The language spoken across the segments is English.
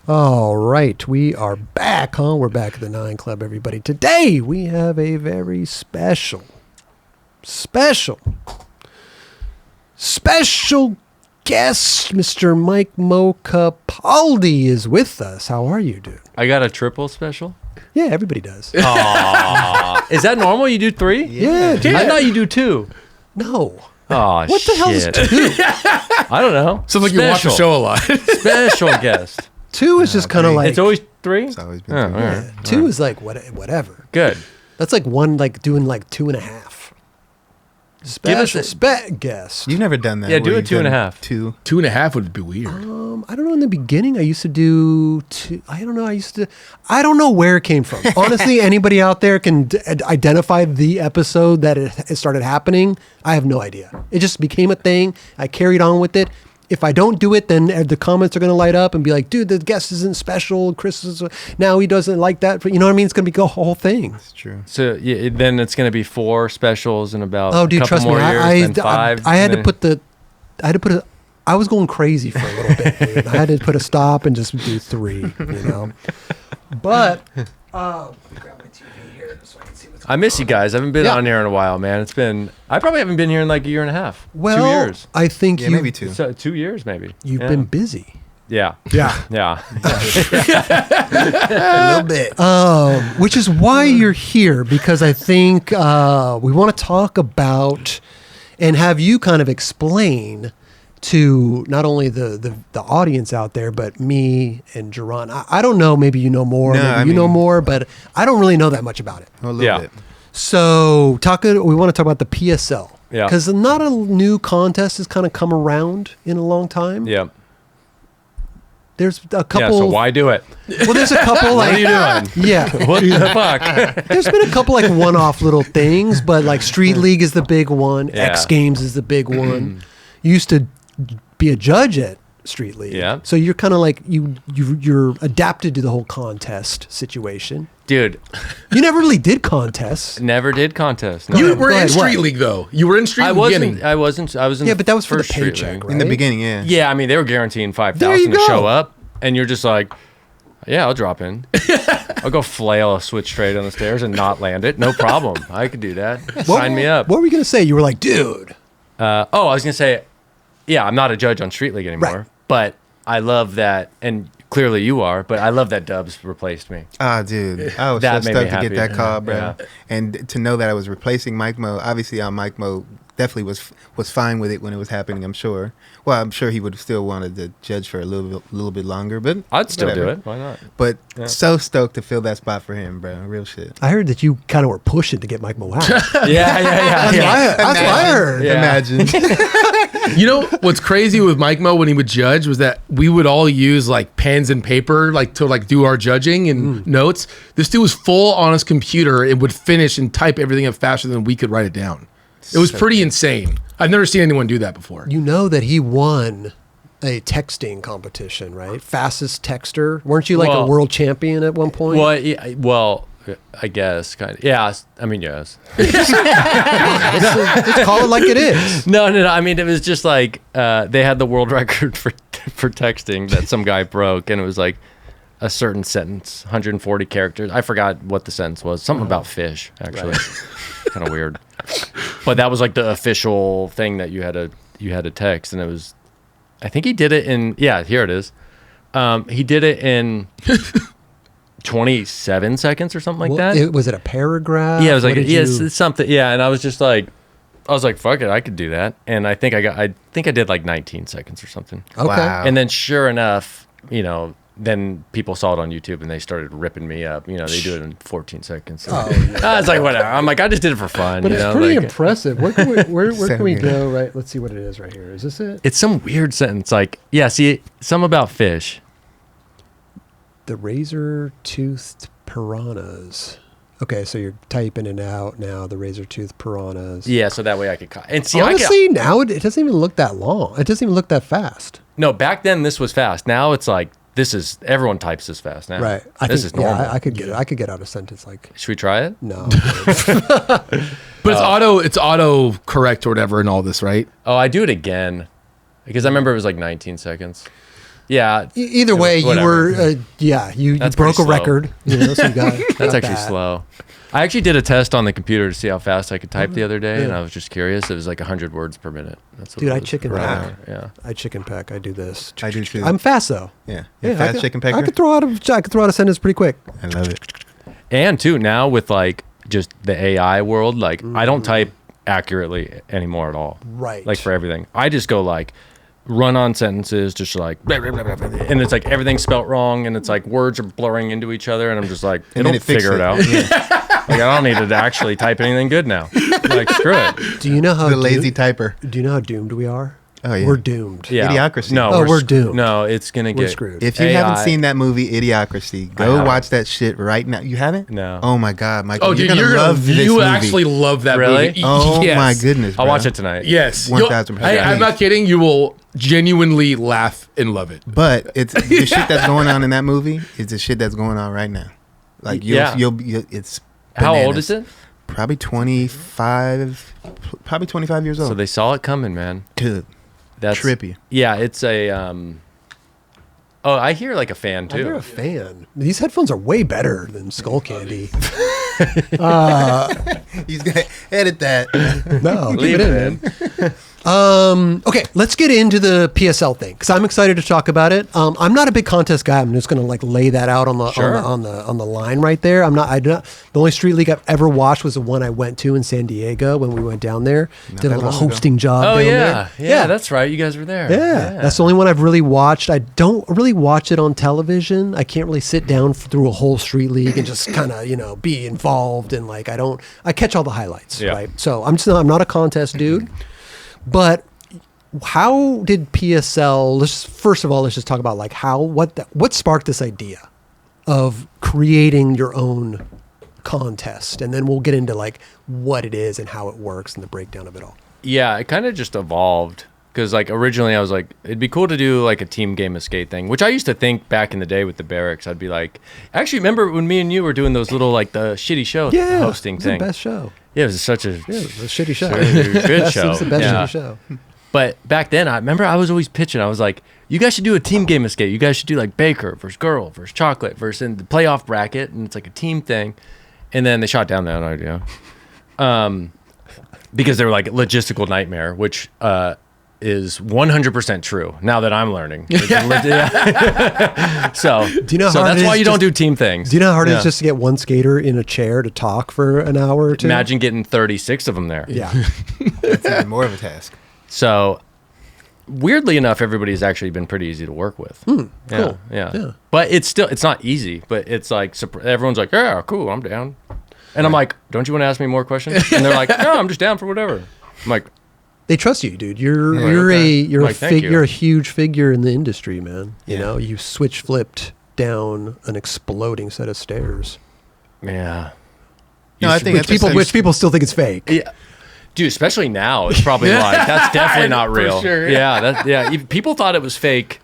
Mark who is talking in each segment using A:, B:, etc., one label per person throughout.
A: All right, we are back, huh? We're back at the 9 Club, everybody. Today, we have a very special guest. Mr. Mke Mo Capaldi is with us. How are you, dude?
B: I got a triple special?
A: Yeah, everybody does.
B: Aww. Is that normal? You do 3?
A: Yeah.
B: I thought you do 2.
A: No.
B: Oh,
A: What the hell is 2?
B: I don't know.
C: Sounds like you watch the show a lot.
B: Special guest.
A: 2 is just kind of like...
B: It's always 3?
C: It's always been 2.
A: Yeah, 2 is like whatever.
B: Good.
A: That's like one, like doing like 2.5. Special guest.
C: You've never done that.
B: Yeah, do a 2.5.
C: 2.
D: 2.5 would be weird.
A: I don't know. In the beginning, I used to do 2. I don't know. I don't know where it came from. Honestly, anybody out there can identify the episode that it started happening. I have no idea. It just became a thing. I carried on with it. If I don't do it, then the comments are going to light up and be like, dude, the guest isn't special. Chris is, now he doesn't like that. You know what I mean? It's going to be a whole thing.
C: That's true.
B: So then it's going to be 4 specials in about
A: a couple
B: trust
A: more
B: me,
A: years,
B: then 5.
A: I was going crazy for a little bit. Dude. I had to put a stop and just do 3, you know. But, grab my TV here so I can see what's
B: I miss you guys. I haven't been on here in a while, man. I probably haven't been here in like a year and a half.
A: Well,
B: 2 years.
A: I think
C: maybe 2.
B: So 2 years, maybe.
A: You've been busy.
B: Yeah.
A: Yeah.
B: Yeah.
A: A little bit. Which is why you're here, because I think we want to talk about and have you kind of explain to not only the audience out there, but me and Jerron. I don't know, maybe you know more, you know more, but I don't really know that much about it.
C: A little bit.
A: So we want to talk about the PSL.
B: Yeah.
A: Because not a new contest has kind of come around in a long time.
B: Yeah.
A: There's a couple.
B: Yeah, so why do it?
A: Well, there's a couple like.
B: What are you doing?
A: Yeah.
B: What the fuck?
A: There's been a couple like one-off little things, but like Street League is the big one.
B: Yeah.
A: X Games is the big one. You used to be a judge at Street League.
B: Yeah.
A: So you're kind of like you're adapted to the whole contest situation.
B: Dude,
A: You never really did contests.
B: never did contest. No.
D: You were
A: Go ahead,
D: in Street
A: what?
D: League, though. You were in Street League beginning.
B: I was in
A: Yeah, but that was for the
B: first Street
A: paycheck,
B: League.
A: right?
C: In the beginning, yeah.
B: Yeah, I mean, they were guaranteeing
A: There
B: 5,000
A: you
B: to
A: go.
B: show up, and you're just like, yeah, I'll drop in. I'll go flail a switch straight on the stairs and not land it. No problem. I could do that. Sign me up.
A: What were you gonna say? You were like, dude.
B: I was going to say, yeah, I'm not a judge on Street League anymore,
A: Right.
B: but I love that, and clearly you are, but I love that Dubs replaced me.
C: Ah, dude. I was
B: That
C: so
B: made me
C: stoked to
B: happy.
C: get that call, bro.
B: Yeah.
C: And to know that I was replacing Mke Mo, obviously Mke Mo definitely was fine with it when it was happening, I'm sure. Well, I'm sure he would have still wanted to judge for a little bit longer, but
B: I'd still
C: whatever.
B: do it. Why not?
C: But so stoked to fill that spot for him, bro. Real shit.
A: I heard that you kind of were pushing to get Mike Mo out.
B: Yeah.
A: That's what I heard.
B: Yeah.
C: Imagine.
D: You know what's crazy with Mke Mo when he would judge was that we would all use like pens and paper like to like do our judging and notes. This dude was full on his computer and would finish and type everything up faster than we could write it down. It was pretty insane. I've never seen anyone do that before.
A: You know that he won a texting competition, right? Fastest texter. Weren't you like a world champion at one point?
B: Well, I guess kind of. Yeah, I mean, yes.
A: Let's call it like it is.
B: No. I mean, it was just like they had the world record for texting that some guy broke, and it was like a certain sentence, 140 characters. I forgot what the sentence was. Something about fish, actually. Kind of weird. But that was like the official thing that you had to text, and it was. I think he did it in. Yeah, here it is. He did it in 27 seconds or something like that.
A: Was it a paragraph?
B: Yeah, it was like it's something. Yeah, and I was just like, fuck it, I could do that. And I think I did like 19 seconds or something.
A: Okay.
C: Wow.
B: And then sure enough, then people saw it on YouTube and they started ripping me up. They do it in 14 seconds. I was like, whatever. I'm like, I just did it for fun.
A: But it's pretty
B: like,
A: impressive. Where can we go? Right. Let's see what it is right here. Is this it?
B: It's some weird sentence. Like, yeah, see, some about fish.
A: The razor-toothed piranhas. Okay, so you're typing it out now. The razor-toothed piranhas.
B: Yeah, so that way I could. And see,
A: honestly, now it doesn't even look that long. It doesn't even look that fast.
B: No, back then this was fast. Now it's like everyone types this fast now.
A: Right.
B: This is normal.
A: Yeah, I could get out a sentence like.
B: Should we try it?
A: No.
D: But it's auto correct or whatever in all this, right?
B: Oh, I do it again because I remember it was like 19 seconds. Yeah.
A: Either way, you
B: Whatever.
A: were, you
B: That's
A: broke a
B: pretty slow.
A: record. You know, so you got
B: That's
A: got
B: actually
A: that.
B: slow. I actually did a test on the computer to see how fast I could type the other day, and
A: Yeah.
B: I was just curious. It was like 100 words per minute. That's what
A: Dude,
B: it
A: I
B: was
A: chicken
B: per
A: peck.
B: hour. Yeah.
A: I chicken peck. I do this.
C: I do too.
A: I'm fast though.
C: Yeah.
A: Yeah,
C: Fast
A: I
C: chicken
A: could,
C: pecker.
A: I could throw out a sentence pretty quick.
C: I love it.
B: And too, now with like just the AI world, like I don't type accurately anymore at all.
A: Right.
B: Like for everything. I just go like run on sentences, just like blah, blah, blah, blah, blah, and it's like everything's spelt wrong, and it's like words are blurring into each other, and I'm just like,
C: And then
B: it'll
C: it fixes
B: figure it
C: it.
B: out. Like I don't need to actually type anything good now. Like screw it.
A: Do you know how
C: The lazy typer.
A: Do you know how doomed we are?
C: Oh, yeah.
A: We're doomed.
B: Yeah.
C: Idiocracy.
B: No,
A: Oh, we're doomed.
B: No, it's gonna
A: We're
B: get
A: screwed.
C: If you
B: AI
C: haven't seen that movie, Idiocracy, go
B: haven't.
C: watch that shit right now. You haven't?
B: No.
C: Oh my God, Michael.
D: Oh, dude,
C: you're gonna love this
D: you
C: movie.
D: actually love that
B: Really?
D: movie.
C: Oh
D: Yes.
C: my goodness.
B: I'll
C: bro.
B: watch it tonight.
D: Yes.
C: 1000%.
D: Hey, I'm not kidding. You will genuinely laugh and love it.
C: But it's the shit that's going on in that movie is the shit that's going on right now. Like
B: Yeah.
C: it's
B: How old
C: bananas.
B: is it?
C: Probably 25 years old.
B: So they saw it coming, man.
C: Dude,
B: That's
C: trippy.
B: Yeah, it's a oh, I hear like a fan too.
A: You're a fan. These headphones are way better than Skull Candy.
C: He's gonna edit that.
A: No, keep
B: Leave
A: it
B: it
A: in, man. Okay, let's get into the PSL thing because I'm excited to talk about it. I'm not a big contest guy. I'm just going to like lay that out on the
B: Sure.
A: on the line right there. I do not. The only Street League I've ever watched was the one I went to in San Diego when we went down there. Did a
C: that
A: little
C: long ago.
A: hosting job.
B: Oh
A: down
B: yeah.
A: there.
B: Yeah, that's right. You guys were there.
A: Yeah, that's the only one I've really watched. I don't really watch it on television. I can't really sit down through a whole Street League and just kind of, be involved and like I catch all the highlights,
B: Yeah.
A: right? So I'm not a contest dude. But how did PSL, first of all, let's just talk about like what sparked this idea of creating your own contest, and then we'll get into like what it is and how it works and the breakdown of it all.
B: Yeah, it kind of just evolved because like originally I was like, it'd be cool to do like a team game of skate thing, which I used to think back in the day with the barracks. I'd be like, actually remember when me and you were doing those little like the shitty show hosting
A: it was
B: thing.
A: the best show.
B: Yeah, it was such a
A: Yeah, it was a shitty show.
B: good show.
A: It was the best
B: Yeah.
A: shitty show.
B: But back then, I remember I was always pitching. I was like, you guys should do a team game of skate. You guys should do like Baker versus Girl versus Chocolate versus in the playoff bracket. And it's like a team thing. And then they shot down that idea. Because they were like logistical nightmare, which is 100% true now that I'm learning. So,
A: Do you know how
B: so
A: hard
B: that's
A: it
B: why
A: is
B: you don't
A: just-
B: do team things.
A: Do you know how hard it
B: Yeah.
A: is just to get one skater in a chair to talk for an hour or two?
B: Imagine getting 36 of them there.
A: Yeah.
C: That's even more of a task.
B: So, weirdly enough, everybody's actually been pretty easy to work with.
A: cool.
B: Yeah.
A: Yeah.
B: But it's not easy. But it's like everyone's like, yeah, cool, I'm down. And I'm like, don't you want to ask me more questions? And they're like, no, I'm just down for whatever. I'm like,
A: They trust you, dude. You're
B: okay.
A: you're
B: Like, thank you.
A: you're a huge figure in the industry, man. You
C: Yeah.
A: know, you switch flipped down an exploding set of stairs.
B: yeah.
C: No, I think
A: Which people still think it's fake.
B: Yeah. Dude, especially now, it's probably like, that's definitely not
D: For
B: real.
D: sure.
B: Yeah. People thought it was fake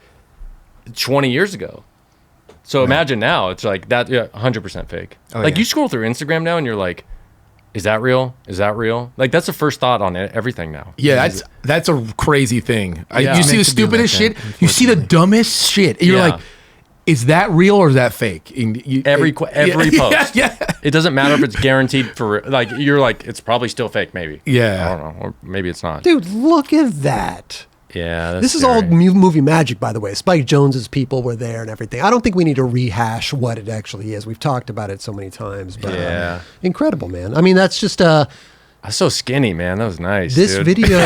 B: 20 years ago. So imagine now, it's like that, 100% fake.
C: Oh,
B: like
C: yeah.
B: you scroll through Instagram now and you're like, is that real? Is that real? Like that's the first thought on everything now.
D: Yeah, that's a crazy thing.
B: Yeah.
D: You see the
C: Meant to be
D: stupidest
C: like that,
D: shit. You see the dumbest shit. And you're
B: Yeah.
D: like, is that real or is that fake? And
B: Every
D: yeah,
B: post.
D: Yeah.
B: It doesn't matter if it's guaranteed for like you're like it's probably still fake maybe.
D: Yeah.
B: I don't know, or maybe it's not.
A: Dude, look at that.
B: Yeah, that's
A: This is all
B: scary.
A: movie magic, by the way. Spike Jonze's people were there and everything. I don't think we need to rehash what it actually is. We've talked about it so many times, but
B: Yeah.
A: incredible, man. I mean, that's just
B: I was so skinny, man. That was nice.
A: this
B: dude.
A: video.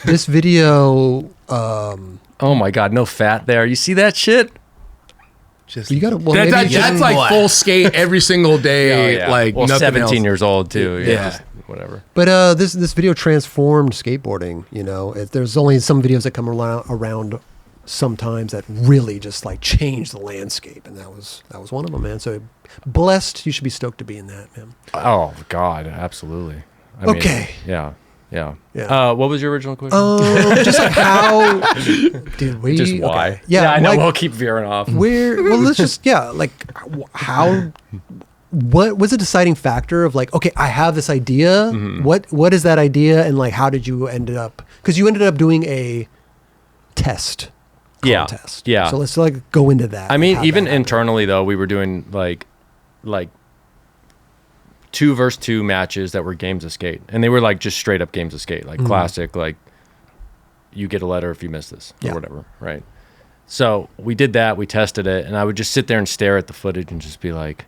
A: This video.
B: Oh my god, no fat there. You see that shit?
C: Just
A: You gotta. Well,
D: That's,
A: maybe you
D: that's
A: should-
D: like full skate every single day. Like
B: well,
D: nothing
B: 17
D: else.
B: years old too. Yeah,
D: Yeah.
B: just whatever.
A: But this video transformed skateboarding. You know, there's only some videos that come around sometimes that really just like change the landscape, and that was one of them, man. So blessed. You should be stoked to be in that, man.
B: Oh god, absolutely. I mean,
A: Okay.
B: yeah.
A: Yeah.
B: What was your original question?
A: Just like how, dude.
B: Just why?
A: Okay. Yeah,
B: I know.
A: like,
B: We'll keep veering off.
A: well, let's just like how. What was the deciding factor of like, okay, I have this idea.
B: Mm-hmm.
A: What is that idea, and like, how did you end up? Because you ended up doing test
B: Yeah.
A: contest.
B: Yeah.
A: So let's like go into that.
B: I mean,
A: how
B: even
A: that happened.
B: internally though, we were doing like 2-versus-2 matches that were games of skate, and they were like just straight up games of skate, like classic, like you get a letter if you miss this or
A: Yeah.
B: whatever, right? So we did that, we tested it, and I would just sit there and stare at the footage and just be like,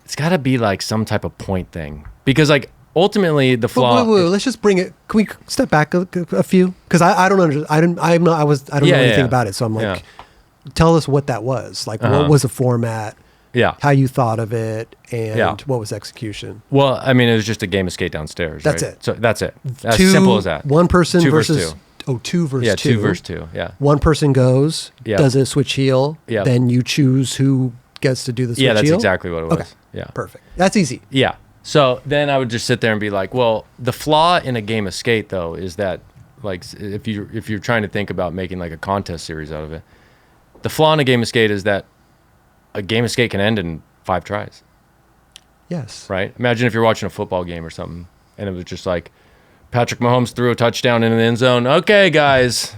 B: it's got to be like some type of point thing, because like ultimately the flaw.
A: Wait, let's just bring it. Can we step back a few? Because I don't understand. I don't know anything about it. So I'm like, tell us what that was. Like, what was the format?
B: Yeah.
A: How you thought of it, and
B: Yeah.
A: what was execution?
B: Well, I mean, it was just a game of skate downstairs.
A: That's
B: right?
A: it.
B: So that's it. As simple as that.
A: One person
B: Two
A: versus
B: versus two.
A: Oh, 2 versus
B: Yeah,
A: 2.
B: 2 versus 2. Yeah.
A: One person goes,
B: Yeah.
A: does a switch heel.
B: Yeah.
A: Then you choose who gets to do the switch
B: Yeah, that's
A: heel.
B: exactly what it was.
A: Okay.
B: Yeah.
A: Perfect. That's easy.
B: Yeah. So then I would just sit there and be like, well, the flaw in a game of skate though is that, like, if you're trying to think about making like a contest series out of it, the flaw in a game of skate is that a game of skate can end in 5 tries,
A: Yes.
B: right? Imagine if you're watching a football game or something and it was just like Patrick Mahomes threw a touchdown into the end zone. Okay, guys,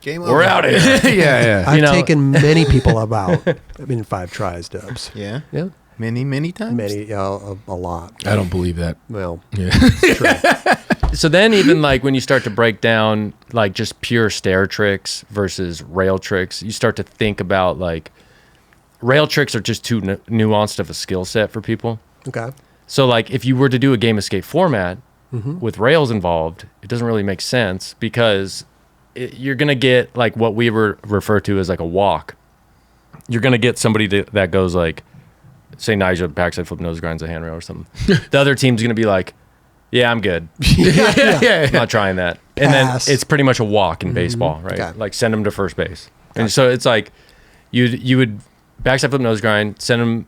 C: Game
B: we're
C: over.
B: out of here.
D: yeah.
A: I've
B: You know-
A: taken many people about in 5 tries, Dubs.
C: Yeah.
A: Yeah.
C: Many times.
A: Many, a lot.
D: I don't believe that.
A: Well,
D: Yeah.
B: So then even like when you start to break down like just pure stair tricks versus rail tricks, you start to think about like rail tricks are just too nuanced of a skill set for people.
A: okay.
B: So like if you were to do a game of skate format with rails involved, it doesn't really make sense because you're going to get like what we refer to as like a walk. You're going to get somebody that goes like, say Nigel backside flip nose grinds a handrail or something. The other team's going to be like, yeah, I'm good.
D: yeah.
B: I'm not trying that. And
A: Pass.
B: then it's pretty much a walk in baseball, right?
A: Okay.
B: Like send them to first base. And so it's like you would backside flip nose grind, send them,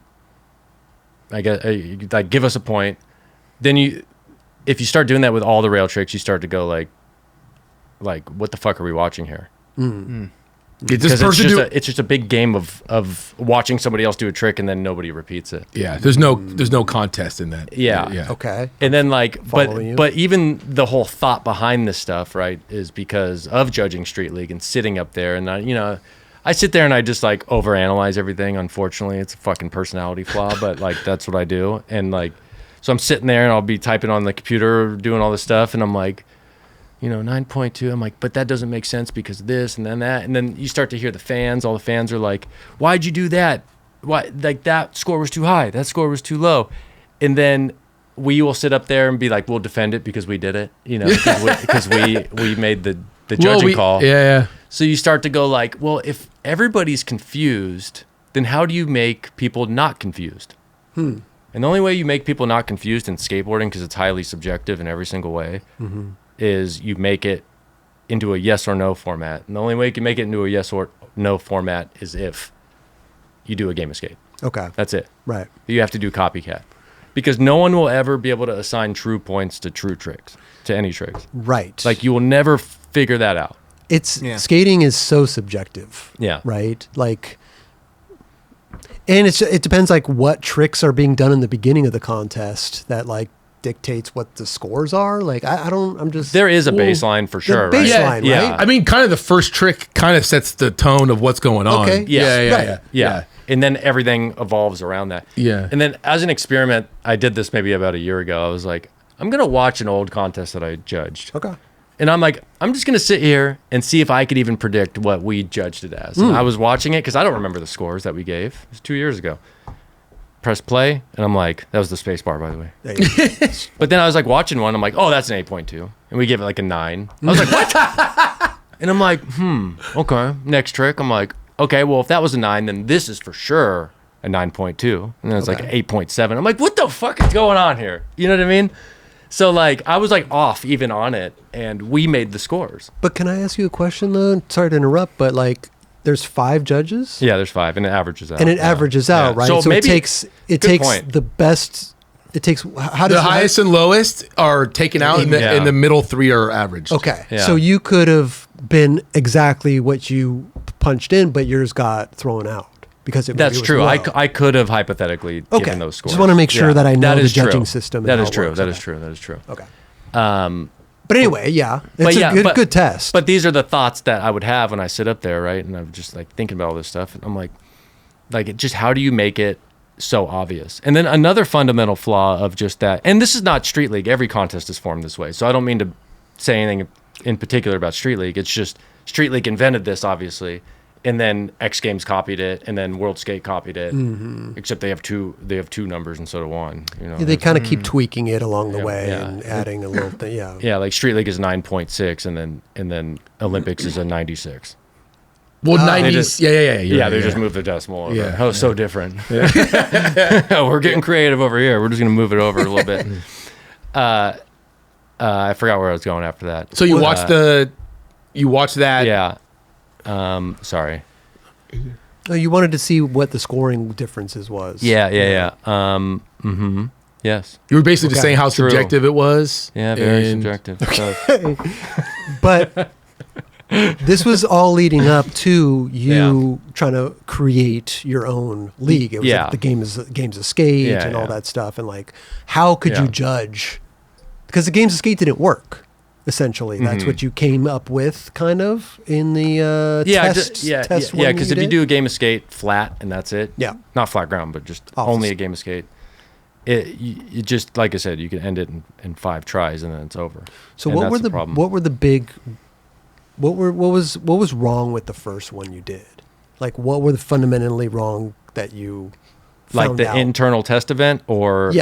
B: I guess, like give us a point. Then if you start doing that with all the rail tricks, you start to go like what the fuck are we watching here?
D: This
B: Because
D: person
B: it's just a big game of watching somebody else do a trick and then nobody repeats it.
D: Yeah. There's no contest in that.
B: Yeah.
D: Yeah.
A: Okay.
B: And then like,
A: Following you.
B: but even the whole thought behind this stuff, right, is because of judging Street League and sitting up there, and I sit there and I just like overanalyze everything. Unfortunately, it's a fucking personality flaw, but like that's what I do. And like, so I'm sitting there and I'll be typing on the computer, doing all this stuff, and I'm like, 9.2. I'm like, but that doesn't make sense because of this and then that. And then you start to hear the fans. All the fans are like, why'd you do that? Why? Like that score was too high. That score was too low. And then we will sit up there and be like, we'll defend it because we did it, because we made the judging call.
D: Yeah.
B: So you start to go like, well, if everybody's confused, then how do you make people not confused? And the only way you make people not confused in skateboarding, because it's highly subjective in every single way, is you make it into a yes or no format. And the only way you can make it into a yes or no format is if you do a game of skate.
A: Okay.
B: That's it.
A: Right.
B: You have to do copycat. Because no one will ever be able to assign true points to true tricks, to any tricks.
A: Right.
B: Like you will never figure that out.
A: Skating is so subjective.
B: Yeah.
A: Right. Like, and it depends like what tricks are being done in the beginning of the contest that like dictates what the scores are. Like I'm just
B: There is a baseline for sure,
A: the
B: right?
A: baseline,
B: Yeah.
A: right?
D: I mean, kind of the first trick kind of sets the tone of what's going on.
A: Okay.
D: Yeah.
A: Right.
B: Yeah. And then everything evolves around that.
D: Yeah.
B: And then as an experiment, I did this maybe about a year ago. I was like, I'm going to watch an old contest that I judged.
A: Okay.
B: And I'm like, I'm just going to sit here and see if I could even predict what we judged it as. And I was watching it because I don't remember the scores that we gave. It was 2 years ago. Press play, and I'm like, that was the space bar, by the way.
A: There you go.
B: But then I was like watching one. I'm like, oh, that's an 8.2. And we give it like a 9. I was like, what? And I'm like, okay. Next trick. I'm like, okay, well, if that was a 9, then this is for sure a 9.2. And then it's like
A: Okay.
B: 8.7. I'm like, what the fuck is going on here? You know what I mean? So like, I was like off even on it, and we made the scores.
A: But can I ask you a question though? Sorry to interrupt, but like there's 5 judges
B: Yeah, there's 5, and it averages out.
A: and it
B: Yeah.
A: averages out,
B: Yeah.
A: right?
B: So
A: it
B: maybe-
A: takes
B: good point.
A: the best. It takes how does
D: The highest and lowest are taken out, and
B: Yeah.
D: the middle 3 are averaged.
A: Okay.
B: Yeah.
A: So you could have been exactly what you punched in, but yours got thrown out because it
B: That's
A: was
B: true.
A: low.
B: I could have hypothetically
A: Okay.
B: given those scores.
A: Just wanna make sure that I know
B: That
A: the
B: is
A: judging
B: true.
A: system and
B: That
A: how
B: is
A: it
B: true.
A: works.
B: That is
A: Okay.
B: true. That is true.
A: Okay. But anyway, yeah, it's a good test.
B: But these are the thoughts that I would have when I sit up there, right? And I'm just like thinking about all this stuff. And I'm like just how do you make it so obvious? And then another fundamental flaw of just that, and this is not Street League. Every contest is formed this way. So I don't mean to say anything in particular about Street League. It's just Street League invented this, obviously. And then X Games copied it, and then World Skate copied it. Except they have two numbers instead of one. You know,
A: they kind of keep tweaking it along the way and adding a little thing. Yeah,
B: yeah. Like Street League is 9.6, and then Olympics is a 96.
D: Well, 90s.
B: They just moved the decimal over.
D: Yeah.
B: Oh, so different. We're getting creative over here. We're just gonna move it over a little bit. I forgot where I was going after that.
D: So you watched that.
B: Yeah. Sorry.
A: Oh, you wanted to see what the scoring differences was.
B: Yeah. Yes.
D: You were basically just saying how subjective it was.
B: Yeah, very subjective.
A: But this was all leading up to you trying to create your own league. It was like the games of skate and all that stuff. And like, how could you judge? Because the games of skate didn't work. Essentially, that's what you came up with, kind of in the test.
B: Because if you do a game of skate flat and that's it, not flat ground, but just only a game of skate, you just like I said, you can end it in 5 tries and then it's over.
A: So what was wrong with the first one you did? Like, what were the fundamentally wrong that you
B: like the
A: out?
B: Internal test event or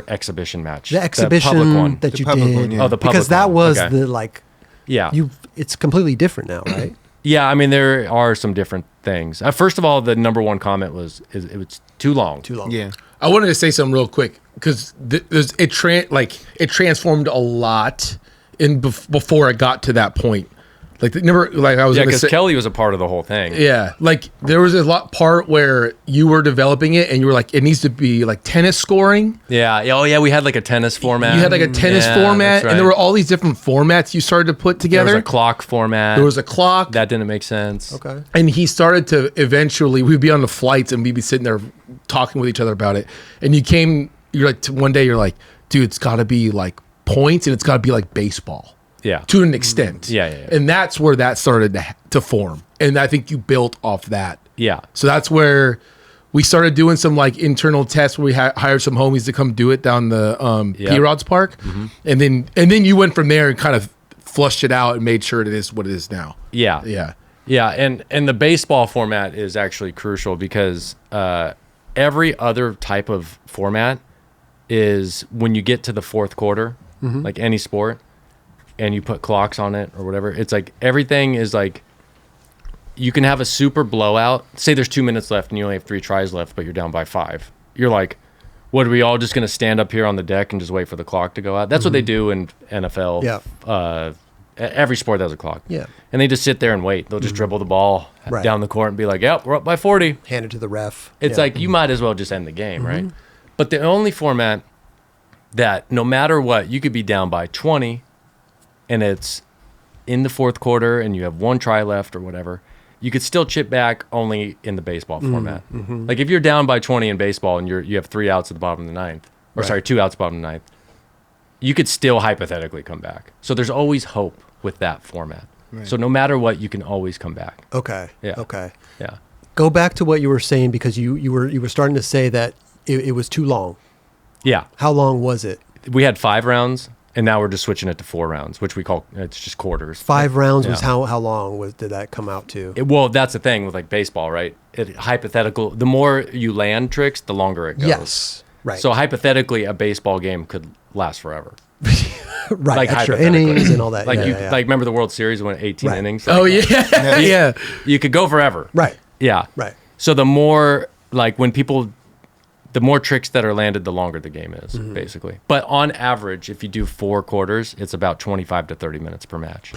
B: exhibition match?
A: The exhibition
B: one.
A: that
C: The
A: you
C: public
A: did.
C: one, yeah.
B: Oh, the public
A: because that
B: one.
A: was
B: Okay.
A: the like.
B: Yeah.
A: It's completely different now, right?
B: Yeah, I mean there are some different things. First of all, the number one comment was it was too long.
A: Too long.
C: Yeah.
D: I wanted to say something real quick because it transformed a lot before it got to that point. Like I was
B: Yeah, because Kelly was a part of the whole thing.
D: Yeah, like there was a part where you were developing it, and you were like, it needs to be like tennis scoring.
B: Yeah. Oh yeah, we had like a tennis format.
D: You had like a tennis format, and there were all these different formats you started to put together.
B: There was a clock format.
D: There was a clock
B: that didn't make sense.
A: Okay.
D: And he started to eventually, we'd be on the flights and we'd be sitting there talking with each other about it. And you're like, one day you're like, dude, it's got to be like points and it's got to be like baseball.
B: Yeah.
D: To an extent.
B: Yeah.
D: And that's where that started to form. And I think you built off that.
B: Yeah.
D: So that's where we started doing some like internal tests where we hired some homies to come do it down the P-Rods Park. Mm-hmm. And then you went from there and kind of flushed it out and made sure it is what it is now.
B: Yeah.
D: Yeah.
B: Yeah. And the baseball format is actually crucial because every other type of format is when you get to the fourth quarter, like any sport, and you put clocks on it or whatever, it's like everything is like you can have a super blowout. Say there's 2 minutes left and you only have 3 tries left, but you're down by 5. You're like, what, are we all just going to stand up here on the deck and just wait for the clock to go out? That's what they do in NFL.
A: Yeah.
B: Every sport has a clock.
A: Yeah.
B: And they just sit there and wait. They'll just dribble the ball down the court and be like, yep, we're up by 40.
A: Hand it to the ref.
B: It's like you might as well just end the game, right? But the only format that no matter what, you could be down by 20 and it's in the fourth quarter and you have 1 try left or whatever, you could still chip back only in the baseball format. Like if you're down by 20 in baseball and you have 3 outs at the bottom of the ninth, or sorry, 2 outs at the bottom of the ninth, you could still hypothetically come back. So there's always hope with that format. Right. So no matter what, you can always come back.
A: Okay.
B: Yeah.
A: Okay.
B: Yeah.
A: Go back to what you were saying because you were starting to say that it was too long.
B: Yeah.
A: How long was it?
B: We had 5 rounds. And now we're just switching it to 4 rounds, which we call, it's just quarters.
A: 5 rounds was how long did that come out to?
B: Well, that's the thing with like baseball, right? Hypothetical, the more you land tricks, the longer it goes.
A: Yes, right.
B: So hypothetically, a baseball game could last forever.
A: Right,
B: like
A: extra innings and all that.
B: Like
A: yeah.
B: like remember the World Series when 18 innings?
D: Oh yeah, yeah.
B: You could go forever.
A: Right.
B: Yeah.
A: Right.
B: So the more like the more tricks that are landed, the longer the game is, basically. But on average, if you do 4 quarters, it's about 25 to 30 minutes per match.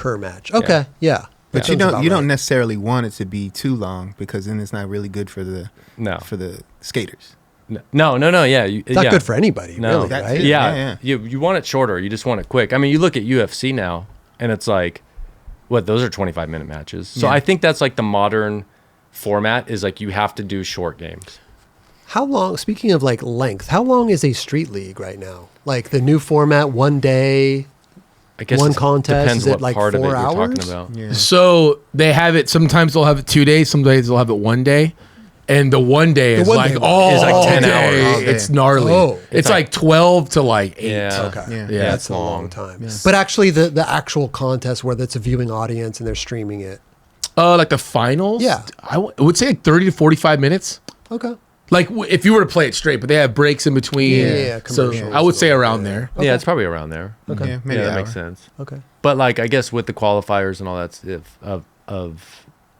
A: Okay, yeah.
C: But you don't necessarily want it to be too long because then it's not really good for the skaters.
B: No. Yeah,
A: it's not good for anybody, really, right?
B: Yeah. You want it shorter. You just want it quick. I mean, you look at UFC now, and it's like, those are 25-minute matches. So I think that's like the modern format is like you have to do short games.
A: How long, speaking of like length, how long is a street league right now? Like the new format, 1 day?
B: I guess
A: one
B: it
A: contest?
B: depends
A: Is it
B: what
A: like
B: part of it
A: 4
B: you're
A: hours?
B: talking about.
C: Yeah.
D: So they have it. Sometimes they'll have it 2 days. Some days they'll have it 1 day. And the 1 day is
A: one
D: like
A: day
D: all
B: is like 10
D: day.
B: hours.
C: All day.
D: It's gnarly.
A: Oh.
D: It's like 12 to like 8.
B: Yeah.
A: Okay.
C: Yeah.
D: Yeah,
A: That's
B: it's
A: a long
B: long.
A: time. But actually, the actual contest where it's a viewing audience and they're streaming it.
D: Like the finals.
A: Yeah.
D: I would say like 30 to 45 minutes.
A: Okay.
D: Like if you were to play it straight, but they have breaks in between.
A: Yeah,
D: So
A: commercials
D: I would say
A: or-
D: around there.
B: Yeah, it's probably around there.
A: Okay.
C: Yeah, maybe
B: yeah,
C: an
B: that makes
C: hour.
B: sense.
A: Okay.
B: But like, I guess with the qualifiers and all that stuff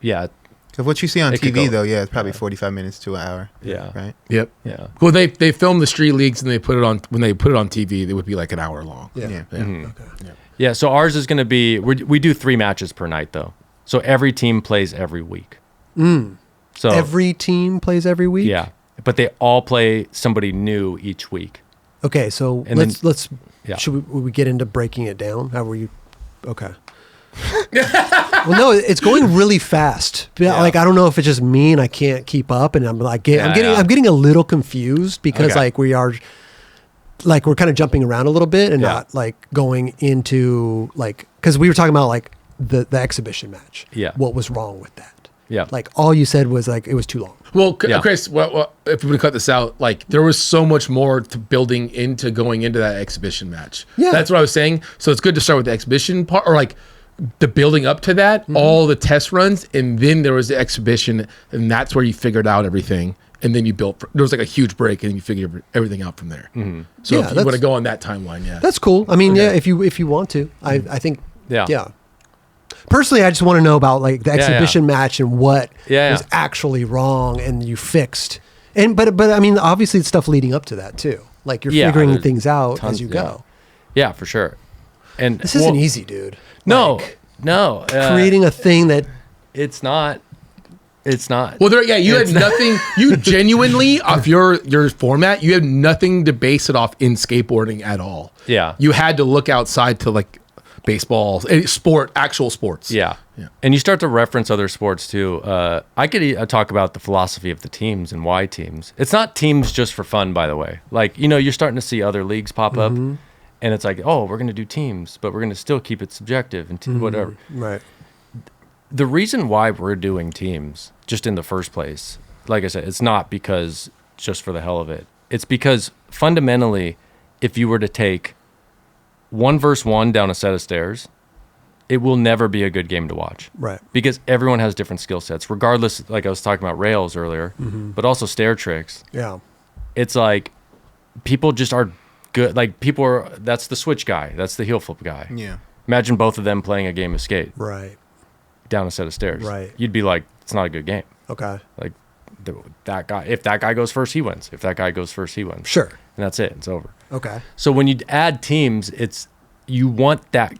B: yeah,
C: Because what you see on
B: It could
C: TV
B: go-
C: though, yeah, it's probably 45 minutes to an hour.
B: Yeah.
C: Right.
D: Yep.
B: yeah.
D: Well, they film the street leagues and they put it on when they put it on TV. It would be like an hour long.
A: Yeah.
C: Yeah.
A: Okay.
B: Yeah, so ours is going to be we do 3 matches per night though. So every team plays every week. So
A: Every team plays every week?
B: yeah, but they all play somebody new each week.
A: Okay, so
B: And then-
A: let's
B: Yeah.
A: should we get into breaking it down? How were you? Okay. Well, no, it's going really fast.
B: Yeah.
A: Like I don't know if it's just me and I can't keep up, and I'm getting a little confused because
B: Okay.
A: like we're kind of jumping around a little bit and
B: Yeah.
A: not like going into like because we were talking about like the exhibition match.
B: Yeah.
A: What was wrong with that?
B: Yeah.
A: Like all you said was like it was too long.
D: Well,
B: Yeah.
D: Chris, well, if we would cut this out, like there was so much more to building into going into that exhibition match.
A: Yeah.
D: That's what I was saying. So it's good to start with the exhibition part, or like the building up to that, all the test runs, and then there was the exhibition, and that's where you figured out everything, and then you built. There was like a huge break, and you figured everything out from there. So
A: Yeah,
D: if you want
A: that's-
D: to go on that timeline, yeah,
A: That's cool. I mean,
D: Okay.
A: yeah, if you want to, I think
B: Yeah.
A: yeah. Personally, I just want to know about like the
B: Yeah,
A: exhibition match and what
B: Yeah,
A: was
B: yeah.
A: actually wrong and you fixed. And but I mean, obviously, it's stuff leading up to that too. Like you're
B: Yeah,
A: figuring
B: there's
A: things out
B: tons-
A: as you
B: yeah.
A: go.
B: Yeah, for sure. And
A: This isn't easy, dude.
B: No,
A: Like,
B: no.
A: creating a thing that
B: It's not. It's not.
D: Well, you had nothing. You genuinely, off your format, you had nothing to base it off in skateboarding at all.
B: Yeah.
D: You had to look outside to like baseball, actual sports.
B: Yeah.
D: Yeah.
B: And you start to reference other sports too. I could talk about the philosophy of the teams and why teams. It's not teams just for fun, by the way. Like, you're starting to see other leagues pop up and it's like, oh, we're going to do teams, but we're going to still keep it subjective and whatever.
A: right.
B: The reason why we're doing teams just in the first place, like I said, it's not because just for the hell of it. It's because fundamentally, if you were to take 1v1 down a set of stairs, it will never be a good game to watch.
A: Right.
B: Because everyone has different skill sets, regardless, like I was talking about rails earlier, but also stair tricks.
A: Yeah.
B: It's like people just are good. Like that's the switch guy. That's the heel flip guy.
C: Yeah.
B: Imagine both of them playing a game of skate
A: Right.
B: down a set of stairs.
A: Right.
B: You'd be like, it's not a good game.
A: Okay.
B: Like that guy, if that guy goes first, he wins. If that guy goes first, he wins.
A: Sure.
B: And that's it. It's over.
A: Okay.
B: So when you add teams, you want that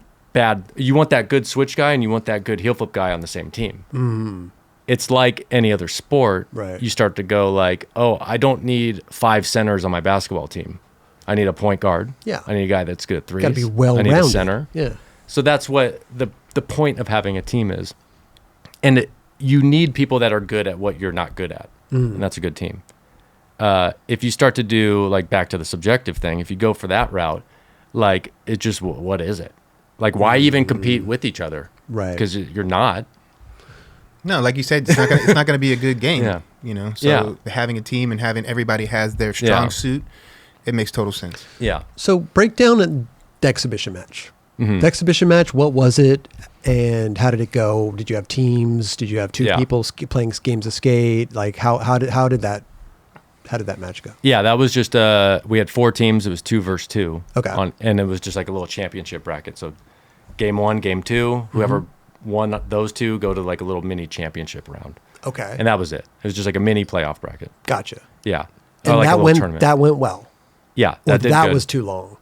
B: good switch guy and you want that good heel flip guy on the same team. It's like any other sport.
A: Right.
B: You start to go like, oh, I don't need 5 centers on my basketball team. I need a point guard.
A: Yeah.
B: I need a guy that's good at threes.
A: Got to be well
B: I need
A: rounded.
B: a center.
A: Yeah.
B: So that's what the point of having a team is. And you need people that are good at what you're not good at. And that's a good team. If you start to do like back to the subjective thing, if you go for that route, like it just, what is it? Like why even compete with each other?
A: Right.
B: Because you're not.
C: No, like you said, it's not gonna be a good game.
B: Yeah.
C: So having a team and having everybody has their strong
B: Yeah.
C: suit, it makes total sense.
B: Yeah.
A: So break down the exhibition match.
B: Mm-hmm.
A: The exhibition match, what was it and how did it go? Did you have teams? Did you have two
B: Yeah.
A: people playing games of skate? Like how did that match go?
B: Yeah, that was just we had 4 teams. It was 2 versus 2.
A: Okay.
B: And it was just like a little championship bracket. So game 1, game 2, whoever won those 2 go to like a little mini championship round.
A: Okay.
B: And that was it. It was just like a mini playoff bracket.
A: Gotcha.
B: Yeah.
A: And
B: Like a
A: that
B: little tournament.
A: went well.
B: Yeah,
A: Or
B: that did
A: that
B: good.
A: was too long.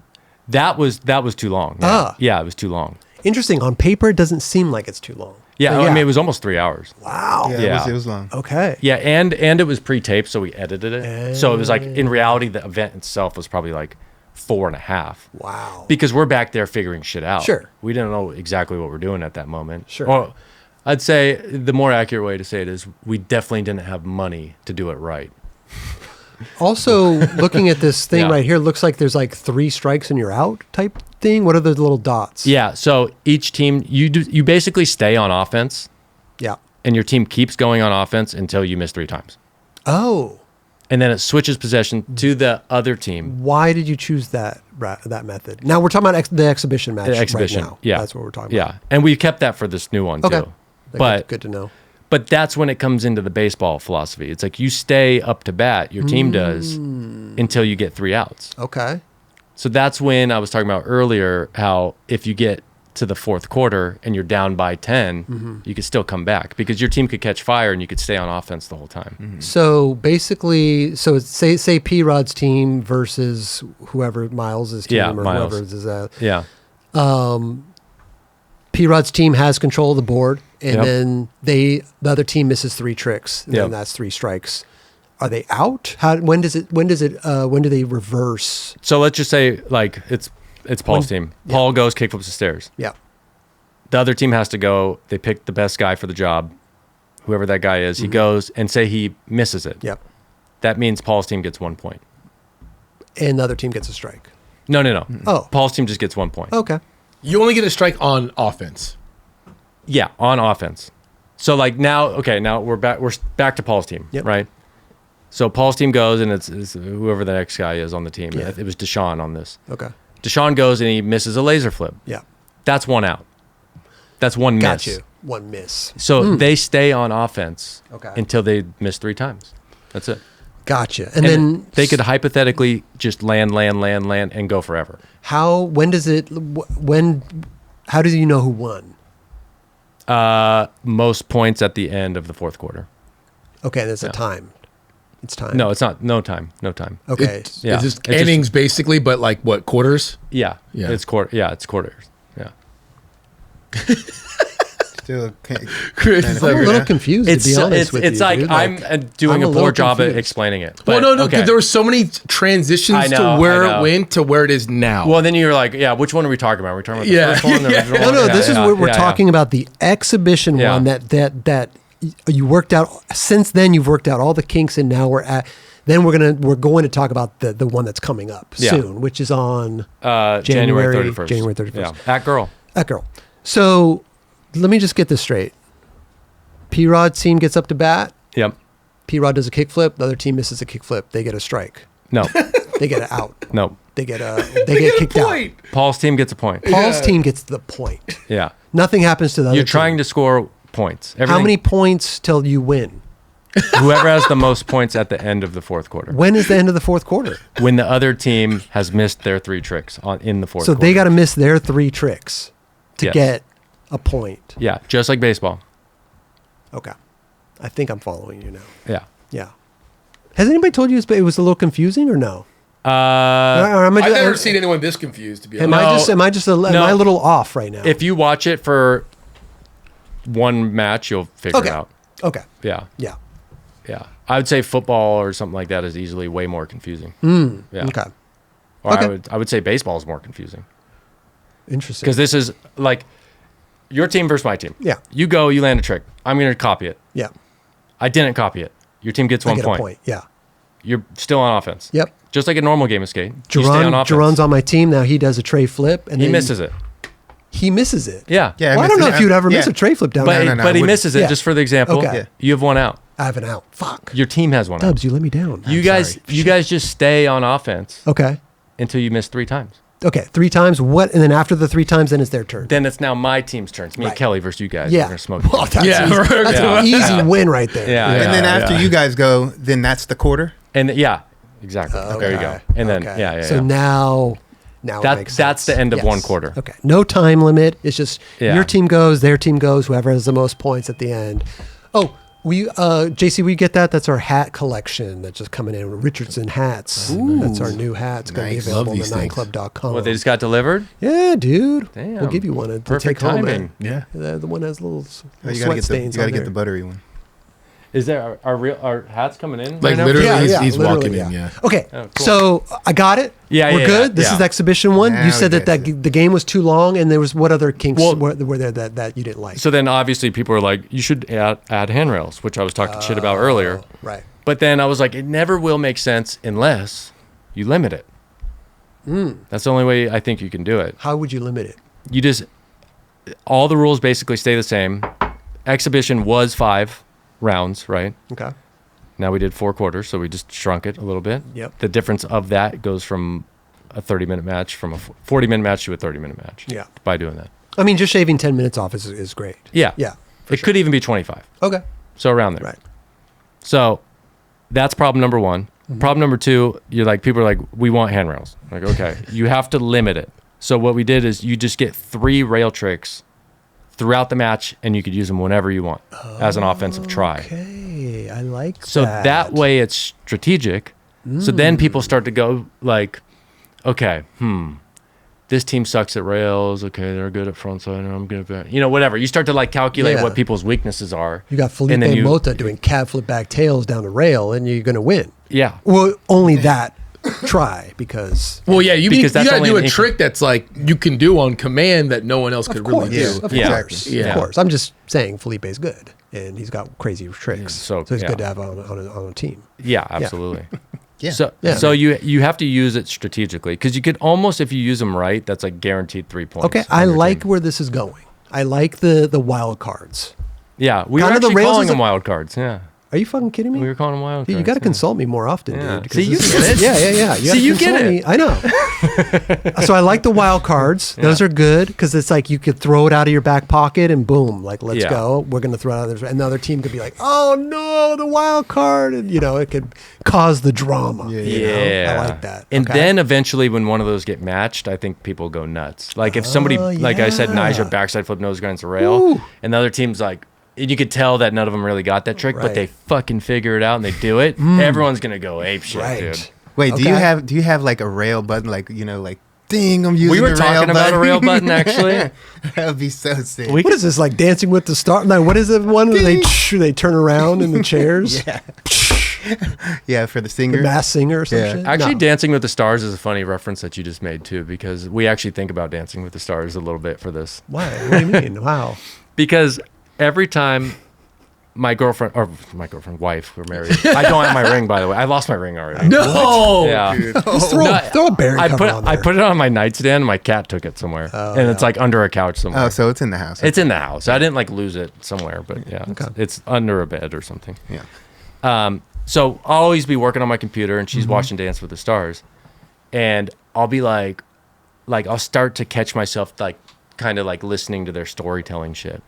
B: That was too long. Yeah.
A: Ah.
B: Yeah, it was too long.
A: Interesting. On paper, it doesn't seem like it's too long.
B: Yeah,
A: But
B: I mean it was almost 3 hours.
A: wow.
C: Yeah,
B: Yeah.
C: It was long.
A: Okay.
B: Yeah, and it was pre-taped, so we edited it. So it was like in reality, the event itself was probably like 4.5.
A: Wow.
B: Because we're back there figuring shit out.
A: Sure.
B: We didn't know exactly what we're doing at that moment.
A: Sure.
B: Or I'd say the more accurate way to say it is we definitely didn't have money to do it right.
A: Also, looking at this thing
B: Yeah.
A: right here, looks like there's like 3 strikes and you're out type thing. What are the little dots?
B: Yeah. So each team, you basically stay on offense,
A: Yeah.
B: and your team keeps going on offense until you miss 3 times,
A: Oh,
B: and then it switches possession to the other team.
A: why did you choose that method? Now we're talking about the exhibition match
B: Exhibition.
A: right now.
B: Yeah.
A: That's what we're talking
B: Yeah,
A: about.
B: and we kept that for this new one
A: Okay.
B: too. But
A: good to know.
B: But that's when it comes into the baseball philosophy. It's like you stay up to bat, your team does, until you get 3 outs.
A: Okay.
B: So that's when I was talking about earlier how if you get to the 4th quarter and you're down by 10, you could still come back because your team could catch fire and you could stay on offense the whole time.
A: So basically, it's say P Rod's team versus whoever Miles' team
B: Yeah,
A: or
B: Miles.
A: whoever's is that.
B: Yeah.
A: P Rod's team has control of the board, and
B: Yep.
A: then the other team misses 3 tricks, and then
B: Yep.
A: that's 3 strikes. Are they out? When do they reverse?
B: So let's just say like it's Paul's team. Paul goes, kickflips the stairs.
A: Yeah.
B: The other team has to go. They pick the best guy for the job, whoever that guy is. He goes and say he misses it.
A: Yep.
B: That means Paul's team gets 1 point.
A: And the other team gets a strike.
B: No.
A: Oh.
B: Paul's team just gets 1 point.
A: Okay.
D: You only get a strike on offense.
B: Yeah, on offense. So like now we're back to Paul's team,
A: Yep.
B: right? So Paul's team goes and it's whoever the next guy is on the team.
A: Yeah.
B: It was Deshaun on this.
A: Okay.
B: Deshaun goes and he misses a laser flip.
A: Yeah.
B: That's 1 out. That's 1 miss.
A: Got you. 1 miss.
B: So they stay on offense
A: Okay.
B: until they miss 3 times. That's it.
A: Gotcha.
B: And
A: then
B: they could hypothetically just land, and go forever.
A: how do you know who won?
B: Most points at the end of the 4th quarter.
A: Okay, that's a time. It's time.
B: No, it's not. No time.
A: Okay.
D: It's
B: Yeah.
D: just
B: It's just-
D: innings basically, but like what, quarters?
B: Yeah.
D: Yeah.
B: It's quarter. Yeah, it's quarters. Yeah.
C: Still can't.
D: Chris
C: I'm
D: is
A: I'm a
D: like,
A: little confused, to be honest with
B: it's
A: you,
B: like
A: dude.
B: I'm doing
A: I'm
B: a
A: a little
B: poor job at
A: confused.
B: explaining it.
D: well,
B: But,
D: no,
B: okay.
D: because there were so many transitions
B: I know,
D: to where
B: I know.
D: it went to where it is now.
B: Well, then you're like, yeah, which one are we talking about? Are we talking about the
D: Yeah.
B: first one? The
D: Yeah.
B: original
A: No,
B: one?
A: no,
B: Yeah,
A: this is
B: yeah,
A: what we're
B: yeah,
A: talking about, the exhibition
B: Yeah.
A: one that you worked out. Since then, you've worked out all the kinks, and now we're going to talk about the one that's coming up
B: Yeah.
A: soon, which is on
B: January 31st.
A: January 31st.
B: Yeah. At Girl.
A: That girl. So let me just get this straight. P-Rod's team gets up to bat.
B: Yep.
A: P-Rod does a kickflip. The other team misses a kickflip. They get a strike.
B: No.
A: They get an out.
B: No.
A: They get kicked out.
B: Paul's team gets a point.
A: Paul's team gets the point.
B: Yeah.
A: Nothing happens to the other
B: You're
A: team.
B: trying to score points.
A: How many points till you win?
B: Whoever has the most points at the end of the 4th quarter.
A: When is the end of the 4th quarter?
B: When the other team has missed their 3 tricks in the 4th
A: So
B: quarter.
A: they got to miss their 3 tricks to
B: Yes.
A: get a point.
B: Yeah, just like baseball.
A: Okay. I think I'm following you now.
B: Yeah.
A: Yeah. Has anybody told you it was a little confusing or no? Or am I
D: I've
A: just-
D: never seen anyone this confused, to be
A: Am
D: honest.
A: I just am I a little off right now?
B: If you watch it for one match, you'll figure
A: Okay.
B: it out.
A: Okay.
B: Yeah.
A: Yeah.
B: Yeah. I would say football or something like that is easily way more confusing. Yeah.
A: Okay.
B: Or
A: Okay.
B: I would say baseball is more confusing.
A: Interesting.
B: Because this is like your team versus my team.
A: Yeah.
B: You go, you land a trick. I'm going to copy it.
A: Yeah.
B: I didn't copy it. Your team gets
A: I
B: 1
A: get
B: point.
A: a point. Yeah.
B: You're still on offense.
A: Yep.
B: Just like a normal game of skate. You stay on offense.
A: Jerron's on my team now. He does a tray flip and
B: He
A: then
B: misses it.
A: He misses it.
B: Yeah.
C: Yeah,
A: Well, I don't know if you'd ever miss
C: yeah.
A: a tray flip down
B: But,
A: there.
C: no,
B: but he
C: I
B: misses it
A: Yeah.
B: just for the example.
A: Okay.
C: Yeah.
B: You have 1 out.
A: I have an out. Fuck.
B: Your team has 1 out.
A: Dubs, you let me down.
B: You guys just stay on offense
A: Okay.
B: until you miss 3 times.
A: Okay. 3 times. What? And then after the 3 times, then it's their turn.
B: Then it's now my team's turn. It's me
A: Right.
B: and Kelly versus you guys.
A: Yeah.
B: We're gonna smoke.
A: Well,
B: you.
A: that's
D: Yeah,
A: easy.
D: right.
A: That's
B: Yeah.
A: an easy win right there.
B: Yeah.
C: And then after
B: yeah.
C: you guys go, then that's the quarter.
B: And yeah, exactly. There you go.
A: Okay.
B: And then
A: Okay.
B: yeah.
A: So now it
B: That-
A: makes
B: that's
A: sense.
B: the end of 1 quarter.
A: Okay. No time limit. It's just
B: Yeah.
A: your team goes, their team goes, whoever has the most points at the end. Oh, JC, we get that. That's our hat collection that's just coming in. Richardson hats. That's our new hat. It's going to
C: Nice.
A: be available on
C: Love
A: the
C: these
A: 9club.com.
B: What, they just got delevered?
A: Yeah, dude.
B: Damn.
A: We'll give you one to
B: Perfect
A: take home.
B: timing.
C: Yeah.
A: The one has little
C: Oh, you
A: sweat
C: gotta get
A: stains
C: the
A: on there.
C: buttery one.
B: Is there our hats coming in?
D: Like
B: right now?
D: literally, he's
A: literally,
D: walking in. Yeah.
A: Okay,
B: Oh, cool.
A: so I got it.
B: Yeah,
A: we're
B: yeah,
A: good.
B: yeah,
A: This
B: yeah.
A: is exhibition one.
C: Now
A: You said
C: we
A: that
C: get it.
A: the game was too long, and there was what other kinks
B: Well-
A: were there that you didn't like?
B: So then obviously people are like, you should add handrails, which I was talking shit about earlier.
A: Right.
B: But then I was like, it never will make sense unless you limit it. That's the only way I think you can do it.
A: How would you limit it?
B: You just, all the rules basically stay the same. Exhibition was 5 rounds, right?
A: Okay.
B: Now we did 4 quarters, so we just shrunk it a little bit.
A: Yep.
B: The difference of that goes from a 30-minute match, from a 40-minute match to a 30-minute match.
A: Yeah.
B: By doing that.
A: I mean, just shaving 10 minutes off is great.
B: Yeah.
A: Yeah.
B: It could even be 25.
A: Okay.
B: So around there.
A: Right.
B: So that's problem number 1. Problem number 2, you're like, people are like, we want handrails. Like, okay, you have to limit it. So what we did is you just get 3 rail tricks throughout the match, and you could use them whenever you want as an offensive try.
A: Okay, I like
B: So that way it's strategic. So then people start to go like, okay, this team sucks at rails. Okay, they're good at frontside, and I'm good at back. You know, whatever. You start to like calculate
A: Yeah.
B: what people's weaknesses are.
A: You got Felipe
B: and then
A: Mota doing cab flip back tails down the rail, and you're going to win.
B: Yeah.
A: Well, only that try because
D: Well, yeah, you
B: Because that's
D: gotta
B: only
D: do
B: an
D: a trick that's like you can do on command that no one else could really do.
A: Of
B: Yeah.
A: course,
D: Yeah.
A: of course. I'm just saying Felipe's good, and he's got crazy tricks.
B: so,
A: he's
B: yeah.
A: good to have on a team.
B: Yeah, absolutely.
C: Yeah.
B: So,
A: Yeah.
B: so you have to use it strategically because you could almost, if you use them right, that's like guaranteed 3 points.
A: Okay,
B: on
A: I
B: your
A: like
B: team.
A: where this is going. I like the wild cards.
B: Yeah, we were
A: Kind of the
B: actually
A: rails
B: calling
A: is a-
B: them wild cards. Yeah,
A: Are you fucking kidding me?
B: we were calling them wild
A: Dude,
B: cards.
A: you got to
B: yeah.
A: consult me more often,
B: Yeah.
A: dude. because
B: See, you
A: this
B: get
A: is-
B: it.
A: Yeah.
B: See,
A: gotta
B: you get
A: consult
B: it.
A: me. I know. So I like the wild cards. Those are good because it's like you could throw it out of your back pocket and boom, like let's
B: Yeah.
A: go. We're gonna throw it out of there. Another team could be like, oh no, the wild card, and it could cause the drama.
C: Yeah.
A: you know?
B: Yeah,
A: I like that.
B: And
A: Okay.
B: then eventually, when one of those get matched, I think people go nuts. Like if somebody, like I said,
A: yeah.
B: Niger backside flip nose grinds the rail,
A: Ooh.
B: and the other team's like, and you could tell that none of them really got that trick, but
A: Right.
B: they fucking figure it out and they do it. Everyone's gonna go ape shit,
A: right.
B: dude.
C: Wait, do
A: Okay.
C: you have like a rail button, like like ding, I'm using
B: We were
C: the rail
B: talking about a
C: button?
B: rail button actually.
C: That would be so sick.
B: We
A: What is this like Dancing with the Stars? No, what is the one where they turn around in the chairs?
C: Yeah. Yeah, for the
A: The
C: singer.
A: Masked Singer or some
C: Yeah.
A: shit?
B: Actually,
A: No.
B: Dancing with the Stars is a funny reference that you just made too, because we actually think about Dancing with the Stars a little bit for this.
A: Why? What do you mean? Wow.
B: Because every time my wife, we're married. I don't have my ring, by the way. I lost my ring already.
D: No.
B: Yeah.
A: Just throw a berry
B: I
A: cover on there.
B: put it on my nightstand. And my cat took it somewhere, and it's like under a couch somewhere.
C: Oh, so it's in the house.
B: It's in the house. I didn't like lose it somewhere, but yeah, it's under a bed or something.
C: Yeah.
B: So I'll always be working on my computer, and she's watching Dance with the Stars, and I'll be like I'll start to catch myself like kind of like listening to their storytelling shit. And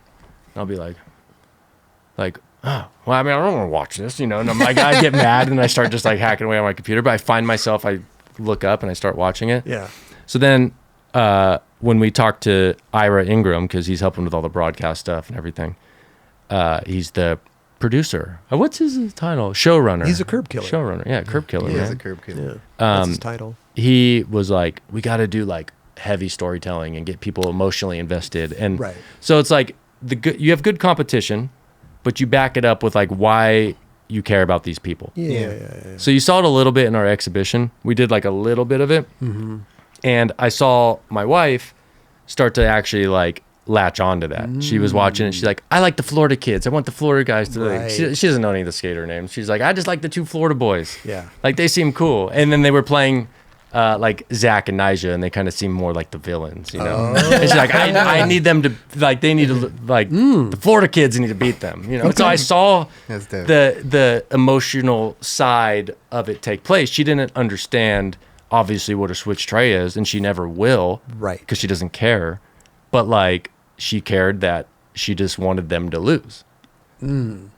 B: I'll be like, oh, well, I mean, I don't want to watch this, and I'm like, I get mad, and I start just like hacking away on my computer, but I find myself, I look up and I start watching it.
A: Yeah.
B: So then when we talked to Ira Ingram, because he's helping with all the broadcast stuff and everything, he's the producer. What's his title? Showrunner.
A: He's a curb killer.
B: Showrunner. Yeah, curb killer.
C: He is
B: man.
C: a curb killer.
A: Yeah. That's his title.
B: He was like, we got to do like heavy storytelling and get people emotionally invested. And
A: Right.
B: so it's like you have good competition, but you back it up with like why you care about these people.
A: Yeah.
B: So you saw it a little bit in our exhibition. We did like a little bit of it.
A: Mm-hmm.
B: And I saw my wife start to actually like latch onto that. She was watching it. She's like, I like the Florida kids. I want the Florida guys to like,
A: Right.
B: she doesn't know any of the skater names. She's like, I just like the 2 Florida boys.
A: Yeah.
B: Like they seem cool. And then they were playing like Zach and Nija, and they kind of seem more like the villains,
A: Oh.
B: And she's like, I need them to like, they need to like the Florida kids need to beat them, So I saw
C: That's dope.
B: the emotional side of it take place. She didn't understand obviously what a switch tray is, and she never will,
A: Right.
B: Because she doesn't care, but like she cared that she just wanted them to lose.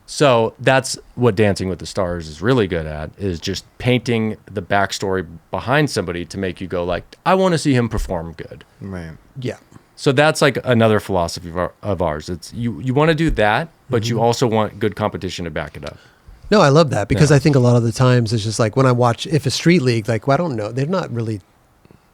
B: So that's what Dancing with the Stars is really good at, is just painting the backstory behind somebody to make you go like, I want to see him perform good.
C: Right.
A: Yeah.
B: So that's like another philosophy of ours. It's you want to do that, but you also want good competition to back it up.
A: No, I love that because I think a lot of the times it's just like when I watch, if a Street League, like, well, I don't know, they're not really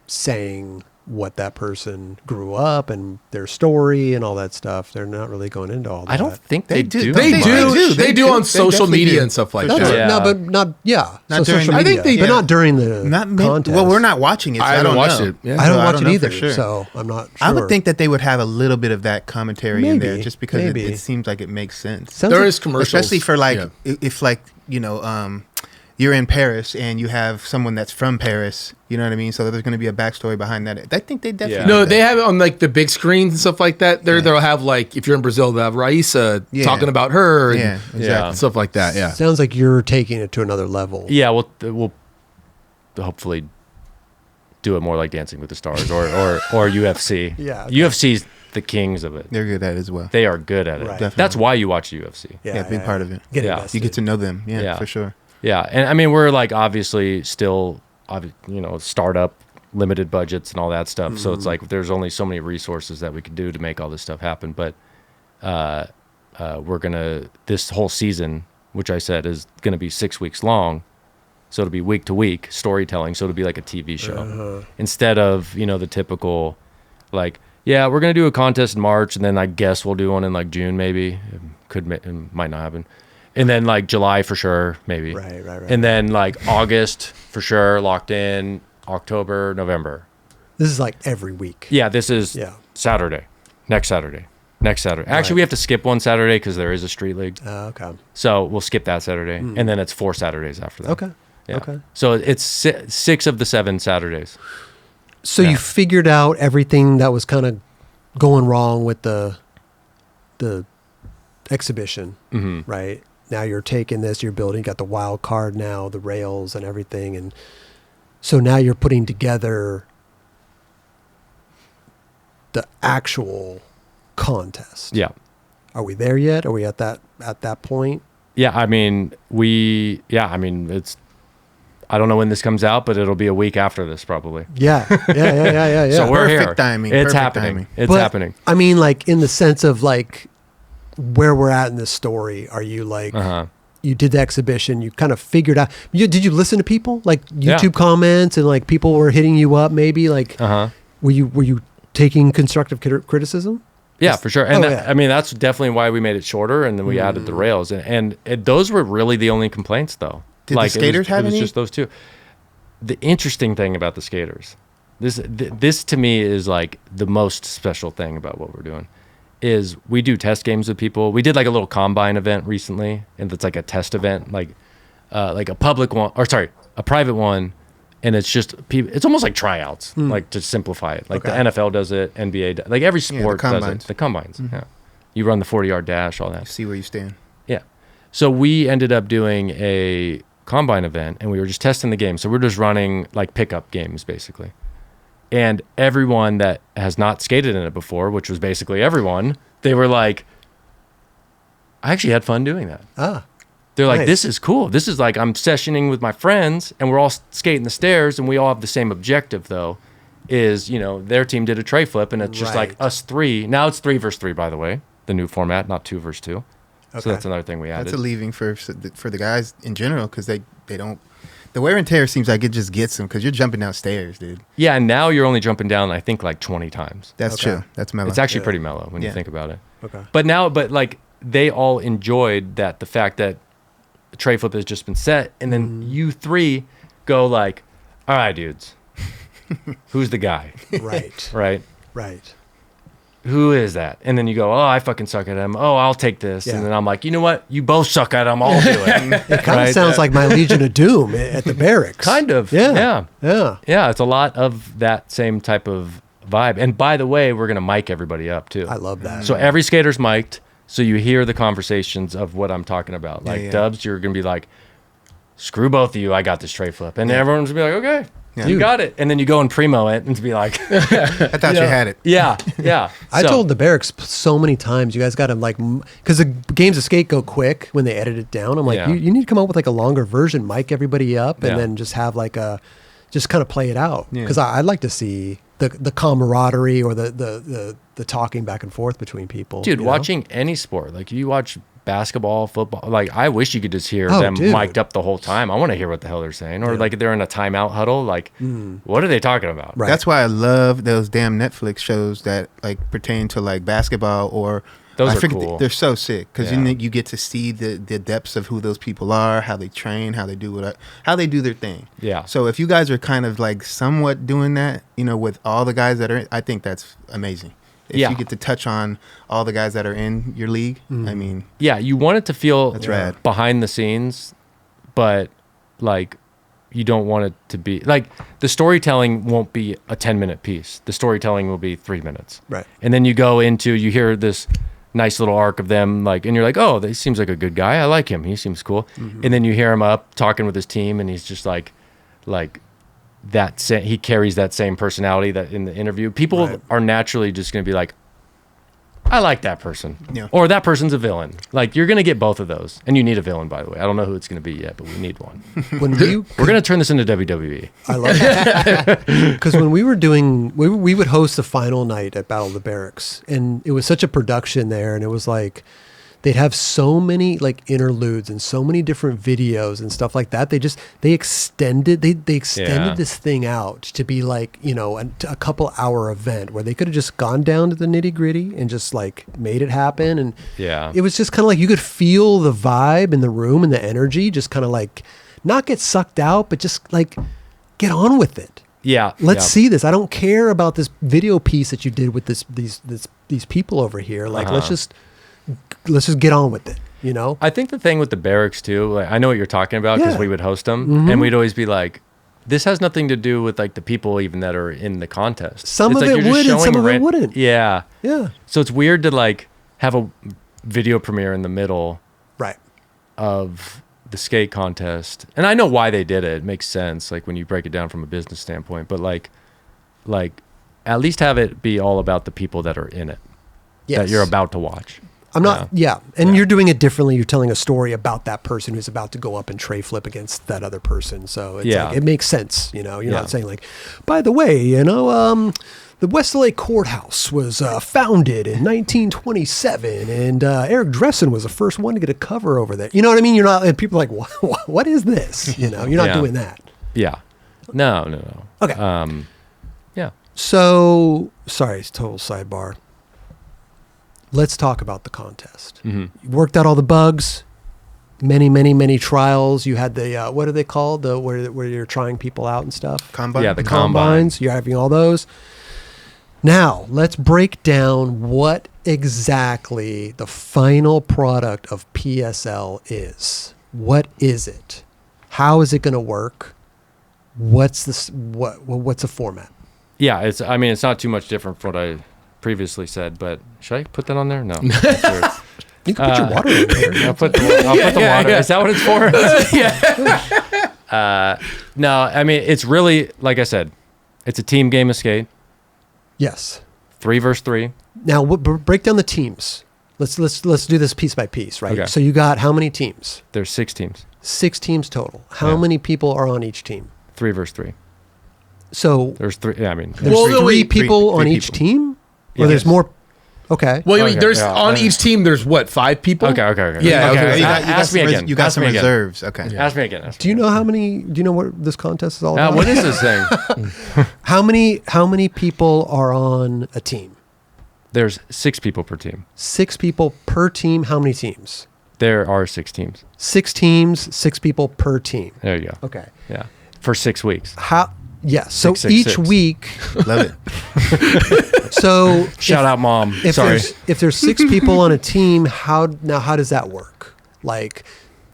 A: saying what that person grew up and their story and all that stuff. They're not really going into all that.
B: I don't think they do.
D: They
C: They
D: do.
C: do.
D: They do on
C: They
D: social
C: definitely
D: media
C: do.
D: and stuff like
C: For
D: that.
C: sure.
B: Yeah.
A: No, but not
C: Not
A: so
C: during
A: social
C: the-
D: I think
A: media,
D: they-
A: but
D: yeah.
A: not during the contest.
C: Well, we're not watching it. So
D: I
C: I
D: haven't
C: don't
D: watched
C: know.
D: it. Yeah.
A: I don't
C: So
A: watch it
C: know
A: either,
C: for sure.
A: so I'm not sure.
C: I would think that they would have a little bit of that commentary in there,
A: Maybe,
C: just because
A: maybe.
C: it seems like it makes sense.
A: Sounds
D: There
A: like-
D: is commercials,
C: Especially for like
D: yeah.
C: if like you're in Paris and you have someone that's from Paris, you know what I mean? So there's going to be a backstory behind that. I think they definitely
B: Yeah.
C: do
D: No,
C: that.
D: they have it on like the big screens and stuff like that.
C: Yeah.
D: They'll have like if you're in Brazil, they'll have Raisa
C: Yeah.
D: talking about her.
C: Yeah,
D: And
C: exactly.
B: Yeah.
D: stuff like that. Yeah.
A: Sounds like you're taking it to another level.
B: Yeah, we'll hopefully do it more like Dancing with the Stars or UFC.
A: Yeah, okay.
B: UFC's the kings of it.
C: They're good at it as well.
B: They are good at it.
A: Right.
C: Definitely.
B: That's why you watch UFC.
C: Yeah, big part of it.
A: Get
B: Yeah.
A: invested.
C: You get to know them. Yeah,
B: Yeah.
C: for sure.
B: Yeah, and I mean we're like obviously still, startup, limited budgets and all that stuff. So it's like there's only so many resources that we could do to make all this stuff happen. But we're gonna this whole season, which I said is gonna be 6 weeks long. So it'll be week to week storytelling. So it'll be like a TV show instead of the typical, like we're gonna do a contest in March and then I guess we'll do one in like June maybe. It might not happen. And then like July for sure, maybe.
A: Right.
B: And then like August for sure, locked in. October, November.
A: This is like every week.
B: Yeah, this is
A: Yeah.
B: Saturday. Next Saturday. Actually,
A: Right.
B: we have to skip one Saturday because there is a Street League.
A: Okay.
B: So we'll skip that Saturday. And then it's 4 Saturdays after that.
A: Okay.
B: Yeah.
A: Okay.
B: So it's 6 of the 7 Saturdays.
A: So
B: Yeah.
A: you figured out everything that was kind of going wrong with the exhibition, right? Now you're taking this, you're building, got the wild card now, the rails and everything, and so now you're putting together the actual contest.
B: Yeah.
A: Are we there yet? Are we at that point?
B: Yeah, I mean, it's, I don't know when this comes out, but it'll be a week after this probably.
A: Yeah. Yeah.
B: So we're
C: Perfect
B: here.
C: timing,
B: It's
C: perfect
B: happening.
C: timing.
B: It's
A: But,
B: happening.
A: I mean, like in the sense of like where we're at in this story. Are you like you did the exhibition? You kind of figured out. Did you listen to people like YouTube comments and like people were hitting you up? Maybe like were you taking constructive criticism?
B: Yeah, for sure. And
A: yeah.
B: I mean, that's definitely why we made it shorter, and then we added the rails, and those were really the only complaints, though.
C: Did the skaters have
B: it was
C: any?
B: just those two. The interesting thing about the skaters, this to me is like the most special thing about what we're doing, is we do test games with people. We did like a little combine event recently, and it's like a test event, like a public one, or sorry, a private one. And it's just people. It's almost like tryouts, like to simplify it. Like
A: Okay.
B: the NFL does it, NBA, like every sport does it.
C: combines.
B: The combines, yeah. You run the 40-yard dash, all that.
C: See where you stand.
B: Yeah. So we ended up doing a combine event, and we were just testing the game. So we're just running like pickup games, basically. And everyone that has not skated in it before, which was basically everyone, they were like, I actually had fun doing that. They're like,
A: Nice.
B: this is cool. This is like I'm sessioning with my friends and we're all skating the stairs and we all have the same objective though, is, their team did a tray flip and it's just like
A: Right.
B: us three. Now it's 3 versus 3, by the way, the new format, not 2 versus 2.
A: Okay.
B: So that's another thing we added.
C: That's a leaving for the guys in general because they don't. The wear and tear seems like it just gets them because you're jumping down stairs, dude.
B: Yeah, and now you're only jumping down, I think, like 20 times.
C: That's
A: Okay.
C: chill. That's mellow.
B: It's actually
A: Yeah.
B: pretty mellow when you
C: Yeah.
B: think about it.
A: Okay.
B: But like they all enjoyed the fact that the tray flip has just been set, and then you three go like, all right, dudes, who's the guy?
A: Right.
B: Right?
A: Right.
B: Who is that? And then you go, oh, I fucking suck at him. Oh, I'll take this.
A: Yeah.
B: And then I'm like, you know what? You both suck at him. I'll do it.
A: It kind of sounds like my Legion of Doom at the barracks.
B: Kind of.
A: Yeah.
B: Yeah.
A: Yeah.
B: Yeah. It's a lot of that same type of vibe. And by the way, we're going to mic everybody up too.
A: I love that.
B: So every skater's mic'd, so you hear the conversations of what I'm talking about. Like
C: yeah.
B: Dubs, you're gonna be like, "Screw both of you, I got this tray flip," and everyone's gonna be like, "Okay,
C: Yeah.
B: you got it." And then you go and primo it and to be like,
C: I thought you had it.
B: "Yeah, yeah."
A: I
B: So-
A: told the barracks so many times, you guys got to like, because the games of skate go quick when they edit it down. I'm like,
B: Yeah.
A: you need to come up with like a longer version, mic everybody up, and
B: Yeah.
A: then just have like just kind of play it out.
C: Yeah.
A: Because I'd like to see the camaraderie or the talking back and forth between people.
B: Dude,
A: you know?
B: watching any sport, like you watch basketball, football, like I wish you could just hear
A: Oh,
B: them
A: dude.
B: mic'd up the whole time. I want to hear what the hell they're saying. Or like they're in a timeout huddle, like what are they talking about?
A: Right.
C: That's why I love those damn Netflix shows that like pertain to like basketball or.
B: Those
C: I
B: are
C: forget-
B: cool.
C: They're so sick because
B: Yeah.
C: you get to see the depths of who those people are, how they train, how they do their thing.
B: Yeah.
C: So if you guys are kind of like somewhat doing that, you know, with all the guys that are, I think that's amazing. If
B: Yeah.
C: you get to touch on all the guys that are in your league, I mean,
B: Yeah, you want it to feel
C: That's rad.
B: behind the scenes, but like you don't want it to be like the storytelling won't be a 10-minute piece. The storytelling will be 3 minutes.
A: Right.
B: And then you go into, you hear this nice little arc of them, like, and you're like, oh, he seems like a good guy. I like him. He seems cool. And then you hear him up talking with his team, and he's just like he carries that same personality that in the interview. People
A: Right.
B: are naturally just going to be like, I like that person.
C: Yeah.
B: Or that person's a villain. Like, you're going to get both of those. And you need a villain, by the way. I don't know who it's going to be yet, but we need one.
A: When we
B: We're going to turn this into WWE.
A: I love it. Because when we were doing, we would host the final night at Battle of the Barracks, and it was such a production there, and it was like they'd have so many like interludes and so many different videos and stuff like that. They extended
B: Yeah.
A: this thing out to be like, you know, a couple hour event where they could have just gone down to the nitty gritty and just like made it happen. And
B: Yeah.
A: it was just kind of like you could feel the vibe in the room and the energy, just kind of like not get sucked out, but just like get on with it.
B: Yeah.
A: Let's
B: yeah.
A: see this. I don't care about this video piece that you did with these people over here. Like, let's just get on with it. You know?
B: I think the thing with the barracks too, like, I know what you're talking about because
A: Yeah.
B: we would host them and we'd always be like, this has nothing to do with like the people even that are in the contest.
A: Some
B: It's
A: of
B: like
A: it
B: you're just
A: would and
B: showing
A: some of it wouldn't.
B: Yeah.
A: Yeah.
B: So it's weird to like have a video premiere in the middle
A: Right.
B: of the skate contest. And I know why they did it. It makes sense, like when you break it down from a business standpoint, but like at least have it be all about the people that are in it
A: Yes.
B: that you're about to watch.
A: I'm not. Yeah. And you're doing it differently. You're telling a story about that person who's about to go up and tray flip against that other person. So it's
B: Yeah.
A: like, it makes sense. You know, you're
B: Yeah.
A: not saying like, by the way, you know, the West LA Courthouse was founded in 1927, and Eric Dressen was the first one to get a cover over there. You know what I mean? You're not. And people are like, what is this? You know, you're not
B: Yeah.
A: doing that.
B: Yeah. No.
A: Okay.
B: Yeah.
A: So, sorry, it's total sidebar. Let's talk about the contest.
B: Mm-hmm.
A: You worked out all the bugs, many trials. You had the, what are they called? Where you're trying people out and stuff?
C: combine.
B: Yeah, the
A: Combines. You're having all those. Now, let's break down what exactly the final product of PSL is. What is it? How is it going to work? What's the format?
B: Yeah, it's not too much different from what I previously said, but should I put that on there? No. Sure.
A: You can put your water in there.
B: I'll put the water. Is that what it's for? No, I mean, it's really, like I said, it's a team game of skate,
A: Yes.
B: 3 versus 3.
A: Now, break down the teams. Let's do this piece by piece, right?
B: Okay.
A: So you got how many teams?
B: There's 6 teams,
A: 6 teams total. How
B: Yeah.
A: many people are on each team?
B: 3 versus 3.
A: So
B: There's 3. Yeah, I mean,
A: there's
D: Well, no,
A: three
D: wait,
A: people
C: three
A: on each
C: people.
A: team?
B: Yeah.
A: Or there's
B: Yes.
A: more? Okay.
D: Well,
B: Okay,
D: there's
B: yeah,
D: on
B: okay.
D: each team. There's what, 5 people?
B: okay.
D: Yeah,
B: okay.
D: okay.
C: You got
B: Ask me
C: some
B: again.
C: You got
B: Ask
C: some
B: me again.
C: reserves. Okay.
B: Ask me again.
A: Do you know how many? Do you know what this contest is all about?
B: What is this thing?
A: How many people are on a team?
B: There's 6 people per team.
A: 6 people per team. How many teams?
B: There are 6 teams.
A: 6 teams. 6 people per team.
B: There you go.
A: Okay.
B: Yeah, for 6 weeks.
A: How? Yeah. So
B: 666.
A: each week.
C: Love it.
A: So
B: Shout out, Mom.
A: If
B: Sorry.
A: there's 6 people on a team, how does that work? Like,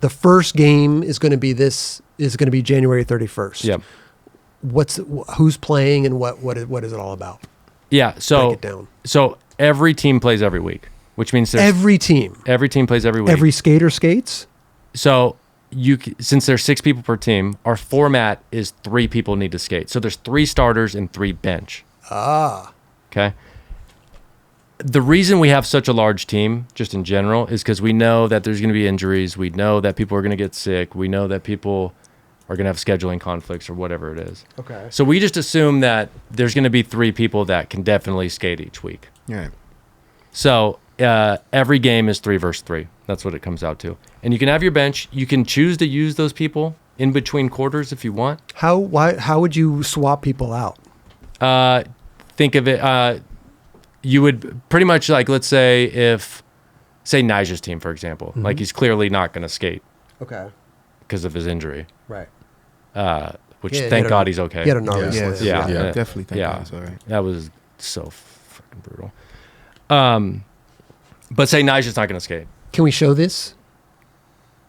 A: the first game is going to be January 31st.
B: Yep.
A: Who's playing and what is it all about?
B: Yeah. So
A: Break it down.
B: So every team plays every week, which means
A: Every team,
B: every team plays every week.
A: every skater skates.
B: So since there's 6 people per team, our format is 3 people need to skate. So there's 3 starters and 3 bench. Okay. The reason we have such a large team, just in general, is because we know that there's going to be injuries. We know that people are going to get sick. We know that people are going to have scheduling conflicts or whatever it is.
A: Okay.
B: So we just assume that there's going to be 3 people that can definitely skate each week.
C: Right.
B: So every game is 3 versus 3. That's what it comes out to. And you can have your bench. You can choose to use those people in between quarters if you want.
A: How would you swap people out?
B: Think of it. You would pretty much like, let's say say Nigel's team, for example, like he's clearly not going to skate
A: Okay.
B: because of his injury,
A: Right.
B: which
A: Yeah,
B: thank God he's okay.
A: He had a gnarly
C: Yeah.
A: slam.
B: Yeah.
C: Yeah. Definitely think
B: Yeah.
C: that's all right.
B: That was so fucking brutal. But say Nigel's not going to skate.
A: Can we show this?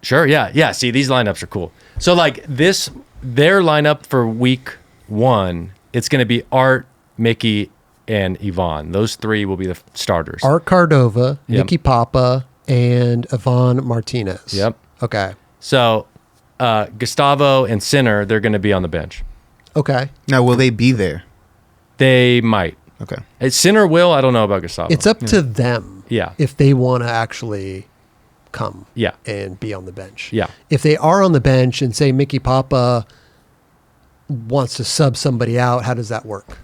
B: Sure. Yeah. See, these lineups are cool. So like their lineup for week 1, it's going to be Art, Mke, and Yvonne. Those 3 will be the starters.
A: Art Cardova,
B: Yep.
A: Nikki Papa, and Yvonne Martinez.
B: Yep.
A: Okay.
B: So Gustavo and Sinner, they're going to be on the bench.
A: Okay.
C: Now, will they be there?
B: They might.
C: Okay.
B: Sinner will. I don't know about Gustavo.
A: It's up to them.
B: Yeah.
A: If they want to actually come.
B: Yeah.
A: And be on the bench.
B: Yeah.
A: If they are on the bench and say Mickey Papa wants to sub somebody out, how does that work?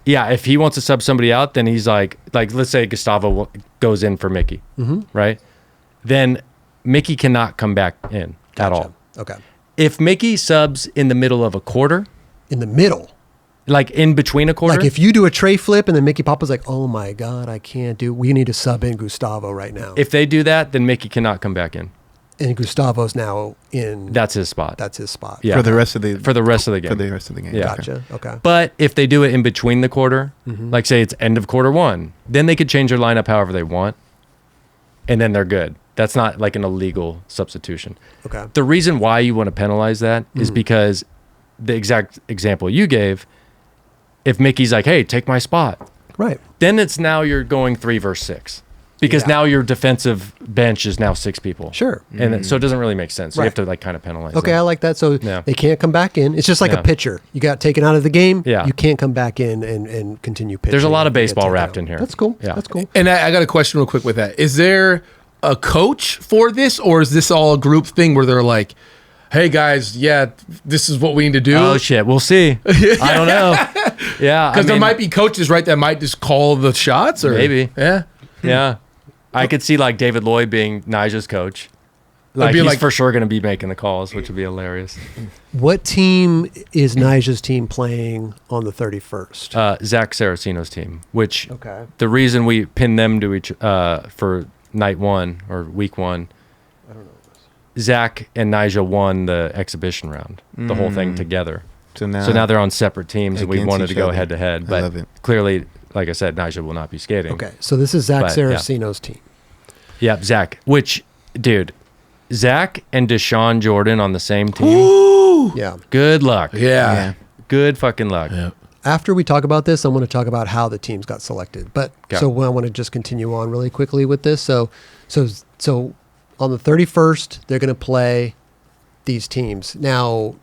B: Yeah, if he wants to sub somebody out, then he's like let's say Gustavo goes in for Mke, right? Then Mke cannot come back in at all.
A: Okay.
B: If Mke subs in the middle of a quarter,
A: In the middle.
B: like in between a quarter,
A: Like if you do a tray flip and then Mickey Papa's like, oh my God, I can't do, we need to sub in Gustavo right now.
B: if they do that, then Mke cannot come back in.
A: And Gustavo's now in,
B: That's his spot.
A: that's his spot.
B: Yeah.
C: For the rest of the
B: For the rest of the game.
C: For the rest of the game.
B: Yeah.
A: Gotcha. Okay.
B: But if they do it in between the quarter, like say it's end of quarter 1, then they could change their lineup however they want, and then they're good. That's not like an illegal substitution.
A: Okay.
B: The reason why you want to penalize that is because the exact example you gave, if Mickey's like, hey, take my spot,
A: Right.
B: then it's now you're going 3 versus 6. Because
A: Yeah.
B: now your defensive bench is now 6 people.
A: Sure.
B: And so it doesn't really make sense. So you
A: Right.
B: have to like kind of penalize
A: Okay,
B: that.
A: I like that. So
B: Yeah.
A: they can't come back in. It's just like
B: Yeah.
A: a pitcher. You got taken out of the game.
B: Yeah.
A: You can't come back in and continue pitching.
B: There's a lot of
A: and get
B: baseball
A: taken
B: wrapped
A: out.
B: in here.
A: That's cool.
B: Yeah.
A: That's cool.
D: And I got a question real quick with that. Is there a coach for this, or is this all a group thing where they're like, hey guys, yeah, this is what we need to do?
B: Oh shit, we'll see. I don't know. Yeah,
D: Because there might be coaches, right, that might just call the shots, or
B: Maybe.
D: yeah.
B: Yeah, I could see like David Lloyd being Nigel's coach. Like
D: be
B: he's
D: like-
B: for sure going to be making the calls, which would be hilarious.
A: What team is Nigel's team playing on the 31st?
B: Zach Saraceno's team, which
A: Okay.
B: the reason we pinned them to each for night 1 or week 1, Zach and Nigel won the exhibition round, the whole thing together.
C: So now,
B: So now they're on separate teams, and we
C: against
B: wanted
C: each
B: to go
C: other.
B: head to head.
C: I
B: But
C: love it.
B: clearly, like I said, Nigel will not be skating.
A: Okay. So this is Zach
B: But, yeah.
A: Saraceno's team.
B: Yep, Zach. Which, dude, Zach and Deshaun Jordan on the same team.
D: Ooh.
A: Yeah.
B: Good luck.
D: Yeah.
C: Yeah.
B: Good fucking luck.
D: Yeah.
A: After we talk about this, I want to talk about how the teams got selected. But
B: Okay.
A: so I want to just continue on really quickly with this. So on the 31st, they're going to play these teams. Now,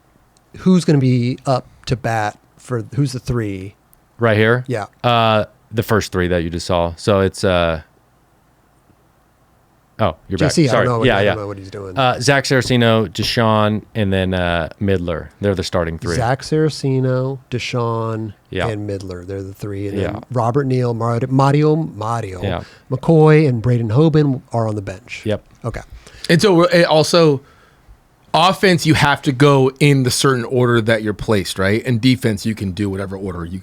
A: who's going to be up to bat for who's the 3?
B: Right here.
A: Yeah.
B: The first 3 that you just saw. So it's oh, you're back.
A: JC,
B: Sorry.
A: I don't know,
B: yeah,
A: I
B: yeah.
A: don't know what he's doing.
B: Zach Saraceno, Deshaun, and then Midler. They're the starting 3.
A: Zach Saraceno, Deshaun,
B: Yeah.
A: and Midler. They're the 3. And
B: Yeah.
A: then Robert Neal, Mario,
B: Yeah.
A: McCoy, and Braden Hoban are on the bench.
B: Yep.
A: Okay.
D: And so it also, offense, you have to go in the certain order that you're placed, right? And defense, you can do whatever order you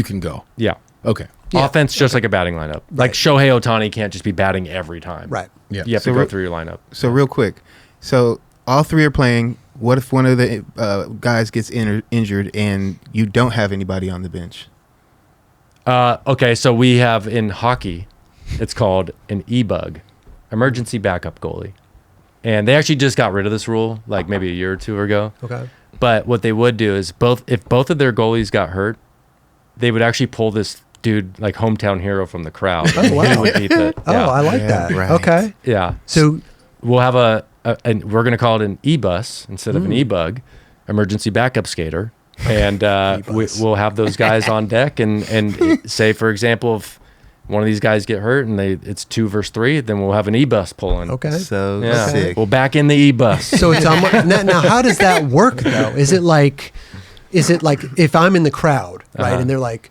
D: can go.
B: Yeah.
D: Okay.
A: Yeah.
B: Offense, just like a batting lineup. Like Shohei Ohtani can't just be batting every time.
A: Right.
D: Yeah.
B: You have
C: So
B: to go
C: we're-
B: through your lineup.
C: So real quick, so all 3 are playing. What if one of the guys gets injured and you don't have anybody on the bench?
B: Okay, so we have in hockey, it's called an e-bug, emergency backup goalie. And they actually just got rid of this rule like maybe a year or 2 ago.
A: Okay.
B: But what they would do is if both of their goalies got hurt, they would actually pull this dude like hometown hero from the crowd.
A: Oh, wow.
B: He would beat the,
A: Oh,
B: yeah.
A: I like
C: Yeah,
A: that.
C: right.
A: Okay.
B: Yeah.
A: So
B: We'll have and we're going to call it an e-bus instead of an e-bug, emergency backup skater. And
A: E-bus.
B: we'll have those guys on deck and say, for example, if one of these guys get hurt and it's 2 versus 3, then we'll have an Ebus pulling.
A: Okay.
C: So
B: Yeah.
C: sick.
B: We'll back in the Ebus.
A: So it's now how does that work though? Is it like if I'm in the crowd, right, and they're like,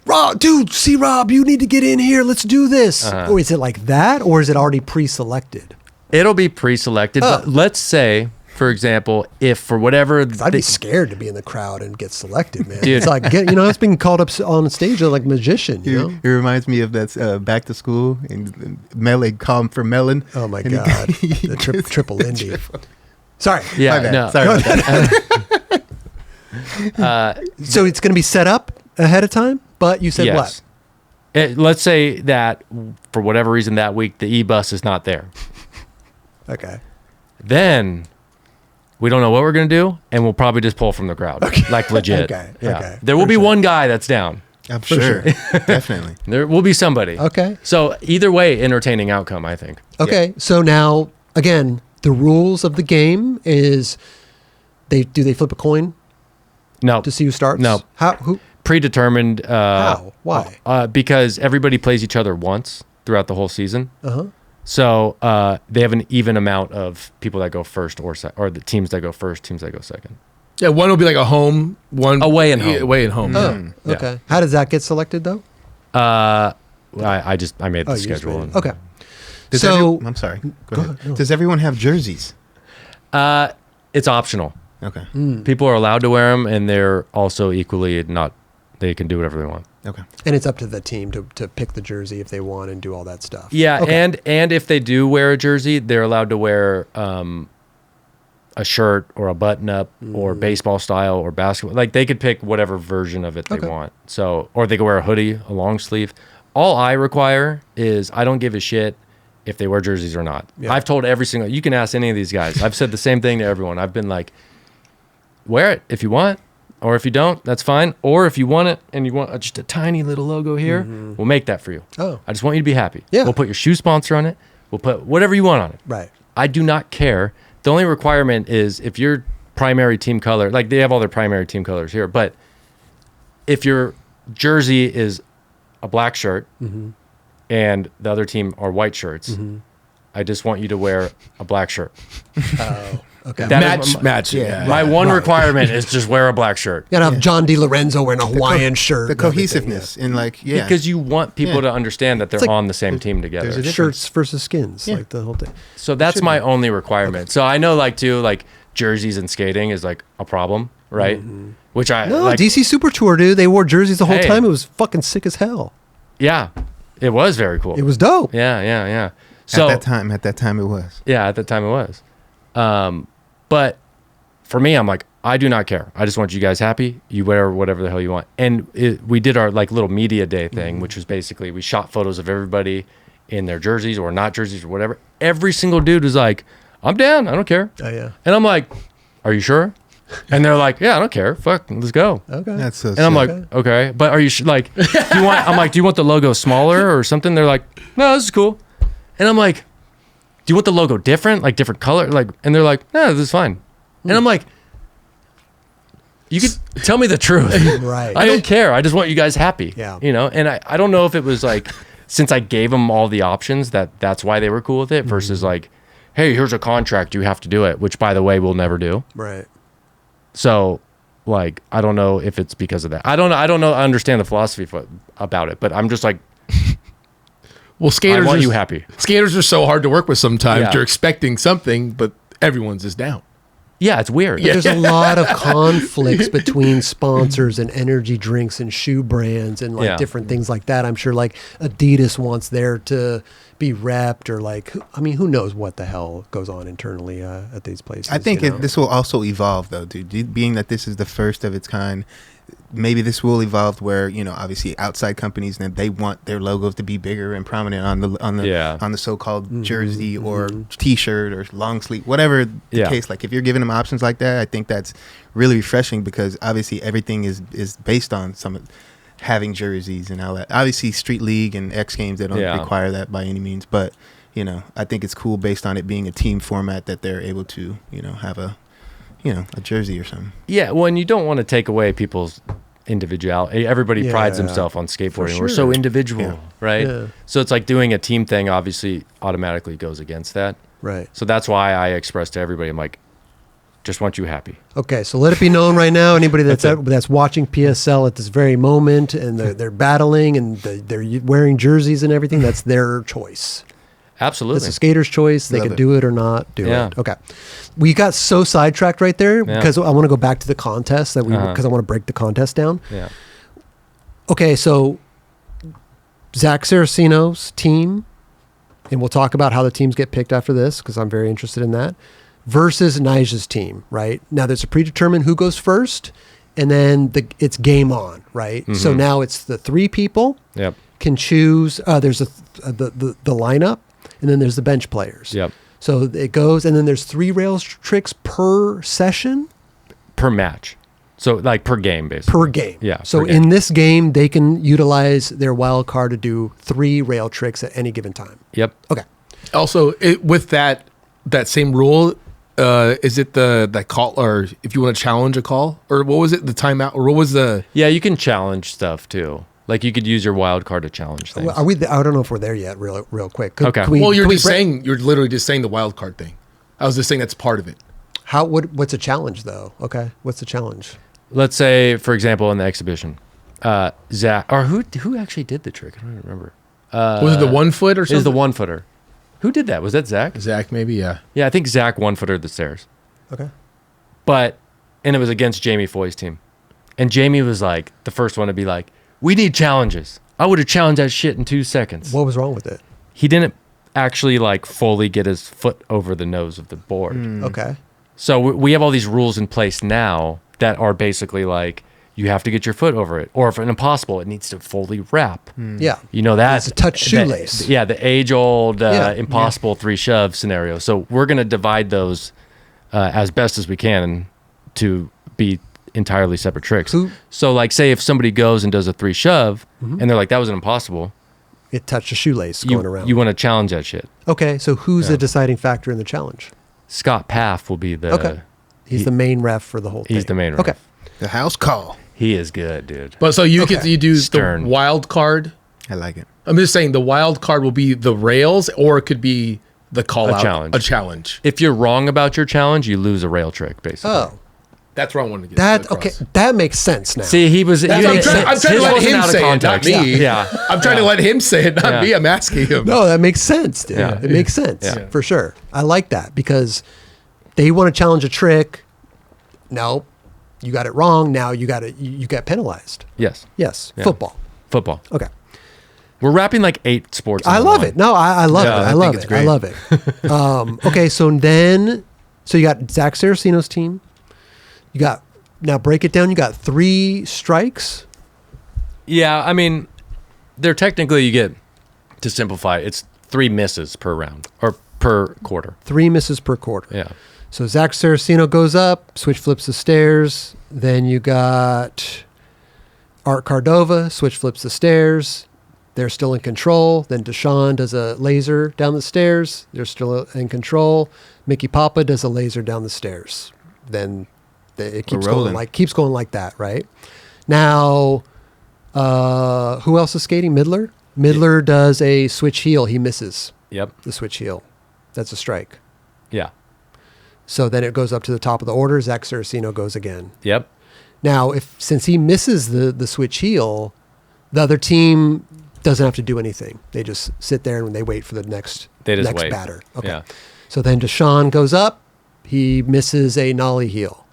A: Rob, dude, Rob, you need to get in here. Let's do this. Or is it like that, or is it already pre-selected?
B: It'll be pre-selected, but let's say, for example, if for whatever
A: I'd be scared to be in the crowd and get selected, man.
B: Dude.
A: It's like it's being called up on stage like a magician. You know?
C: It reminds me of that back to school and Melon call for Melon.
A: Oh my
C: And he-
A: god, the triple Indy. Sorry.
B: yeah,
C: My bad.
B: no.
C: Sorry about that.
A: So it's going to be set up ahead of time, but you said
B: Yes. Let's say that for whatever reason that week the Ebus is not there.
A: what? Okay.
B: Then we don't know what we're going to do, and we'll probably just pull from the crowd. Like legit.
A: Okay,
B: Yeah.
A: okay.
B: There will
A: For
B: be
A: sure.
B: one guy that's down.
C: I'm sure. Definitely.
B: There will be somebody.
A: Okay.
B: So either way, entertaining outcome, I think.
A: Okay. So now, again, the rules of the game is they flip a coin
B: No.
A: to see who starts?
B: No.
A: How? Who?
B: Predetermined.
A: How? Why?
B: Because everybody plays each other once throughout the whole season.
A: Uh-huh.
B: So they have an even amount of people that go first or the teams that go first, teams that go second.
D: Yeah, one will be like a home, one
B: Away and home.
D: Yeah, away and home.
A: Oh,
B: Yeah.
A: okay. How does that get selected though?
B: I made the
A: Oh, you just
B: schedule.
A: made it.
B: And,
A: Okay.
C: Does
A: So
C: I'm sorry. Go
A: Go
C: ahead.
A: ahead, no.
C: Does everyone have jerseys?
B: It's optional.
C: Okay.
B: People are allowed to wear them, and they're also equally not. They can do whatever they want.
C: Okay.
A: and it's up to the team to pick the jersey if they want and do all that stuff.
B: Yeah,
A: Okay.
B: and if they do wear a jersey, they're allowed to wear a shirt or a button-up or baseball style or basketball. Like they could pick whatever version of it they
A: Okay.
B: want. So, or they could wear a hoodie, a long sleeve. All I require is I don't give a shit if they wear jerseys or not.
A: Yeah.
B: I've told every single. You can ask any of these guys. I've said the same thing to everyone. I've been like, wear it if you want. Or if you don't, that's fine. Or if you want it and you want just a tiny little logo here, we'll make that for you.
A: Oh.
B: I just want you to be happy.
A: Yeah.
B: We'll put your shoe sponsor on it. We'll put whatever you want on it.
A: Right.
B: I do not care. The only requirement is if your primary team color, like they have all their primary team colors here, but if your jersey is a black shirt and the other team are white shirts, I just want you to wear a black shirt.
A: Oh. Okay.
B: That is
D: Match. Yeah.
B: My one
A: Right.
B: requirement is just wear a black shirt.
A: You gotta have John DiLorenzo wearing a Hawaiian shirt.
C: The
A: and everything,
C: cohesiveness in like
B: Because you want people
C: Yeah.
B: to understand that they're
A: like-
B: on the same team together.
C: there's a
A: yeah. Shirts versus skins,
C: Yeah.
A: like the whole thing.
B: So that's my only requirement. So I know like jerseys and skating is like a problem, right? Which I
A: No,
B: like,
A: DC Super Tour, dude. They wore jerseys the whole
B: Hey.
A: time. It was fucking sick as hell.
B: yeah, it was very cool.
A: It was dope.
B: Yeah. So
C: at that time it was.
B: yeah, at the time it was. But for me, I'm like, I do not care. I just want you guys happy. You wear whatever the hell you want. And we did our like little media day thing, which was basically we shot photos of everybody in their jerseys or not jerseys or whatever. Every single dude was like, I'm down. I don't care.
A: Oh yeah.
B: And I'm like, are you sure? And they're like, yeah, I don't care. Fuck, let's go.
A: Okay.
C: That's so
B: And I'm
C: sick.
B: like, okay, but are you like, do you want? I'm like, do you want the logo smaller or something? They're like, no, this is cool. And I'm like, do you want the logo different, like different color, like? And they're like, no, this is fine. And I'm like, you could tell me the truth.
A: Right.
B: I don't care. I just want you guys happy.
A: Yeah.
B: You know. And I don't know if it was like, since I gave them all the options, that's why they were cool with it. Versus like, hey, here's a contract, you have to do it. Which, by the way, we'll never do.
A: Right.
B: So, like, I don't know if it's because of that. I don't know. I understand the philosophy about it, but I'm just like,
D: Well, skaters
B: I want
D: are,
B: you happy.
D: Skaters are so hard to work with sometimes.
B: Yeah.
D: You're expecting something, but everyone's just down.
B: Yeah, it's weird.
A: There's a lot of conflicts between sponsors and energy drinks and shoe brands and like
B: Yeah.
A: different things like that. I'm sure like Adidas wants there to be repped or like, I mean, who knows what the hell goes on internally at these places.
C: I think
A: you know?
C: this will also evolve, though, dude. Being that this is the first of its kind, maybe this will evolve where obviously outside companies and they want their logos to be bigger and prominent on the so-called jersey or T-shirt or long sleeve, whatever the
B: Yeah.
C: case. Like if you're giving them options like that, I think that's really refreshing because obviously everything is based on having jerseys and all that. Obviously, Street League and X Games, they don't
B: Yeah.
C: require that by any means, but I think it's cool based on it being a team format that they're able to have a jersey or something.
B: Yeah, well, and you don't want to take away people's individuality. Everybody prides himself on skateboarding.
A: Sure.
B: We're so individual,
C: Yeah.
B: right?
A: Yeah.
B: So it's like doing a team thing obviously automatically goes against that.
A: Right.
B: So that's why I express to everybody, I'm like, just want you happy.
A: Okay, so let it be known right now, anybody that's watching PSL at this very moment and they're battling and they're wearing jerseys and everything, that's their choice.
B: Absolutely.
A: It's a skater's choice. They
C: Love
A: can
C: it.
A: do it or not do it. Okay. We got so sidetracked right there because I want to go back to the contest because I want to break the contest down.
B: Yeah.
A: Okay, so Zach Saraceno's team, and we'll talk about how the teams get picked after this because I'm very interested in that, versus Nija's team, right? Now there's a predetermined who goes first, and then it's game on, right?
B: Mm-hmm.
A: So now it's the 3 people
B: Yep.
A: can choose. There's the lineup, and then there's the bench players.
B: Yep.
A: So it goes, and then there's 3 rails tricks per session.
B: Per match. So like per game, basically.
A: Per game.
B: Yeah,
A: So
B: per game.
A: in this game, they can utilize their wild card to do 3 rail tricks at any given time.
B: Yep.
A: Okay.
D: Also, with that same rule, is it the call, or if you want to challenge a call, or what was it, the timeout, or what was the?
B: Yeah, you can challenge stuff too. Like you could use your wild card to challenge things.
A: Are we? I don't know if we're there yet. Real quick.
B: Okay.
D: Well, you're literally just saying the wild card thing. I was just saying that's part of it.
A: What's a challenge though? Okay. What's the challenge?
B: Let's say, for example, in the exhibition, Zach, or who actually did the trick? I don't even remember.
D: Was it the 1 foot or
B: It
D: something?
B: was the 1 footer. Who did that? Was that Zach?
D: Zach, maybe, yeah.
B: Yeah, I think Zach 1 footed the stairs.
A: Okay.
B: And it was against Jamie Foy's team. And Jamie was like the first one to be like, we need challenges. I would have challenged that shit in 2 seconds.
A: What was wrong with it?
B: He didn't actually like fully get his foot over the nose of the board.
A: Okay.
B: So we have all these rules in place now that are basically like, you have to get your foot over it. Or if it's impossible, it needs to fully wrap.
A: Yeah.
B: You know that.
A: It's a touch shoelace.
B: The age-old
A: Yeah.
B: impossible 3 shove scenario. So we're going to divide those as best as we can to be entirely separate tricks. So like say if somebody goes and does a 3 shove and they're like, that was an impossible.
A: It touched a shoelace going around.
B: You want to challenge that shit.
A: Okay. So who's the deciding factor in the challenge?
B: Scott Paff will be the...
A: Okay. He's the main ref for the whole thing.
B: He's the main ref.
A: Okay.
C: The house call.
B: He is good, dude.
D: But so you do
B: Stern.
D: the wild card.
C: I like it.
D: I'm just saying the wild card will be the rails, or it could be the call out.
B: Challenge.
D: A challenge.
B: If you're wrong about your challenge, you lose a rail trick, basically.
A: Oh,
D: That's where I wanted to get
A: that
D: across.
A: okay. That makes sense now.
B: See, he was...
D: I'm trying to let him say it, not me.
B: Yeah.
D: I'm trying to let him say it, not
B: Yeah.
D: me. I'm asking him.
A: No, that makes sense, dude.
B: Yeah.
A: It makes sense
B: Yeah.
A: for sure. I like that because they want to challenge a trick. No, you got it wrong. Now you got penalized.
B: Yes.
A: Yes,
B: Yeah.
A: football. Okay,
B: We're wrapping like 8 sports.
A: I love it. No, I love
B: Yeah,
A: it.
B: I
A: I love
C: think
A: it.
C: it's
A: I love it. Okay, so you got Zach Saraceno's team. You got now break it down. You got 3 strikes.
B: Yeah, I mean, they're technically, you get, to simplify, it's 3 misses per round or per quarter.
A: 3 misses per quarter.
B: Yeah.
A: So Zach Saraceno goes up, switch flips the stairs. Then you got Art Cardova, switch flips the stairs. They're still in control. Then Deshaun does a laser down the stairs. They're still in control. Mke Papa does a laser down the stairs. Then it keeps going like that, right? Now, who else is skating? Midler? Midler does a switch heel. He misses
B: Yep.
A: the switch heel. That's a strike.
B: Yeah.
A: So then it goes up to the top of the order. Zach Saraceno goes again.
B: Yep.
A: Now, since he misses the switch heel, the other team doesn't have to do anything. They just sit there and they wait for the next
B: wait.
A: batter. Okay.
B: Yeah.
A: So then Deshaun goes up. He misses a nollie heel.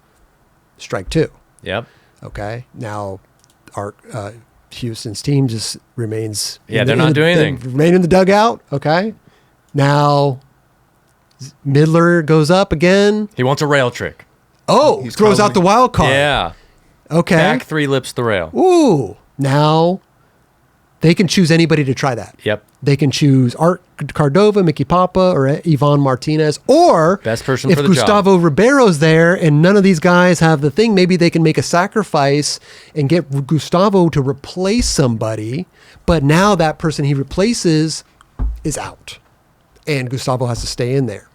A: Strike 2.
B: Yep.
A: Okay. Now, our Houston's team just remains.
B: Yeah, they're not doing anything.
A: They remain in the dugout. Okay. Now, Midler goes up again.
B: He wants a rail trick.
A: Oh,
C: He's
A: throws out
C: calling-
A: the wild card.
B: Yeah.
A: Okay.
B: Back 3 lips the rail.
A: Ooh. Now, they can choose anybody to try that.
B: Yep.
A: They can choose Art Cardova, Mke Papa, or Ivan Martinez. Or
B: Best person
A: if
B: for the job.
A: Gustavo Ribeiro's there and none of these guys have the thing, maybe they can make a sacrifice and get Gustavo to replace somebody. But now that person he replaces is out. And Gustavo has to stay in there.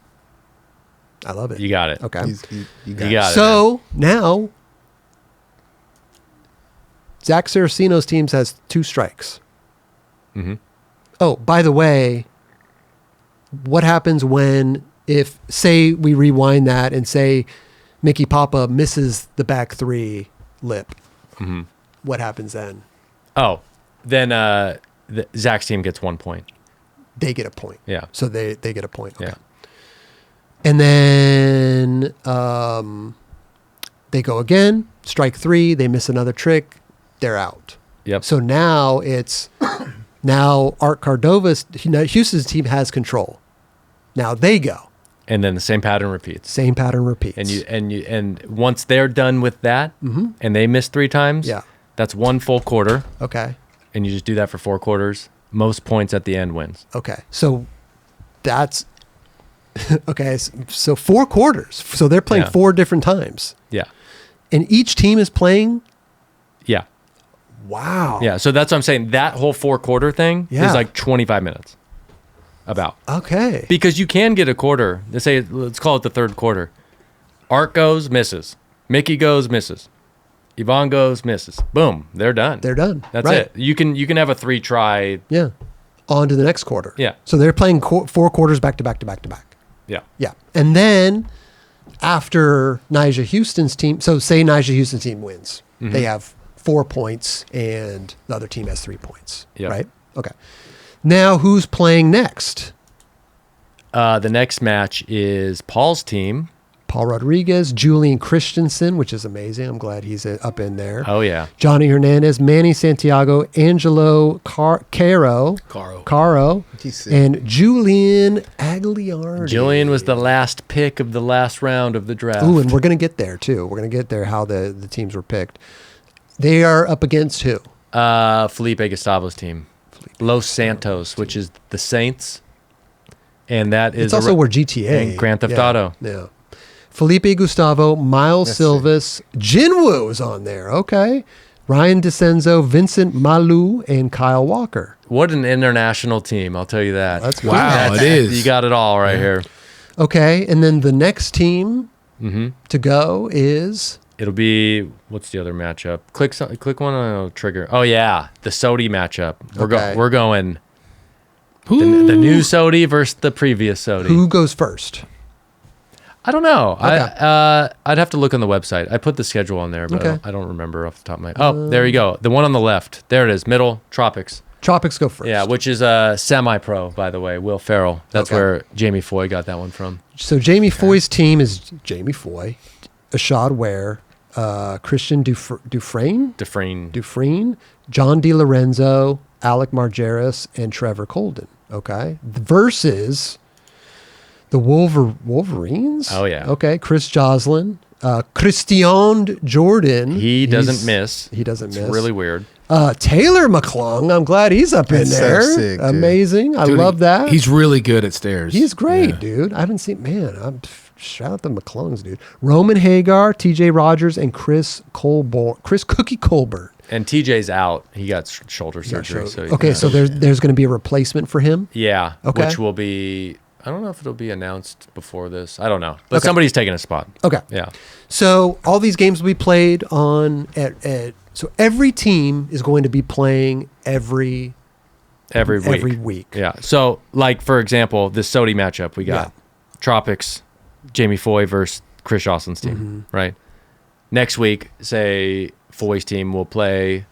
A: I love it.
B: You got it.
A: Okay.
C: You got
B: got it.
A: So now Zach Saraceno's teams has 2 strikes.
B: Mm-hmm.
A: Oh, by the way, what happens if, say, we rewind that and say Mickey Papa misses the back 3 lip?
B: Mm-hmm.
A: What happens then?
B: Oh, then Zach's team gets 1 point.
A: They get a point.
B: Yeah.
A: So they get a point. Okay.
B: Yeah.
A: And then they go again, strike 3, they miss another trick, they're out.
B: Yep.
A: So now Art Cordova's, Houston's team has control. Now they go.
B: And then the same pattern repeats.
A: Same pattern repeats.
B: And once they're done with that, and they miss 3 times, that's 1 full quarter.
A: Okay.
B: And you just do that for 4 quarters. Most points at the end wins.
A: Okay. So that's okay. So 4 quarters. So they're playing 4 different times.
B: Yeah.
A: And each team is playing.
B: Yeah.
A: Wow.
B: Yeah. So that's what I'm saying. That whole 4 quarter thing is like 25 minutes. About.
A: Okay.
B: Because you can get a quarter. Let's call it the 3rd quarter. Art goes, misses. Mickey goes, misses. Yvonne goes, misses. Boom. They're done.
A: They're done.
B: That's it. You can have a 3 try.
A: Yeah. On to the next quarter.
B: Yeah.
A: So they're playing 4 quarters back to back to back to back.
B: Yeah.
A: Yeah. And then after Nyjah Houston's team, so say Nyjah Houston's team wins.
B: Mm-hmm.
A: They have 4 points and the other team has 3 points.
B: Yep.
A: Right? Okay. Now who's playing next?
B: The next match is Paul's team.
A: Paul Rodriguez, Julian Christensen, which is amazing. I'm glad he's up in there.
B: Oh, yeah.
A: Johnny Hernandez, Manny Santiago, Angelo Caro, and Julian Agliardi.
B: Julian was the last pick of the last round of the draft.
A: Ooh, and we're going to get there, too. We're going to get there how the teams were picked. They are up against who?
B: Felipe Gustavo's team. Los Santos, which is the Saints. And that is...
A: It's also where GTA...
B: And Grand Theft Auto.
A: Yeah. Felipe Gustavo, Miles Silvas, Jinwoo is on there. Okay. Ryan DeCenzo, Vincent Malou, and Kyle Walker.
B: What an international team, I'll tell you that.
A: That's cool.
D: Wow, it is.
B: You got it all right here.
A: Okay, and then the next team to go is...
B: It'll be... What's the other matchup? Click one on a trigger. Oh, yeah. The Sodi matchup. We're going... The new Sodi versus the previous Sodi.
A: Who goes first?
B: I don't know.
A: Okay.
B: I'd have to look on the website. I put the schedule on there, but
A: Okay.
B: I don't remember off the top of my... Oh, there you go. The one on the left. There it is. Middle, Tropics.
A: Tropics go first.
B: Yeah, which is semi-pro, by the way. Will Ferrell. That's where Jamie Foy got that one from.
A: So Jamie Foy's team is Jamie Foy, Ashad Ware, Christian Dufresne, John DiLorenzo, Alec Margeris, and Trevor Colden. Okay. Versus the Wolverines.
B: Oh, yeah.
A: Okay. Chris Joslin, Christian Jordan.
B: He doesn't miss.
A: It's
B: really weird.
A: Taylor McClung. I'm glad he's up in there.
C: So sick, dude.
A: Amazing. I love that.
D: He's really good at stairs.
A: He's great, dude. I haven't seen, shout out the McClungs, dude. Roman Hagar, TJ Rogers, and Chris Cookie Colbert.
B: And TJ's out. He got shoulder surgery.
A: So there's going to be a replacement for him?
B: Yeah.
A: Okay.
B: Which will be... I don't know if it'll be announced before this. I don't know. But somebody's taking a spot.
A: Okay.
B: Yeah.
A: So all these games will be played on... So every team is going to be playing every week.
B: Yeah. So, like, for example, this Sodi matchup, we got Tropics, Jamie Foy versus Chris Joslin's team, right? Next week, say Foy's team will play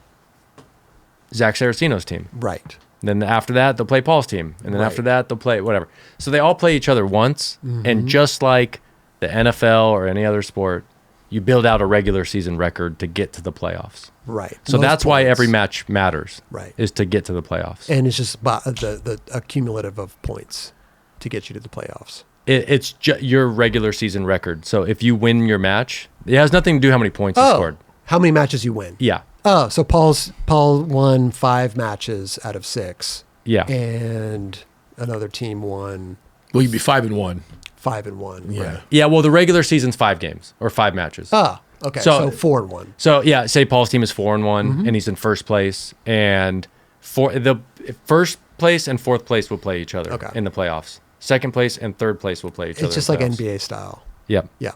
B: Zach Saraceno's team.
A: Right.
B: Then after that, they'll play Paul's team. And then after that, they'll play whatever. So they all play each other once. And just like the NFL or any other sport, you build out a regular season record to get to the playoffs.
A: Right.
B: So that's why every match matters.
A: Right.
B: Is to get to the playoffs.
A: And it's just the accumulative of points to get you to the playoffs.
B: It's your regular season record. So if you win your match, it has nothing to do how many points you scored.
A: How many matches you win?
B: Yeah.
A: Oh, so Paul won 5 matches out of 6.
B: Yeah.
A: And another team won...
D: Well, you'd be 5-1.
A: 5-1.
D: Yeah.
A: Right.
B: Yeah, well, the regular season's 5 games or 5 matches.
A: Oh, okay. So 4-1.
B: So, yeah, say Paul's team is 4-1 and he's in first place. And the first place and fourth place will play each other in the playoffs. Second place and third place will play each other.
A: It's just like NBA style.
B: Yep.
A: Yeah.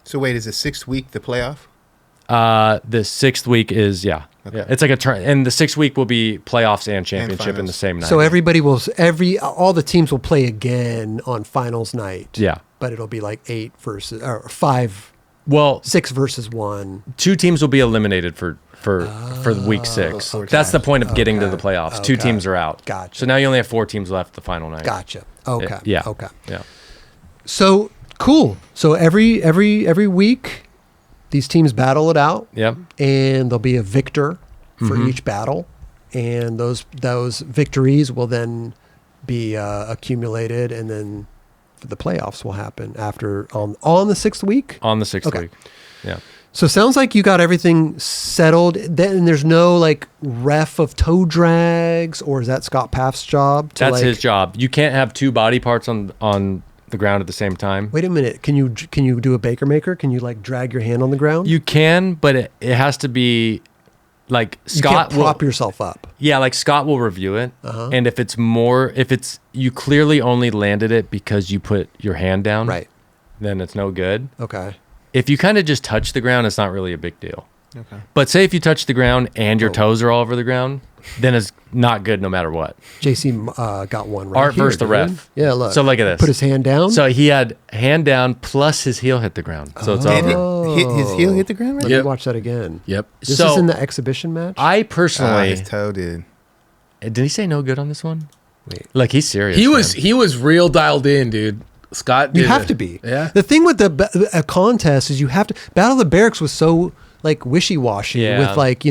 C: So wait, is the 6th week the playoff?
B: The 6th week is,
C: Okay.
B: Yeah, it's like a turn, and the 6th week will be playoffs and championship in
C: finals.
B: the same night.
A: So everybody will all the teams will play again on finals night.
B: Yeah.
A: But it'll be like 8 versus or 5,
B: well,
A: 6 versus 1.
B: 2 teams will be eliminated for week 6.
C: okay.
B: That's the point of getting to the playoffs. 2
A: Okay.
B: teams are out.
A: Gotcha.
B: So now you only have 4 teams left the final night.
A: Gotcha. Okay.
B: Yeah.
A: Okay.
B: Yeah.
A: So cool. So every week, these teams battle it out.
B: Yep.
A: And there'll be a victor for each battle, and those victories will then be accumulated, and then the playoffs will happen after on the 6th week.
B: On the 6th
A: Okay.
B: week. Yeah.
A: So it sounds like you got everything settled. Then there's no like ref of toe drags, or is that Scott Paff's job?
B: That's his job. You can't have 2 body parts on the ground at the same time.
A: Wait a minute. Can you do a Baker Maker? Can you like drag your hand on the ground?
B: You can, but it has to be like
A: You can't
B: Scott
A: prop
B: will.
A: yourself up.
B: Yeah, like Scott will review it, and if it's you clearly only landed it because you put your hand down,
A: Right.
B: then it's no good.
A: Okay.
B: If you kind of just touch the ground, it's not really a big deal.
C: Okay.
B: But say if you touch the ground and your toes are all over the ground, then it's not good no matter what.
A: JC got one right
B: Art
A: here,
B: versus the
A: dude.
B: ref.
A: Yeah, look.
B: So look at this.
A: Put his hand down.
B: So he had hand down plus his heel hit the ground. So it's
C: And
B: over.
C: his heel hit the ground, right?
A: Let
D: Yep.
A: me watch that again.
D: Yep.
A: This
B: So-
A: is in the exhibition match?
B: I personally,
C: His toe did.
B: did he say no good on this one?
A: Wait.
B: Like he's serious.
D: He was real dialed in, dude. Scott,
A: You
D: did
A: have
D: it.
A: to be.
D: Yeah.
A: The thing with a contest is you have to. Battle of the Barracks was so like wishy-washy
B: Yeah.
A: with like,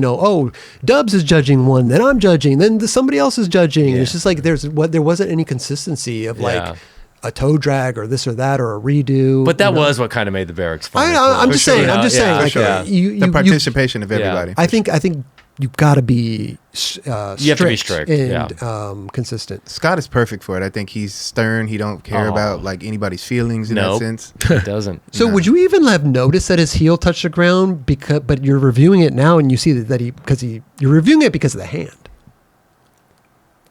A: Dubs is judging one, then I'm judging, then somebody else is judging.
C: Yeah.
A: It's just like there wasn't any consistency of
B: Yeah.
A: like a toe drag or this or that or a redo.
B: But that
A: you know?
B: was what kind of made the barracks fun.
A: I'm just saying.
B: Yeah,
A: I'm just
B: yeah,
A: saying.
B: for
A: Like
B: sure.
C: The participation of everybody.
A: I think you've got to be
B: You have to be strict,
A: and consistent.
C: Scott is perfect for it. I think he's stern. He don't care
B: Oh.
C: about like anybody's feelings in
B: Nope.
C: that sense.
B: It doesn't.
A: So would you even have noticed that his heel touched the ground but you're reviewing it now and you see that you're reviewing it because of the hand.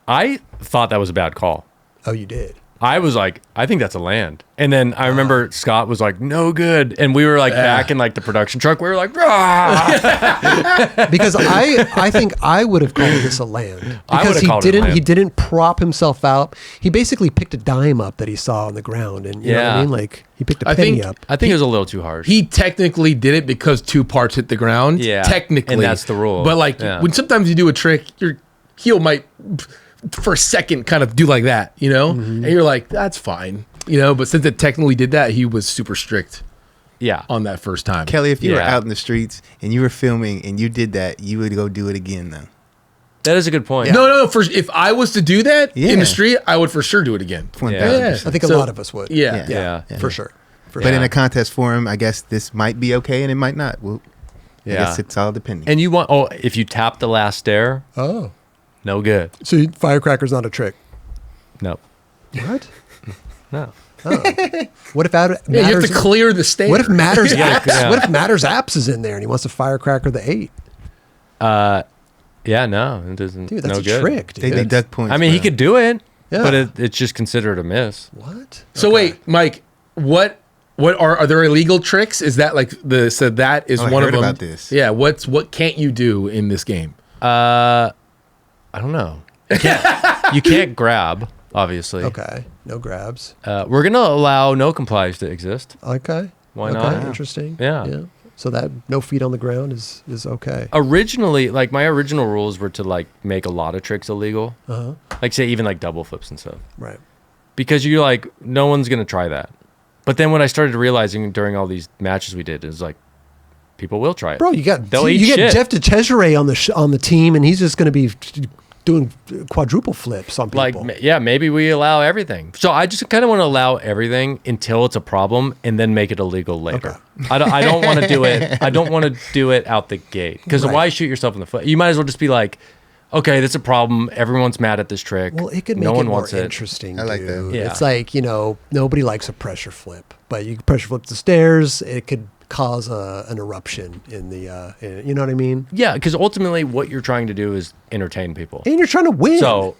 B: I thought that was a bad call.
A: Oh, you did.
B: I was like, I think that's a land. And then I remember Scott was like, no good. And we were like back in like the production truck. We were like, "Rah!"
A: Because I think I would have called this a land.
B: I
A: Because
B: would've called it a land.
A: he didn't prop himself out. He basically picked a dime up that he saw on the ground, and you know what I
B: Yeah.
A: mean? Like he picked a
D: I
A: penny
D: think-
A: up.
B: I think it was a little too harsh.
D: He technically did it because 2 parts hit the ground.
B: Yeah,
D: Technically.
B: and that's the rule.
D: But like
B: Yeah.
D: when sometimes you do a trick, your heel might for a second kind of do like that,
A: Mm-hmm.
D: And you're like, that's fine. But since it technically did that, he was super strict
B: yeah.
D: on that first time.
C: Kelly, if you were
B: Yeah.
C: out in the streets and you were filming and you did that, you would go do it again though.
B: That is a good point.
D: No. If I was to do that in
C: Yeah.
D: the street, I would for sure do it again.
C: 1000%.
A: I think a
D: So-
A: lot of us would.
D: Yeah.
B: Yeah.
A: For sure. For
C: But
A: sure.
C: in a contest forum, I guess this might be okay and it might not. Well, I
B: Yeah.
C: guess it's all depending.
B: And you want, if you tap the last stair,
A: Oh,
B: no good.
A: so firecracker's not a trick.
B: No.
A: What?
B: No.
A: What if matters?
D: Yeah, you have to clear the stage.
A: What if matters
B: Yeah,
A: apps?
B: yeah.
A: What if matters apps is in there and he wants to firecracker the 8?
B: Yeah, no. It doesn't.
A: Dude, that's
B: no
A: a
B: good.
A: trick, dude.
C: they deduct points.
B: I mean, he
C: bro.
B: could do it,
A: Yeah.
B: but it's just considered a miss.
A: What?
D: So wait, Mike, what are there illegal tricks? Is that like that is
C: Oh, I
D: one of
C: heard
D: them?
C: about this.
D: Yeah, what can't you do in this game?
B: I don't know. You can't grab, obviously.
A: Okay. No grabs.
B: We're gonna allow no complies to exist.
A: Okay.
B: Why
A: Okay,
B: not?
A: Interesting.
B: Yeah.
A: So that no feet on the ground is okay.
B: Originally, like my original rules were to like make a lot of tricks illegal, like say even like double flips and stuff,
A: Right.
B: because you're like no one's gonna try that. But then what I started realizing during all these matches we did is like people will try it.
A: Bro, you got
B: They'll eat
A: you
B: shit.
A: get Jeff DeCesare on the team, and he's just going to be doing quadruple flips on people.
B: Like maybe we allow everything. So I just kind of want to allow everything until it's a problem and then make it illegal later. I don't want to do it. I don't want to do it out the gate because
A: Right.
B: why shoot yourself in the foot? You might as well just be like, okay, that's a problem. Everyone's mad at this trick.
A: Well, it could make
B: no
A: it
B: one
A: more
B: wants it.
A: interesting.
C: I like that.
A: dude.
B: Yeah.
A: It's like, nobody likes a pressure flip, but you pressure flip the stairs, it could cause an eruption in the, you know what I mean?
B: Yeah, because ultimately what you're trying to do is entertain people.
A: And you're trying to win.
B: So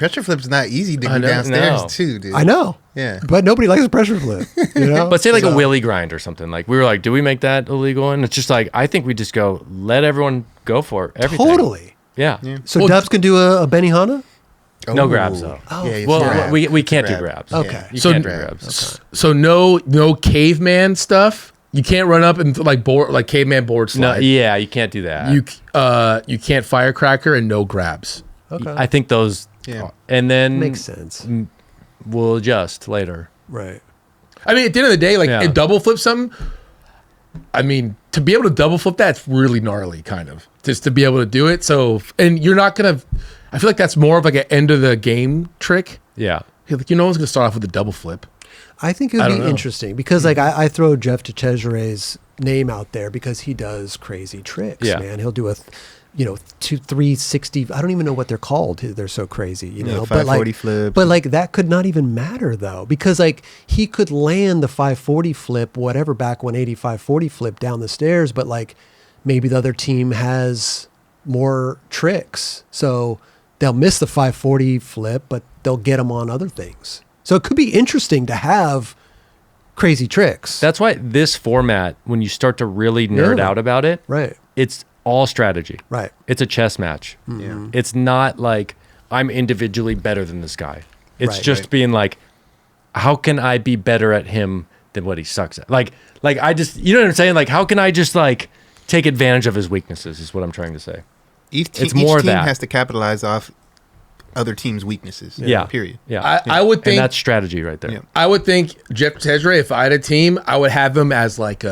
C: Pressure flip's not easy to
D: I
C: do
D: know.
C: downstairs
B: No.
C: too, dude.
A: I know.
C: Yeah.
A: But nobody likes a pressure flip. You know?
B: But say like a
A: So-
B: wheelie grind or something. Like we were like, do we make that illegal? And it's just like, I think we just go, let everyone go for it. Everything.
A: Totally.
B: Yeah.
A: So
D: Well,
A: Dubs can do a Benihana?
B: No grabs, though.
A: Oh,
C: Yeah, it's
B: Well,
C: grab.
B: we can't do
C: Grab.
B: grabs.
A: Okay.
B: You
D: So-
B: can't do grabs.
D: So no caveman stuff. You can't run up and like caveman board slide.
B: No, yeah, you can't do that.
D: You can't firecracker and no grabs.
A: Okay.
B: I think those.
C: Yeah.
B: And then
A: Makes sense.
B: we'll adjust later.
A: Right.
D: I mean, at the end of the day, like
B: Yeah.
D: it double flip something. I mean, to be able to double flip that's really gnarly, kind of, just to be able to do it. So, and you're not gonna. I feel like that's more of like an end of the game trick.
B: Yeah.
D: Like, no one's gonna start off with a double flip.
A: I think it
D: I
A: would
D: don't
A: be
D: know.
A: interesting because, like, I throw Jeff DeCesare's name out there because he does crazy tricks,
B: Yeah.
A: man. He'll do a, 360. I don't even know what they're called. They're so crazy, you know. But
C: 540
A: like,
C: flip.
A: but like that could not even matter though because like he could land the 540 flip, whatever, back 180 540 flip down the stairs, but like maybe the other team has more tricks, so they'll miss the 540 flip, but they'll get them on other things. So it could be interesting to have crazy tricks.
B: That's why this format, when you start to really nerd
A: Yeah.
B: out about it,
A: right.
B: it's all strategy.
A: Right.
B: It's a chess match.
C: Yeah.
B: It's not like I'm individually better than this guy. It's
A: Right.
B: just
C: Right.
B: being like, how can I be better at him than what he sucks at? Like I just, you know what I'm saying? Like, how can I just like take advantage of his weaknesses is what I'm trying to say.
C: Each
B: more
C: team
B: that.
C: has to capitalize off other teams' weaknesses.
B: Yeah.
C: Period.
B: Yeah.
D: I would
B: and
D: think
B: that's strategy right there.
C: Yeah.
D: I would think Jeff Tejere, if I had a team, I would have him as like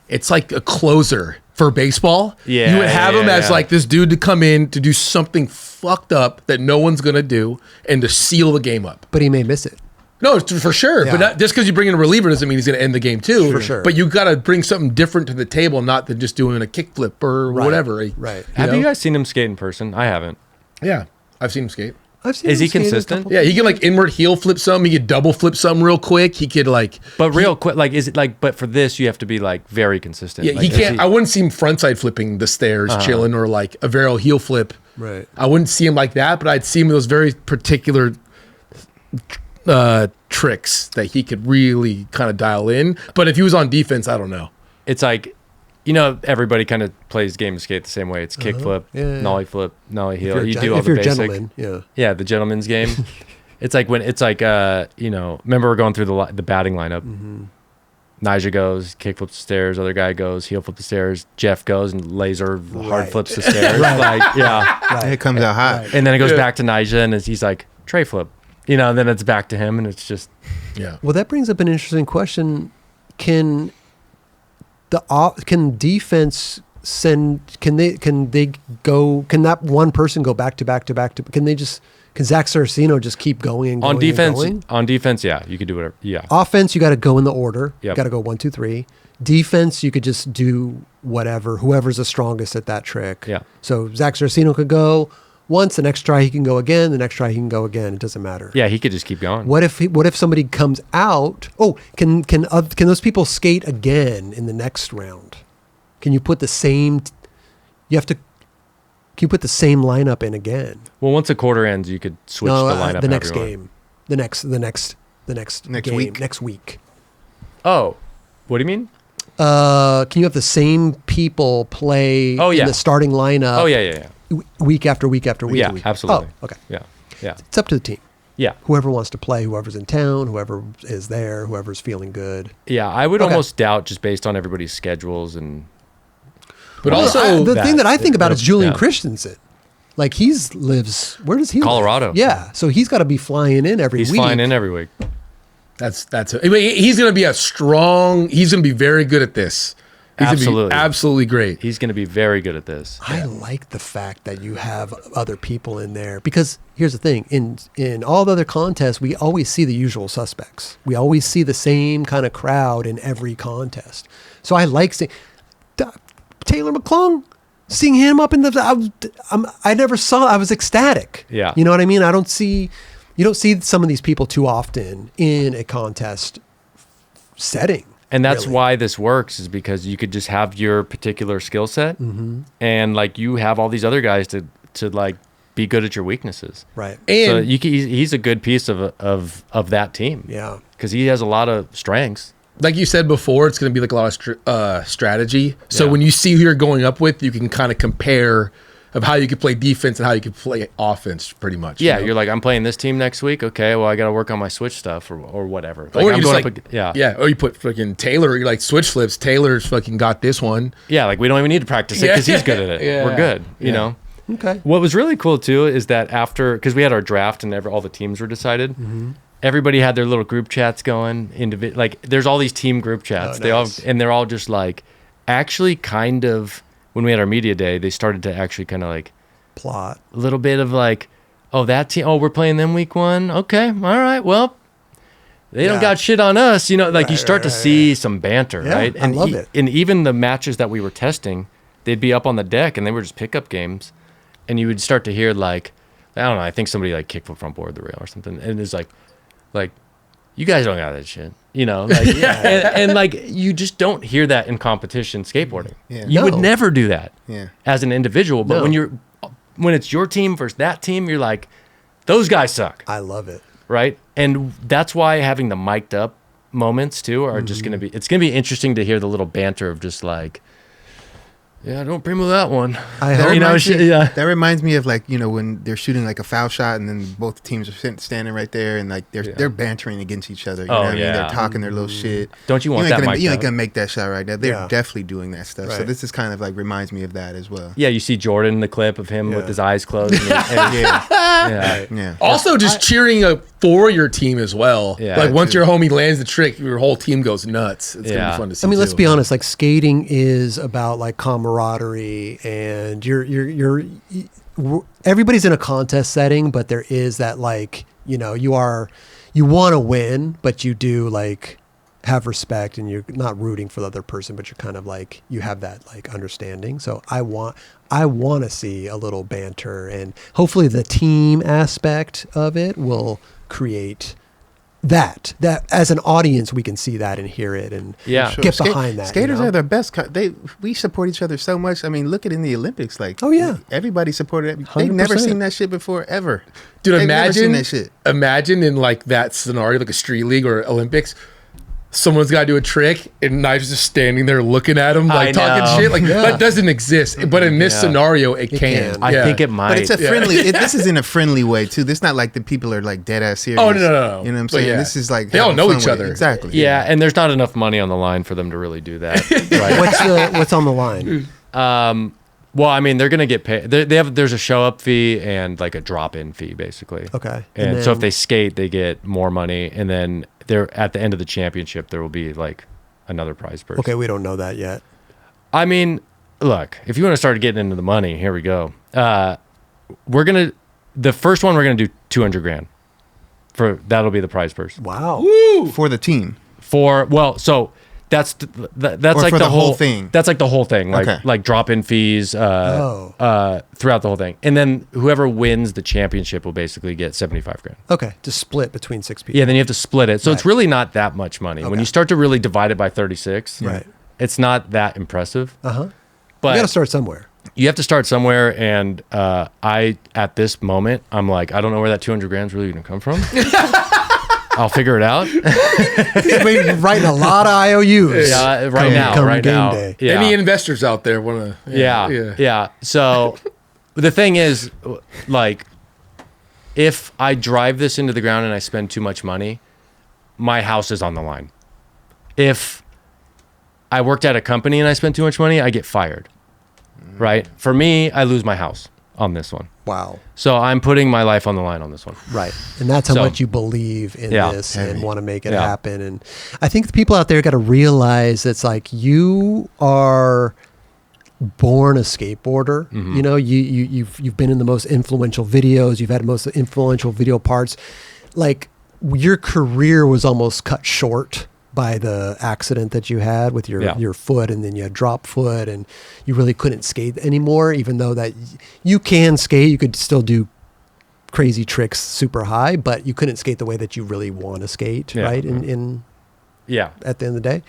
D: it's like a closer for baseball.
B: Yeah,
D: You would have
B: yeah,
D: him as
B: yeah.
D: like this dude to come in to do something fucked up that no one's going to do and to seal the game up.
A: But he may miss it.
D: No, for sure.
A: Yeah.
D: But not, just because you bring in a reliever doesn't mean he's going to end the game too.
A: For sure.
D: But you got to bring something different to the table, not than just doing a kickflip or
A: Right.
D: whatever.
A: Right.
B: Have
D: know?
B: you guys seen him skate in person? I haven't.
D: Yeah. I've seen him skate.
A: I've seen
B: Is
A: him
B: he
A: skate a
B: consistent?
A: couple-
D: Yeah, he can like inward heel flip some. He could double flip some real quick. He could like
B: But real quick, like, is it like, but for this, you have to be like very consistent.
D: yeah,
B: Like,
D: he
B: is
D: can't. I wouldn't see him frontside flipping the stairs, chilling, or like a varial heel flip.
A: Right.
D: I wouldn't see him like that, but I'd see him with those very particular tricks that he could really kind of dial in. But if he was on defense, I don't know.
B: It's like, you know, everybody kind of plays game of skate the same way. It's kick flip,
A: Yeah.
B: nollie flip, nollie
A: If
B: heel.
A: you're, a
B: You
A: gen-
B: do all
A: if
B: the
A: you're a
B: basic.
A: gentleman, yeah.
B: Yeah, the gentleman's game. It's like when it's like you know, remember we're going through the batting lineup. Nyjah goes, kick flips the stairs. Other guy goes, heel flip the stairs. Jeff goes and laser hard
A: Right.
B: flips the stairs. Like, yeah.
A: Right.
C: It comes out hot.
A: Right.
B: And then it goes back to Nyjah, and he's like tray flip. You know, and then it's back to him, and it's just
D: Yeah.
A: Well, that brings up an interesting question. Can defense send? Can they go? Can that one person go back to back to back to? Can Zach Saraceno just keep going and going
B: on defense.
A: And going?
B: On defense, yeah, you could do whatever. Yeah,
A: Offense, you got to go in the order. You
B: Yep.
A: got to go 1, 2, 3. Defense, you could just do whatever. Whoever's the strongest at that trick.
B: Yeah.
A: So Zach Saraceno could go once. The next try he can go again. The next try he can go again. It doesn't matter.
B: yeah, he could just keep going.
A: What if somebody comes out? Oh, can those people skate again in the next round? Can you put the same? Can you put the same lineup in again?
B: Well, once a quarter ends, you could switch the lineup.
A: the next
B: however you want.
A: game, the next
C: Next
A: game,
C: week.
A: next week.
B: Oh, what do you mean?
A: Can you have the same people play
B: Oh, yeah.
A: in the starting lineup?
B: Oh yeah.
A: Week after week after week.
B: Yeah,
A: after week?
B: absolutely.
A: Oh, okay.
B: Yeah.
A: It's up to the team.
B: Yeah.
A: Whoever wants to play, whoever's in town, whoever is there, whoever's feeling good.
B: Yeah, I would
A: Okay.
B: almost doubt just based on everybody's schedules and.
D: But
A: Well,
D: also,
A: the thing that I think about is Julian
B: yeah.
A: Christensen. Like lives. Where does he live?
B: Colorado.
A: Yeah, so he's got to be flying in every
B: He's
A: week.
B: flying in every week.
D: that's I mean, he's going to be he's going to be very good at this. He's gonna be
B: Absolutely.
D: absolutely great.
B: He's going to be very good at this.
A: I like the fact that you have other people in there because here's the thing: in all the other contests, we always see the usual suspects. We always see the same kind of crowd in every contest. So I like seeing Taylor McClung, seeing him up in the. I never saw. I was ecstatic.
B: Yeah.
A: You know what I mean? You don't see some of these people too often in a contest setting.
B: And that's
A: really.
B: why this works is because you could just have your particular skill set
A: Mm-hmm.
B: and like you have all these other guys to like be good at your weaknesses.
A: Right.
D: And
B: So he's a good piece of that team.
A: Yeah.
B: Because he has a lot of strengths.
D: like you said before, it's going to be like a lot of strategy. So when you see who you're going up with, you can kind of compare of how you could play defense and how you could play offense, pretty much.
B: Yeah,
D: you know?
B: you're like, I'm playing this team next week. Okay, well, I got to work on my switch stuff or whatever. Like,
D: Or
B: I'm
D: you just
B: going
D: like,
B: yeah.
D: Or you put fucking Taylor, you're like switch flips. Taylor's fucking got this one.
B: Yeah, like we don't even need to practice it because he's good at it.
D: Yeah.
B: We're good, you know?
A: Okay.
B: What was really cool too is that after, because we had our draft and all the teams were decided, everybody had their little group chats going. Like there's all these team group chats.
A: Nice.
B: They're all just like, actually kind of, when we had our media day, they started to actually kind of like,
A: Plot.
B: a little bit of like, oh, that team, oh, we're playing them week 1. Okay, all right, well, they don't got shit on us. You know, like you start to see some banter,
A: Yeah,
B: right?
A: I
B: And
A: love it.
B: And even the matches that we were testing, they'd be up on the deck and they were just pickup games. And you would start to hear like, I don't know, I think somebody like kicked the front board of the rail or something. And it's like, you guys don't got that shit. You know, like, and like you just don't hear that in competition skateboarding.
C: Yeah.
B: You would
A: No.
B: never do that
C: Yeah.
B: as an individual. But
A: No.
B: when it's your team versus that team, you're like, those guys suck,
A: I love it.
B: right? And that's why having the mic'd up moments too are just gonna be. It's gonna be interesting to hear the little banter of just like, yeah, don't primo that one.
A: I
C: That
A: hope.
B: You know,
C: reminds me-
B: yeah.
C: That reminds me of like, you know, when they're shooting like a foul shot and then both teams are standing right there and like they're bantering against each other. You know what I mean? They're talking their little shit.
B: Don't you want
C: ain't
B: that
C: gonna,
B: mic'd
C: You ain't
B: up?
C: gonna make that shot right now. They're
A: Yeah.
C: definitely doing that stuff. So
A: Right.
C: this is kind of like reminds me of that as well.
B: Yeah, you see Jordan in the clip of him
A: Yeah.
B: with his eyes closed. And
C: Yeah.
B: yeah.
C: Yeah.
D: Also, just cheering up for your team as well.
B: Yeah.
D: Like once
C: Too.
D: your homie lands the trick, your whole team goes nuts. It's gonna
B: Yeah.
D: be fun to see.
A: I mean, let's
D: too.
A: be honest. Like skating is about like camaraderie, and everybody's in a contest setting, but there is that like you want to win, but you do like have respect, and you're not rooting for the other person, but you're kind of like you have that like understanding. So I want to see a little banter, and hopefully the team aspect of it will create that as an audience we can see that and hear it and
B: Yeah.
A: get behind that.
C: Skaters
A: you know?
C: are the best. We support each other so much. I mean, look at in the Olympics. Like,
A: Oh, yeah.
C: everybody supported it. They've never
A: 100%.
C: seen that shit before, ever.
D: Dude,
C: They've never seen
D: imagine
C: that shit.
D: imagine in like that scenario, like a street league or Olympics, someone's got to do a trick and Knife's just standing there looking at him, like
B: I
D: talking
B: know.
D: shit. Like that doesn't exist. But in this
B: Yeah.
D: scenario, it can.
A: can.
B: I
D: Yeah.
B: think it might.
C: But it's a friendly. This is in a friendly way too. This not like the people are like dead ass serious.
D: Oh, no.
C: You know what I'm
D: But
C: saying?
D: yeah.
C: This is like
D: They all
C: having
D: know
C: fun
D: each
C: with it.
D: other.
C: Exactly.
B: yeah, and there's not enough money on the line for them to really do that. Right?
A: What's on the line?
B: Well, I mean, they're gonna get paid. There's a show up fee and like a drop in fee, basically.
A: Okay.
B: And so if
A: then-
B: they skate, they get more money, and then they're at the end of the championship, there will be like another prize purse.
A: Okay, we don't know that yet.
B: I mean, look, if you want to start getting into the money, here we go. The first one we're gonna do 200 grand. That'll be the prize purse.
A: Wow.
C: For the team.
B: So that's like
C: for
B: the
C: the whole thing?
B: That's like the whole thing, like
C: Okay.
B: like drop in fees throughout the whole thing, and then whoever wins the championship will basically get 75 grand.
A: Okay, to split between 6 people.
B: Yeah, then you have to split it, so it's
A: Right.
B: really not that much money. When
A: Okay.
B: you start to really divide it by 36,
A: Right.
B: it's not that impressive.
A: You
B: But
A: got to start somewhere.
B: you have to start somewhere, and at this moment, I'm like, I don't know where that 200 grand is really going to come from. I'll figure it out.
A: He's been writing a lot of IOUs. Come game day.
B: Yeah.
D: Any investors out there want to?
B: Yeah. So the thing is, like, if I drive this into the ground and I spend too much money, my house is on the line. If I worked at a company and I spent too much money, I get fired. Right? For me, I lose my house on this one.
A: Wow.
B: So I'm putting my life on the line on this one.
A: Right. And that's how
B: So-
A: much you believe in
B: Yeah.
A: this
C: Heavy.
A: and want to make it
B: Yeah.
A: happen. And I think the people out there got to realize it's like you are born a skateboarder.
B: Mm-hmm.
A: You know, you've been in the most influential videos, you've had most influential video parts. Like your career was almost cut short by the accident that you had with your foot, and then you had drop foot and you really couldn't skate anymore, even though that you can skate, you could still do crazy tricks super high, but you couldn't skate the way that you really want to skate,
B: Yeah.
A: right? In
B: Yeah.
A: at the end of the day.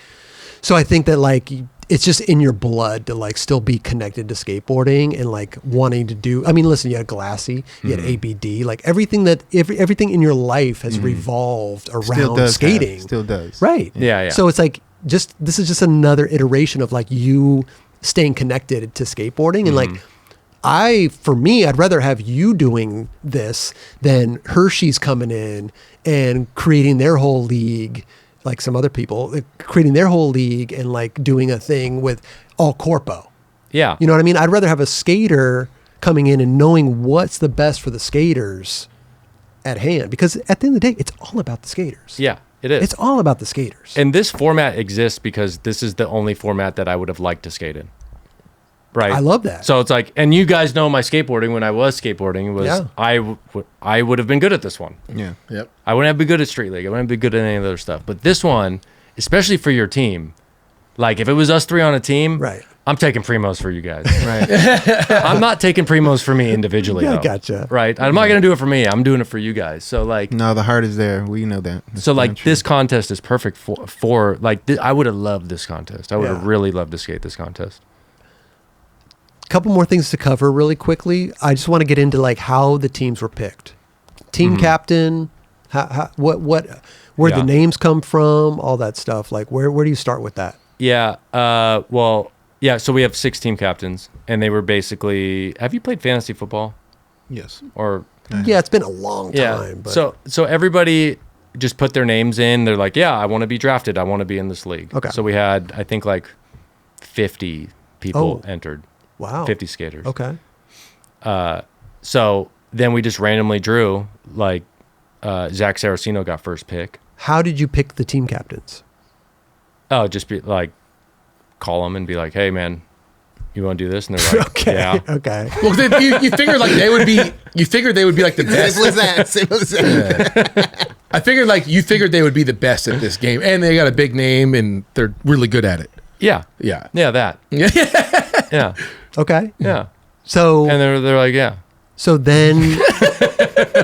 A: So I think that like it's just in your blood to like still be connected to skateboarding and like wanting to do. I mean, listen, you had Glassy, you had ABD, like everything in your life has revolved around skating.
C: Still does.
A: Right.
B: Yeah.
A: So it's like this is just another iteration of like you staying connected to skateboarding and like. For me, I'd rather have you doing this than Hershey's coming in and creating their whole league, like some other people, creating their whole league and like doing a thing with all corpo.
B: Yeah.
A: You know what I mean? I'd rather have a skater coming in and knowing what's the best for the skaters at hand, because at the end of the day, it's all about the skaters.
B: Yeah, it is.
A: It's all about the skaters.
B: And this format exists because this is the only format that I would have liked to skate in. Right.
A: I love that.
B: So it's like, and you guys know my skateboarding when I was skateboarding was I would have been good at this one.
C: Yeah.
D: Yep.
B: I wouldn't have been good at Street League. I wouldn't be good at any of the other stuff. But this one, especially for your team, like if it was us three on a team,
A: Right.
B: I'm taking primos for you guys.
C: Right.
B: I'm not taking primos for me individually.
A: Yeah, I
B: though.
A: gotcha.
B: Right. I'm not going to do it for me. I'm doing it for you guys. So like,
C: No, the heart is there. We know that. That's
B: so like
C: damn true.
B: this contest is perfect for like, I would have loved this contest. I would have
A: Yeah.
B: really loved to skate this contest.
A: Couple more things to cover really quickly. I just want to get into like how the teams were picked. Team captain, where
B: Yeah.
A: the names come from, all that stuff. Like where do you start with that?
B: Yeah. So we have 6 team captains, and they were basically. Have you played fantasy football?
C: Yes.
B: Or
A: Yeah, it's been a long
B: yeah.
A: time. But
B: So everybody just put their names in. They're like, yeah, I want to be drafted. I want to be in this league.
A: Okay.
B: So we had, I think, like 50 people
A: Oh.
B: entered.
A: wow.
B: 50 skaters.
A: Okay.
B: So then we just randomly drew. Like Zach Saraceno got first pick.
A: How did you pick the team captains?
B: Oh, just be like, call them and be like, hey man, you want to do this? And they're like,
A: Okay.
B: yeah.
A: Okay.
D: Well, you figured like they would be. You figured they would be like the best.
C: Simple as that. Simple as that.
D: I figured like you figured they would be the best at this game, and they got a big name, and they're really good at it.
B: Yeah.
D: Yeah.
B: Yeah, that. Yeah.
A: Okay.
B: Yeah.
A: So
B: And they're like, yeah.
A: so then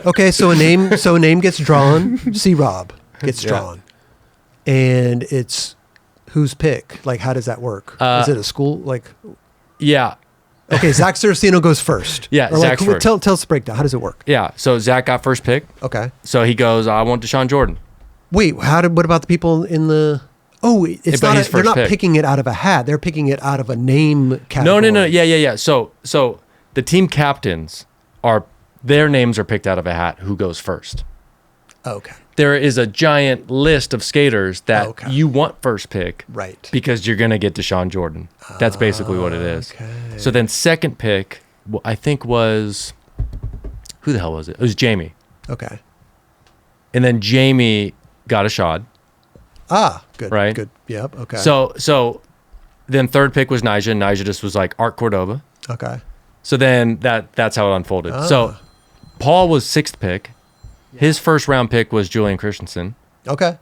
A: okay, so a name gets drawn. C-Rob gets
B: Yeah.
A: drawn. And it's whose pick? Like how does that work? Is it a school like
B: Yeah.
A: okay, Zach Saraceno goes first.
B: Yeah,
A: Or like,
B: Zach's first.
A: Tell us the breakdown. How does it work?
B: Yeah. So Zach got first pick.
A: Okay.
B: So he goes, I want Deshaun Jordan.
A: Wait, what about the people in the it's
B: but
A: not
B: he's
A: they're
B: first
A: not
B: pick.
A: picking it out of a hat. They're picking it out of a name category.
B: No. Yeah. So the team captains their names are picked out of a hat who goes first.
A: Okay.
B: There is a giant list of skaters that
A: Okay.
B: you want first pick.
A: Right.
B: Because you're going to get Deshaun Jordan. That's basically what it is.
A: Okay.
B: So then second pick, I think was, who the hell was it? It was Jamie.
A: Okay.
B: And then Jamie got a shot.
A: Good.
B: Right.
A: Good. Yep. Okay.
B: So then third pick was Nyjah. And Nyjah just was like Art Cordova.
A: okay.
B: So then that's how it unfolded. So Paul was sixth pick. His first round pick was Julian Christensen.
A: Okay.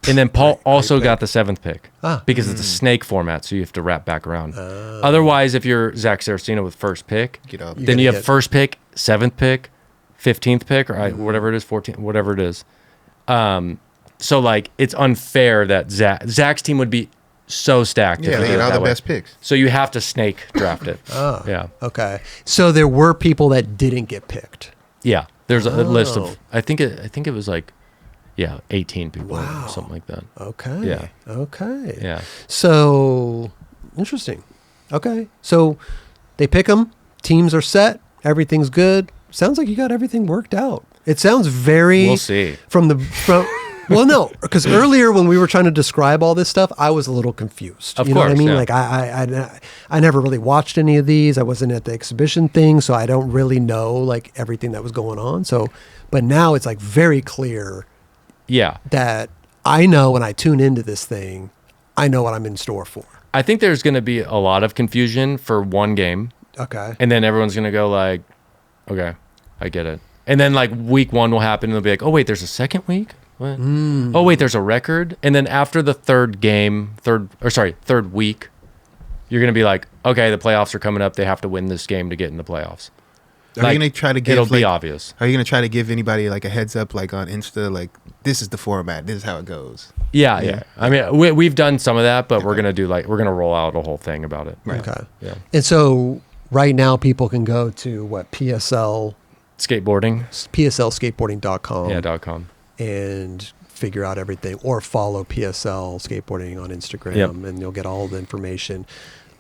B: And then Paul
A: Great
B: also
A: pick.
B: got the seventh pick because it's a snake format, so you have to wrap back around. Otherwise, if you're Zach Saraceno with first pick,
C: Get up.
B: then you have
A: get-
B: first pick, seventh pick, 15th pick, or whatever it is, 14th, whatever it is. So like it's unfair that Zach's team would be so stacked. if
C: Yeah,
B: we
C: they
B: did
C: get
B: it
C: all
B: that
C: the
B: way.
C: best picks.
B: So you have to snake draft it. Yeah,
A: Okay. So there were people that didn't get picked.
B: yeah. There's a list
A: Oh.
B: of I think it was like 18 people or something like that.
A: Okay.
B: Yeah.
A: Okay.
B: Yeah.
A: So interesting. Okay. So they pick them. Teams are set. Everything's good. Sounds like you got everything worked out. It sounds very.
B: We'll see.
A: Well, no, because earlier when we were trying to describe all this stuff, I was a little confused.
B: Of
A: you know what I
B: course,
A: mean?
B: yeah.
A: Like I never really watched any of these. I wasn't at the exhibition thing, so I don't really know like everything that was going on. So, but now it's like very clear
B: Yeah.
A: that I know when I tune into this thing, I know what I'm in store for.
B: I think there's going to be a lot of confusion for one game,
A: Okay.
B: and then everyone's going to go like, okay, I get it. And then like week one will happen, and they'll be like, oh wait, there's a second week? What? Oh wait, there's a record? And then after the third week, you're going to be like, okay, the playoffs are coming up. They have to win this game to get in the playoffs.
C: Are you gonna try to give?
B: It'll be obvious.
C: Are you gonna try to give anybody like a heads up, like on Insta, like this is the format, this is how it goes?
B: Yeah. I mean, we've done some of that, but we're gonna roll out a whole thing about it.
C: Right.
A: Okay.
B: Yeah.
A: And so right now people can go to what PSL PSLskateboarding.com.
B: Yeah, .com.
A: And figure out everything, or follow PSL Skateboarding on Instagram, and you'll get all the information.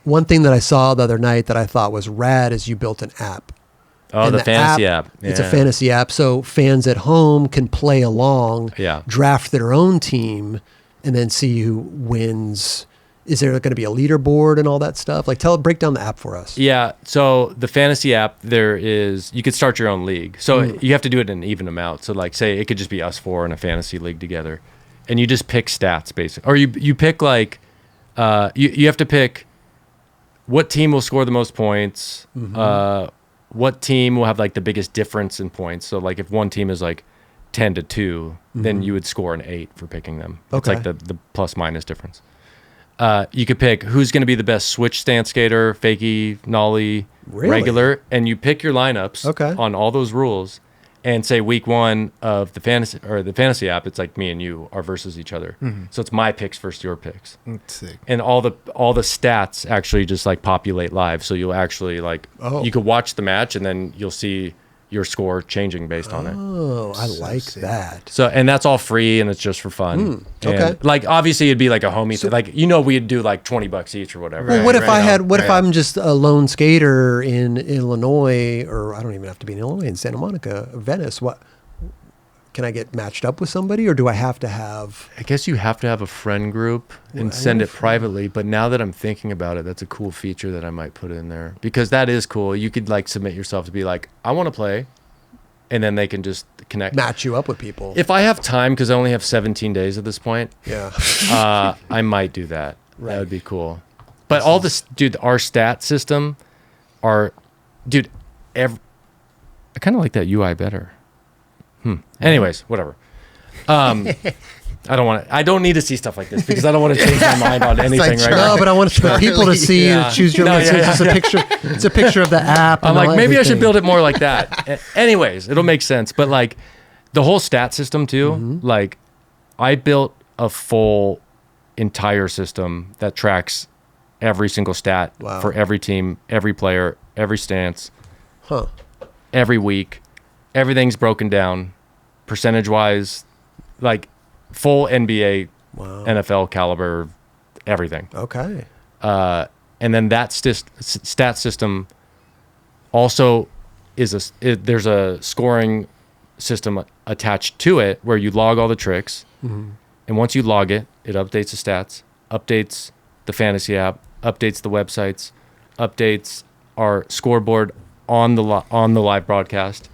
A: One thing that I saw the other night that I thought was rad is you built an app.
B: Oh, the fantasy app. Yeah.
A: It's a fantasy app, so fans at home can play along, draft their own team, and then see who wins. Is there going to be a leaderboard and all that stuff? Like, break down the app for us.
B: Yeah. So the fantasy app, you could start your own league. So you have to do it in an even amount. So like, say it could just be us four in a fantasy league together, and you just pick stats basically, or you pick like, you have to pick what team will score the most points, what team will have like the biggest difference in points. So like if one team is like 10-2, then you would score an 8 for picking them.
A: Okay.
B: It's like the plus minus difference. You could pick who's going to be the best switch stance skater, fakie, nollie, regular, and you pick your lineups on all those rules, and say week 1 of the fantasy app, it's like me and you are versus each other. So it's my picks versus your picks.
C: That's sick.
B: And all the stats actually just like populate live, so you'll actually like you could watch the match and then you'll see your score changing based on it.
A: Oh, I like that.
B: So, and that's all free and it's just for fun.
A: Okay.
B: And, like obviously it'd be like a homie thing. Like, we'd do like $20 each or whatever.
A: Well, what if I'm just a lone skater in Illinois, or I don't even have to be in Illinois, in Santa Monica, Venice? What can I get matched up with somebody, or do I have to have?
B: I guess you have to have a friend group and send it privately. But now that I'm thinking about it, that's a cool feature that I might put in there, because that is cool. You could like submit yourself to be like, I want to play, and then they can just
A: match you up with people.
B: If I have time, because I only have 17 days at this point.
A: Yeah.
B: I might do that. Right. That would be cool. But our stat system, I kind of like that UI better. Anyways, whatever. I don't need to see stuff like this, because I don't want to change my mind on anything right now.
A: No, but I want people to see you choose your list. It's just a picture. It's a picture of the app.
B: I'm like, maybe I should build it more like that. Anyways, it'll make sense. But like the whole stat system too, like I built a full entire system that tracks every single stat for every team, every player, every stance, every week. Everything's broken down percentage wise, like full NBA, NFL caliber, everything.
A: Okay.
B: And then that stat system also there's a scoring system attached to it where you log all the tricks. And once you log it, it updates the stats, updates the fantasy app, updates the websites, updates our scoreboard on the live broadcast.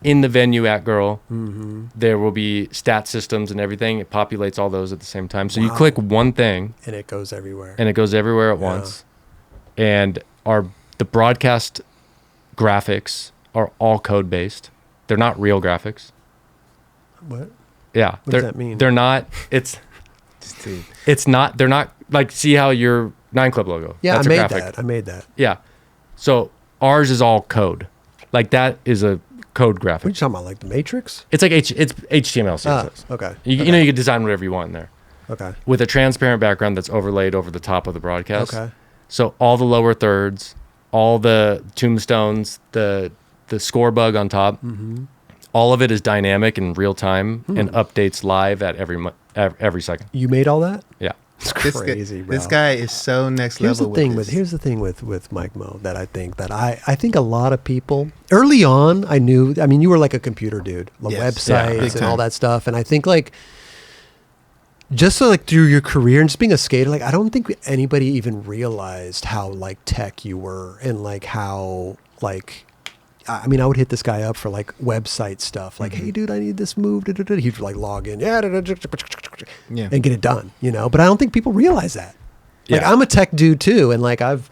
B: In the venue at Girl, there will be stat systems and everything. It populates all those at the same time. So you click one thing,
A: and it goes everywhere.
B: At once. And the broadcast graphics are all code based. They're not real graphics.
A: What?
B: Yeah.
A: What does that mean?
B: They're not. It's not. They're not like. See how your 9 Club logo?
A: Yeah,
B: that's
A: I made that.
B: Yeah. So ours is all code. Like that is a code graphic.
A: What are you talking about? Like the Matrix?
B: It's like it's HTML, CSS.
A: Okay.
B: You know, you can design whatever you want in there.
A: Okay.
B: With a transparent background that's overlaid over the top of the broadcast.
A: Okay.
B: So all the lower thirds, all the tombstones, the score bug on top, all of it is dynamic in real time and updates live at every second.
A: You made all that?
B: Yeah.
A: It's crazy, bro.
C: This guy is so next
A: Here's
C: level.
A: Here's the thing with Mke Mo that I think a lot of people early on, you were like a computer dude, websites and all that stuff. And I think like, just so like through your career and just being a skater, like I don't think anybody even realized how like tech you were, and like how like, I would hit this guy up for like website stuff. Like, hey dude, I need this move. He'd like log in, and get it done, But I don't think people realize that. Like
B: Yeah.
A: I'm a tech dude too, and like I've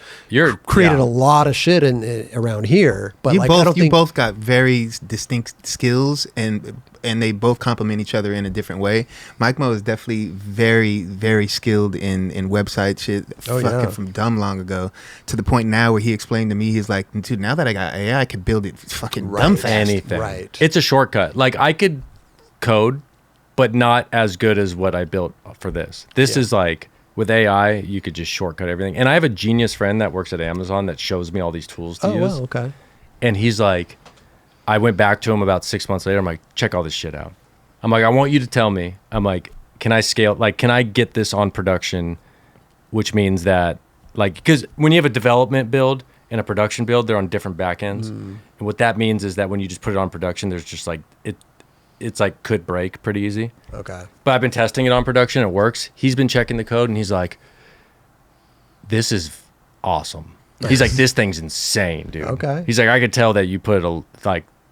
A: created
B: yeah.
A: a lot of shit around here. But
C: you
A: like
C: both
A: I don't
C: you
A: think
C: both got very distinct skills, and they both complement each other in a different way. Mke Mo is definitely very, very skilled in website shit, from dumb long ago, to the point now where he explained to me, he's like, dude, now that I got AI, I could build it fucking dumb fast.
B: Anything.
A: Right.
B: It's a shortcut. Like I could code, but not as good as what I built for this. This is like, with AI, you could just shortcut everything. And I have a genius friend that works at Amazon that shows me all these tools to use.
A: Oh, wow, okay.
B: And he's like, I went back to him about 6 months later. I'm like, check all this shit out. I'm like, I want you to tell me. I'm like, can I scale? Like, can I get this on production? Which means that, like, because when you have a development build and a production build, they're on different backends. And what that means is that when you just put it on production, there's just like, it's like could break pretty easy.
A: Okay.
B: But I've been testing it on production. It works. He's been checking the code and he's like, this is awesome. He's like, this thing's insane, dude.
A: Okay.
B: He's like, I could tell that you put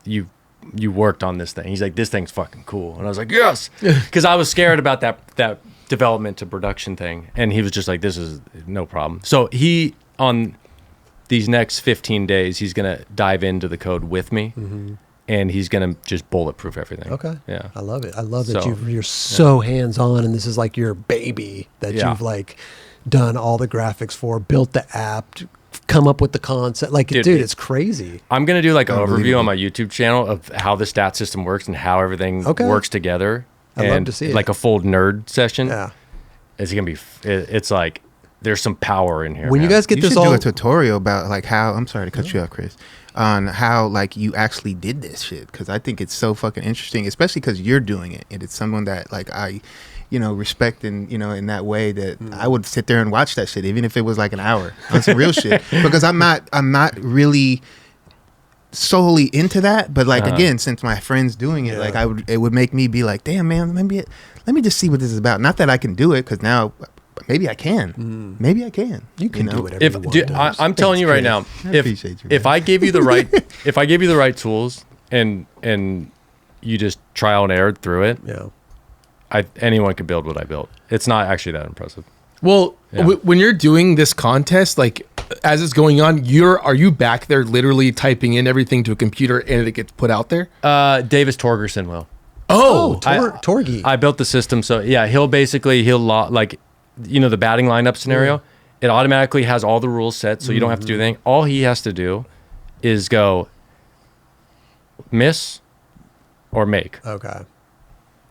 B: you worked on this thing. He's like, this thing's fucking cool. And I was like, yes. Because I was scared about that development to production thing. And he was just like, this is no problem. So he, on these next 15 days, he's going to dive into the code with me. And he's gonna just bulletproof everything.
A: Okay.
B: Yeah.
A: I love it. I love that
B: So,
A: you're so hands on, and this is like your baby that
B: Yeah.
A: you've like done all the graphics for, built the app, come up with the concept. Like, dude, it's crazy.
B: I'm gonna do like an overview on my YouTube channel of how the stat system works and how everything works together.
A: I'd love to see it.
B: Like a full nerd session.
A: Yeah.
B: It's gonna be. It's like there's some power in here.
A: When you
B: man.
A: guys get
C: You
A: this
C: should
A: all,
C: do a tutorial about like how, I'm sorry to cut you off, Chris, on how like you actually did this shit, because I think it's so fucking interesting, especially because you're doing it and it's someone that like I respect in in that way that I would sit there and watch that shit even if it was like an hour on some real shit, because I'm not really solely into that, but like again, since my friend's doing it, like it would make me be like, damn man, let me just see what this is about. Not that I can do it, because now maybe I can. Maybe I can.
A: you can do whatever
B: if
A: you want.
B: dude, I'm telling you right now,
C: appreciate you,
B: if
C: man.
B: I gave you the right if I gave you the right tools and you just trial and error through it, anyone could build what I built. It's not actually that impressive.
D: Well, when you're doing this contest, like as it's going on, are you back there literally typing in everything to a computer and it gets put out there?
B: Davis Torgerson will.
A: Torgy.
B: I built the system, so yeah, he'll like, the batting lineup scenario. It automatically has all the rules set, so you don't have to do anything. All he has to do is go miss or make.
A: Okay.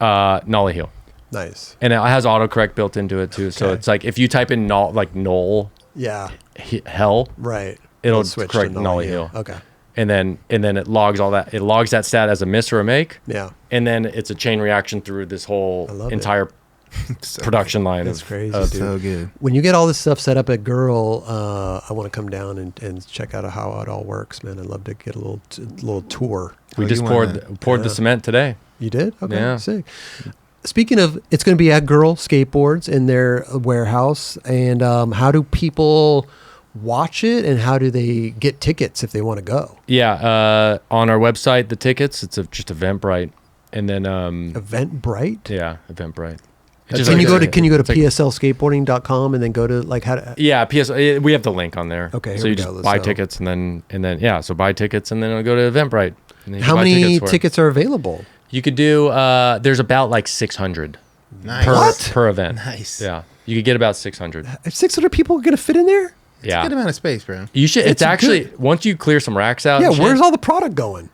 B: Nollie heel.
A: Nice.
B: And it has autocorrect built into it too. So it's like if you type in null hell,
A: Right.
B: it'll
A: switch
B: correct
A: to
B: nollie heel.
A: Okay.
B: And then it logs all that. It logs that stat as a miss or a make.
A: Yeah.
B: And then it's a chain reaction through this whole entire production line.
A: That's crazy,
C: That's
A: dude.
C: so good.
A: When you get all this stuff set up at Girl, I want to come down and check out how it all works, man. I'd love to get a little tour.
B: We just poured the cement today.
A: You did? Okay,
B: Yeah.
A: sick. Speaking of, it's going to be at Girl Skateboards in their warehouse. And how do people watch it, and how do they get tickets if they want to go?
B: Yeah, on our website, the tickets, it's just Eventbrite. And then
A: Eventbrite?
B: Yeah, Eventbrite.
A: Can you go to PSLskateboarding.com and then go to like how to?
B: Yeah, we have the link on there.
A: Okay,
B: so you just buy tickets and then so buy tickets and then it'll go to Eventbrite. And then you
A: how
B: buy
A: many
B: for it.
A: tickets are available?
B: You could do. There's about like 600
C: Nice.
B: per event.
C: Nice.
B: Yeah, you could get about 600.
A: 600 people are going to fit in there?
B: Yeah,
C: Good amount of space, bro.
B: you should. It's actually
A: good.
B: once you clear some racks out.
A: Yeah,
B: and shit,
A: where's all the product going?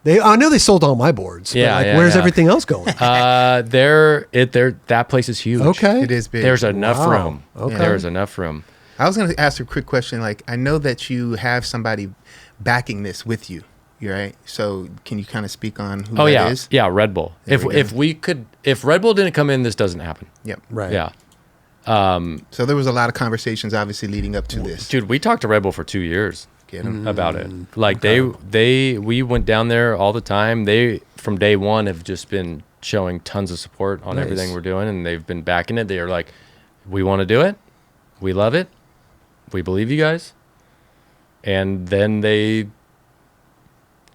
A: I know they sold all my boards. But where's everything else going?
B: that place is huge.
A: Okay.
C: It is big.
B: There's enough
A: Wow.
B: room.
A: Okay.
B: There's enough room.
C: I was going to ask a quick question. Like, I know that you have somebody backing this with you, right? So can you kind of speak on who that is?
B: Yeah, Red Bull. If Red Bull didn't come in, this doesn't happen.
C: Yep.
A: Right.
B: Yeah.
C: So there was a lot of conversations, obviously, leading up to this.
B: Dude, we talked to Red Bull for 2 years
C: Get 'em.
B: about it. Like we went down there all the time. They from day one have just been showing tons of support on everything we're doing, and they've been backing it. They are like, we want to do it. We love it. We believe you guys. And then they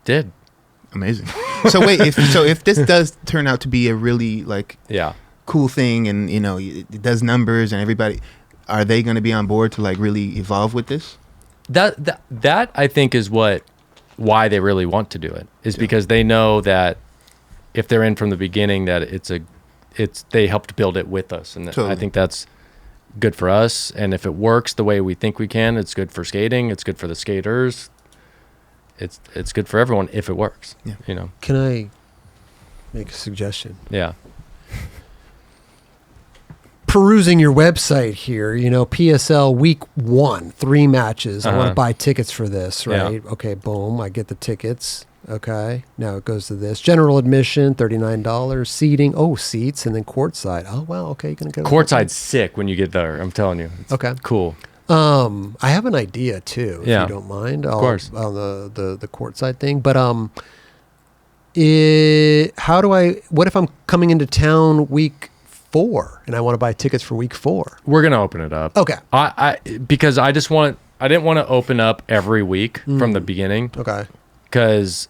B: did.
C: Amazing. So wait, if this does turn out to be a really like
B: Yeah.
C: cool thing, and it does numbers and everybody, are they going to be on board to like really evolve with this?
B: That I think is why they really want to do it, is because they know that if they're in from the beginning, that they helped build it with us, and I think that's good for us. And if it works the way we think we can, it's good for skating. It's good for the skaters. It's good for everyone if it works. Yeah. You know.
A: Can I make a suggestion?
B: Yeah.
A: Perusing your website here, you know, PSL week 1, 3 matches. I want to buy tickets for this, right? Yeah. Okay, boom. I get the tickets. Okay. Now it goes to this. General admission, $39. Seating. Seats. And then courtside. Oh, wow. Okay. You're going to go.
B: Courtside's sick when you get there. I'm telling you. It's cool.
A: I have an idea too, if you don't mind.
B: Of course.
A: On the courtside thing. But what if I'm coming into town week 4 and I want to buy tickets for week 4?
B: We're going to open it up.
A: Okay.
B: Because I didn't want to open up every week from the beginning.
A: Okay.
B: Because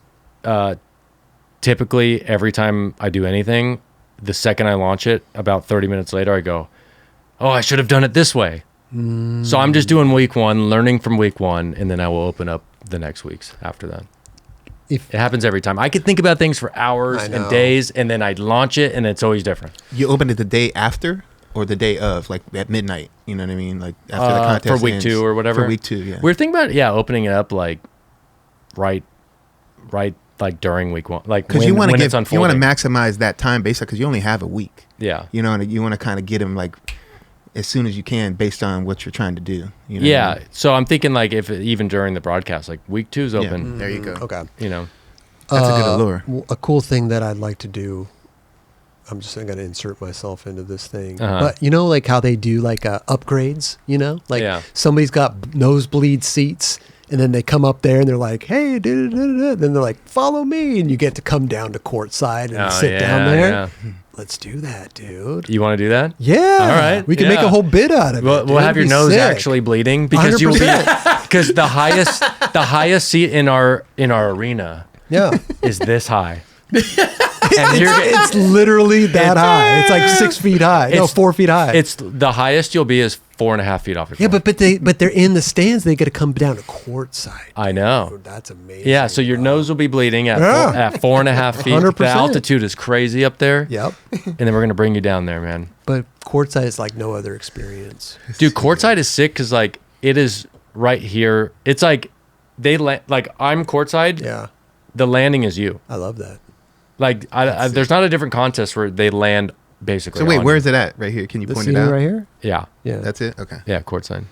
B: typically every time I do anything, the second I launch it, about 30 minutes later, I go, I should have done it this way. So I'm just doing week 1, learning from week 1, and then I will open up the next weeks after that. It happens every time. I could think about things for hours and days, and then I'd launch it, and it's always different.
C: You open it the day after or the day of, like at midnight? You know what I mean? Like after the contest
B: for week
C: ends.
B: 2 or whatever.
C: For week 2, yeah.
B: We're thinking about opening it up like right like during week 1, like
C: because you want to
B: maximize
C: that time basically because you only have a week.
B: Yeah,
C: you know, and you want to kind of get them like as soon as you can based on what you're trying to do. You know
B: yeah. I mean? So I'm thinking like if even during the broadcast, like week 2 is open.
C: Yeah, there you go.
A: Okay.
B: You know,
C: that's a good allure.
A: A cool thing that I'd like to do. I'm just going to insert myself into this thing. But you know, like how they do like upgrades, you know, like somebody's got nosebleed seats. And then they come up there and they're like, hey, then they're like, follow me. And you get to come down to courtside and sit down there. Yeah. Let's do that, dude.
B: You want to do that?
A: Yeah. All
B: right.
A: We can make a whole bit out of it.
B: We'll have your nose actually bleeding because 100%. You'll be, because the highest seat in our arena is this high.
A: It's literally that high. It's like 6 feet high. 4 feet high.
B: It's the highest you'll be is 4.5 feet off your floor.
A: but they're in the stands. They got to come down to courtside.
B: I know.
A: Dude, that's amazing.
B: Yeah, so your nose will be bleeding at 4.5 feet. 100%. The altitude is crazy up there.
A: Yep.
B: And then we're gonna bring you down there, man.
A: But courtside is like no other experience.
B: Dude, courtside is sick because like it is right here. It's like I'm courtside.
A: Yeah.
B: The landing is you.
A: I love that.
B: Like there's not a different contest where they land basically.
C: So wait, where is it at? Right here? Can you point it out?
A: Right here?
B: Yeah.
A: Yeah.
C: That's it? Okay.
B: Yeah, courtside.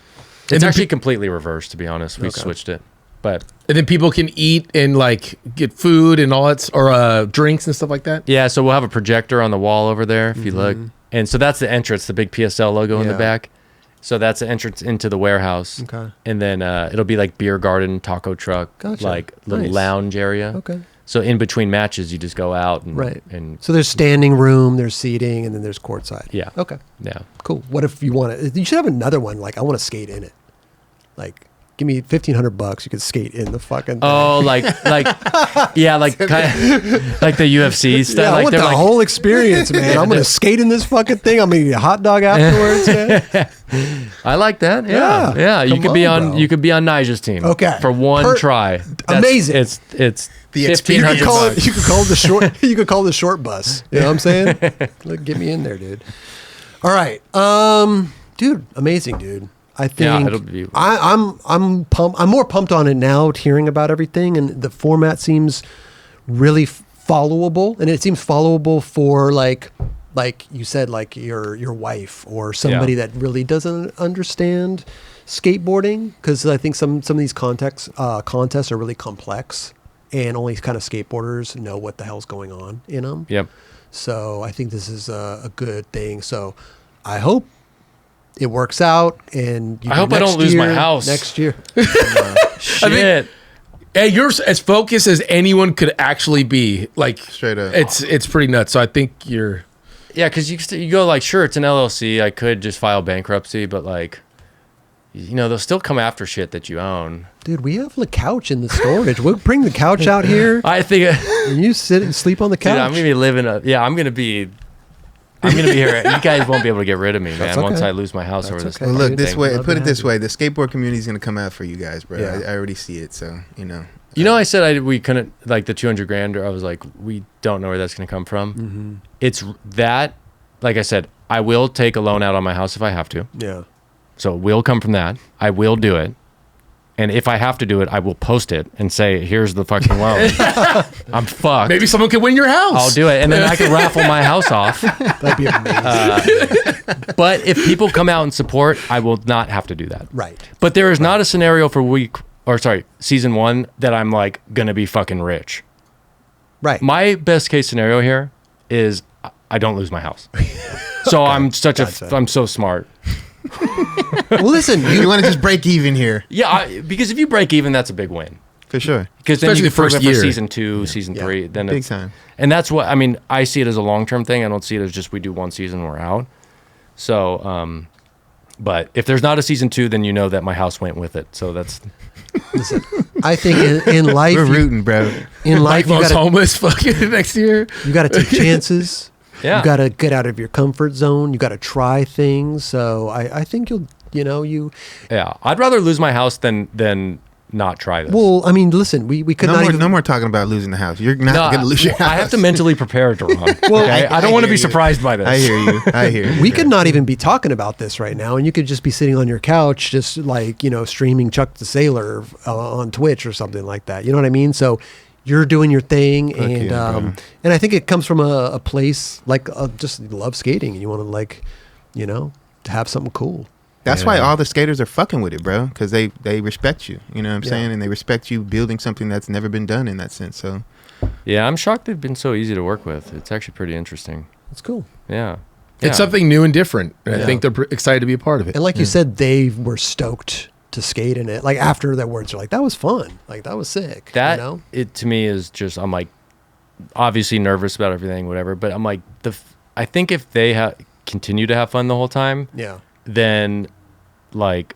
B: It's actually completely reversed, to be honest. We switched it. But
D: and then people can eat and like get food and all that, or drinks and stuff like that.
B: Yeah, so we'll have a projector on the wall over there if you look. And so that's the entrance, the big PSL logo in the back. So that's the entrance into the warehouse.
A: Okay.
B: And then it'll be like beer garden, taco truck, like little lounge area.
A: Okay.
B: So in between matches, you just go out and
A: and so there's standing room, there's seating, and then there's courtside.
B: Yeah.
A: Okay.
B: Yeah.
A: Cool. What if you want to? You should have another one. Like I want to skate in it. Like give me $1,500. You could skate in the fucking thing.
B: Oh, like yeah, like kind of like the UFC stuff.
A: Yeah,
B: like
A: I want the whole experience, man. I'm gonna skate in this fucking thing. I'm gonna eat a hot dog afterwards, man.
B: I like that. Yeah. You could be on. Bro. You could be on Nigel's team.
A: Okay.
B: For one try.
A: Amazing.
B: It's
C: the experience.
A: You could call it the short. You could call it the short bus. You know what I'm saying? Look, get me in there, dude. All right, dude. Amazing, dude. I think
B: it'll be.
A: I'm pumped. I'm more pumped on it now, hearing about everything, and the format seems really followable, and it seems followable for like you said, like your wife or somebody that really doesn't understand skateboarding, because I think some of these contests are really complex, and only kind of skateboarders know what the hell's going on in them.
B: Yep.
A: So I think this is a good thing. So I hope it works out, and
B: I hope I don't lose my house
A: next year.
B: Shit.
D: Hey, you're as focused as anyone could actually be. Like
C: straight up,
D: it's pretty nuts. So I think you're.
B: Yeah, because you go like, sure, it's an LLC. I could just file bankruptcy, but like, you know, they'll still come after shit that you own.
A: Dude, we have the couch in the storage. We'll bring the couch out here.
B: I think
A: and you sit and sleep on the couch.
B: Dude, I'm gonna be living I'm gonna be I'm gonna be here. You guys won't be able to get rid of me, man.
A: okay.
B: Once I lose my house over this.
A: okay.
C: Well, look, this
B: thing.
C: way.
A: Love
C: Put
A: to
C: it this
A: have
C: way: the skateboard community is gonna come out for you guys, bro.
A: Yeah.
C: I already see it. So
B: You know, I said we couldn't like the 200 grand. Or I was like, we don't know where that's gonna come from.
A: Mm-hmm.
B: It's that. Like I said, I will take a loan out on my house if I have to.
A: Yeah.
B: So it will come from that. I will do it. And if I have to do it, I will post it and say, here's the fucking loan. I'm fucked.
D: Maybe someone could win your house.
B: I'll do it. And then I can raffle my house off.
A: That'd be amazing.
B: But if people come out and support, I will not have to do that.
A: Right.
B: But there is not a scenario for season 1 that I'm like going to be fucking rich.
A: Right.
B: My best case scenario here is I don't lose my house. So I'm I'm so smart.
A: Well, listen,
C: you want to just break even here
B: Yeah, because if you break even, that's a big win.
C: for sure.
B: Because then
D: Especially
B: you
D: the
B: can prove
D: first
B: it for
D: year.
B: season 2, season 3. Then
C: Big
B: it's,
C: time.
B: And that's what, I mean, I see it as a long-term thing. I don't see it as just we do one season, we're out. So, but if there's not a season 2, then you know that my house went with it. So that's...
A: listen, I think in life,
C: We're rooting, bro.
A: in life,
D: Mike
A: you
D: Mo's
A: gotta,
D: homeless fucking next year.
A: you gotta take chances.
B: Yeah.
A: You gotta get out of your comfort zone. You gotta try things. So I think you
B: Yeah, I'd rather lose my house than not try this.
A: well, I mean, listen, we could
C: No
A: not
C: more,
A: even,
C: no more talking about losing the house. You're not
B: No,
C: going to lose your house.
B: I have to mentally prepare to run.
A: Well,
B: okay? I don't want to
C: hear
B: be
C: you.
B: surprised by this.
C: I hear you. I hear you.
A: we could not even be talking about this right now, and you could just be sitting on your couch, just like, streaming Chuck the Sailor on Twitch or something like that. You know what I mean? So you're doing your thing, and
C: yeah, bro.
A: and I think it comes from a place like just love skating, and you want to to have something cool.
C: That's why all the skaters are fucking with it, bro, because they respect you. You know what I'm saying? And they respect you building something that's never been done in that sense. So
B: Yeah, I'm shocked they've been so easy to work with. It's actually pretty interesting.
A: It's cool.
B: Yeah.
D: It's something new and different. And I
A: Yeah.
D: think they're excited to be a part of it.
A: And like you said, they were stoked to skate in it. Like after their words, they're like, "That was fun. Like that was sick."
B: That it to me is just, I'm like, obviously nervous about everything, whatever. But I'm like, I think if they continue to have fun the whole time,
A: Yeah.
B: then like